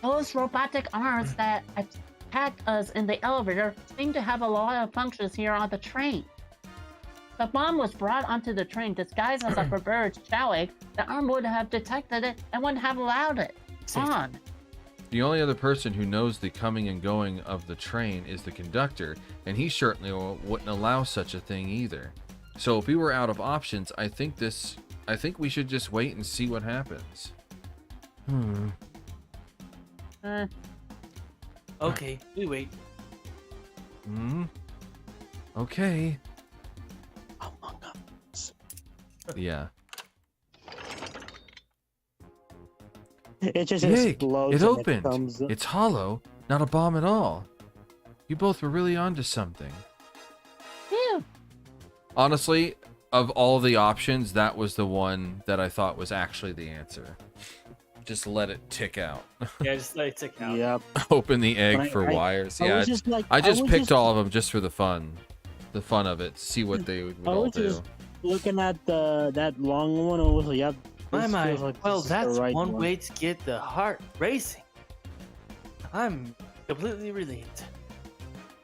Those robotic arms that attacked us in the elevator seem to have a lot of functions here on the train. The bomb was brought onto the train disguised as a forbidden chow egg. The arm would have detected it and wouldn't have allowed it on. The only other person who knows the coming and going of the train is the conductor, and he certainly wouldn't allow such a thing either. So if we were out of options, I think we should just wait and see what happens. Okay, we wait. Okay. Among Us. Yeah. It just The egg, explodes. it and opened. comes- It's hollow, not a bomb at all. You both were really onto something. Phew. Honestly, of all the options, that was the one that I thought was actually the answer. Just let it tick out. Yeah, just let it tick out. Yep. Open the egg But for wires. Yeah, was just like, I just was picked all of them just for the fun of it. See what they would I all was do. just looking at that long one. I was like, yep. My this mind. feels like Well, this is the that's right one way to get the heart racing. I'm completely relieved.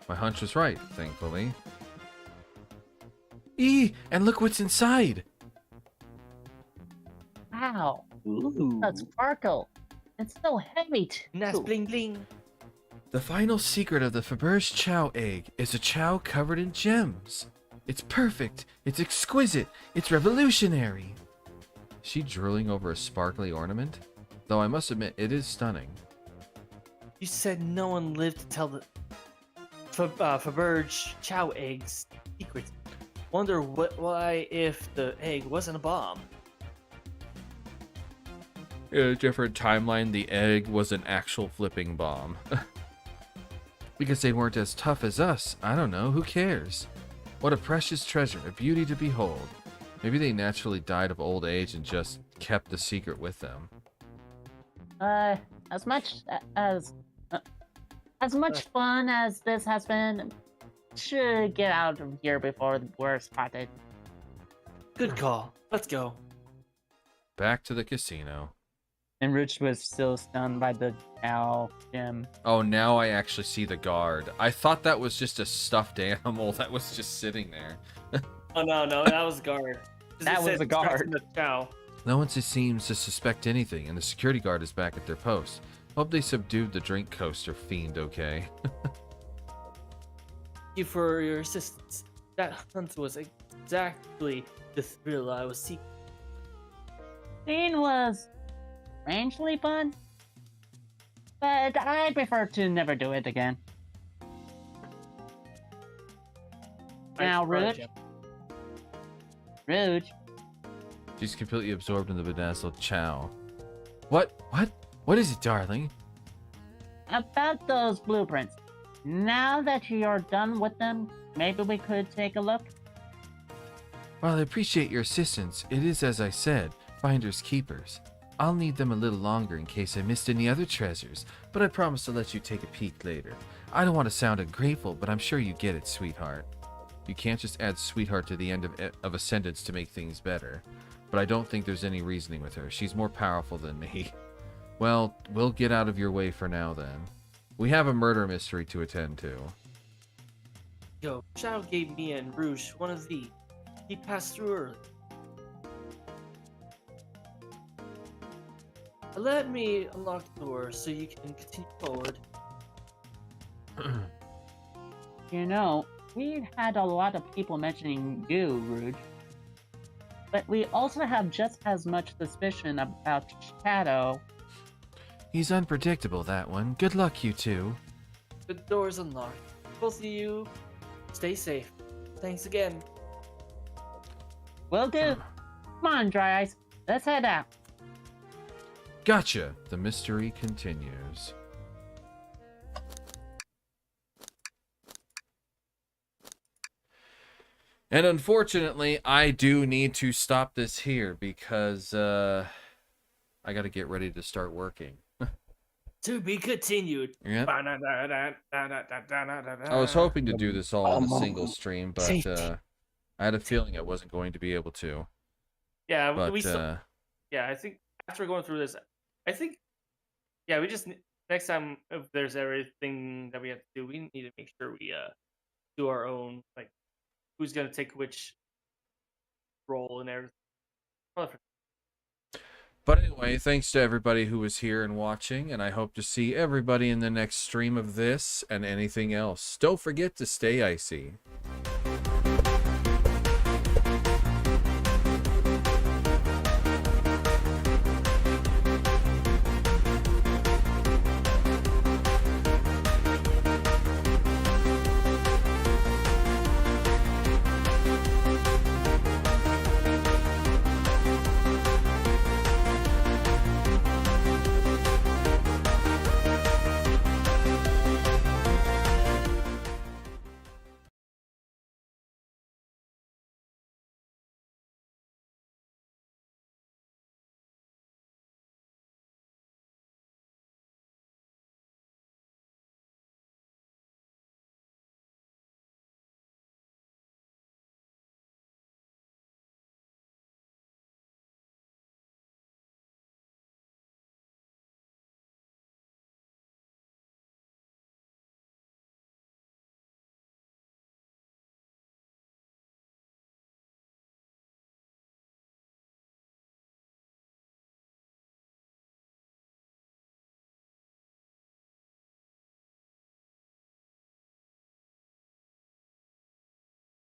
My hunch was right, thankfully. And look what's inside. Wow, Ooh. that's sparkle. It's so heavy too. Nice bling bling. The final secret of the Faberge Chow egg is a chow covered in gems. It's perfect, it's exquisite, it's revolutionary. Is she drooling over a sparkly ornament? Though I must admit, it is stunning. You said no one lived to tell the Faberge Chow Egg's secret. Wonder why if the egg wasn't a bomb. In a different timeline, the egg was an actual flipping bomb. Because they weren't as tough as us. I don't know, who cares? What a precious treasure, a beauty to behold. Maybe they naturally died of old age and just kept the secret with them. As much fun as this has been, should get out of here before we're spotted. Good call. Let's go. Back to the casino. And Rich was still stunned by the owl gem. Oh, now I actually see the guard. I thought that was just a stuffed animal that was just sitting there. Oh no, that was guard. That was a guard. The chow. No one seems to suspect anything, and the security guard is back at their post. Hope they subdued the drink coaster fiend okay. Thank you for your assistance. That hunt was exactly the thrill I was seeking. Scene was strangely fun, but I prefer to never do it again. Now, Rouge. Rouge. She's completely absorbed in the bedazzled chow. What is it, darling? About those blueprints. Now that you're done with them, maybe we could take a look? While I appreciate your assistance, it is as I said, finders keepers. I'll need them a little longer in case I missed any other treasures, but I promise to let you take a peek later. I don't want to sound ungrateful, but I'm sure you get it, sweetheart. You can't just add sweetheart to the end of a sentence to make things better. But I don't think there's any reasoning with her. She's more powerful than me. Well, we'll get out of your way for now then. We have a murder mystery to attend to. Yo, Chow gave me and Rouge one of these. He passed through early. Let me unlock the door so you can continue forward. You know, we've had a lot of people mentioning you, Rouge. But we also have just as much suspicion about Shadow. He's unpredictable, that one. Good luck, you two. The door's unlocked. Both of you, stay safe. Thanks again. Will do. Come on, Dry Eyes. Let's head out. Gotcha! The mystery continues. And unfortunately, I do need to stop this here because I got to get ready to start working. To be continued. Yeah. I I was hoping to do this all in a single stream, but I had a feeling I wasn't going to be able to. Yeah, But yeah, I think after going through this, I think, yeah, we just next time if there's everything that we have to do, we need to make sure we do our own, like, who's gonna take which role and everything. But anyway, thanks to everybody who was here and watching, and I hope to see everybody in the next stream of this and anything else. Don't forget to stay icy.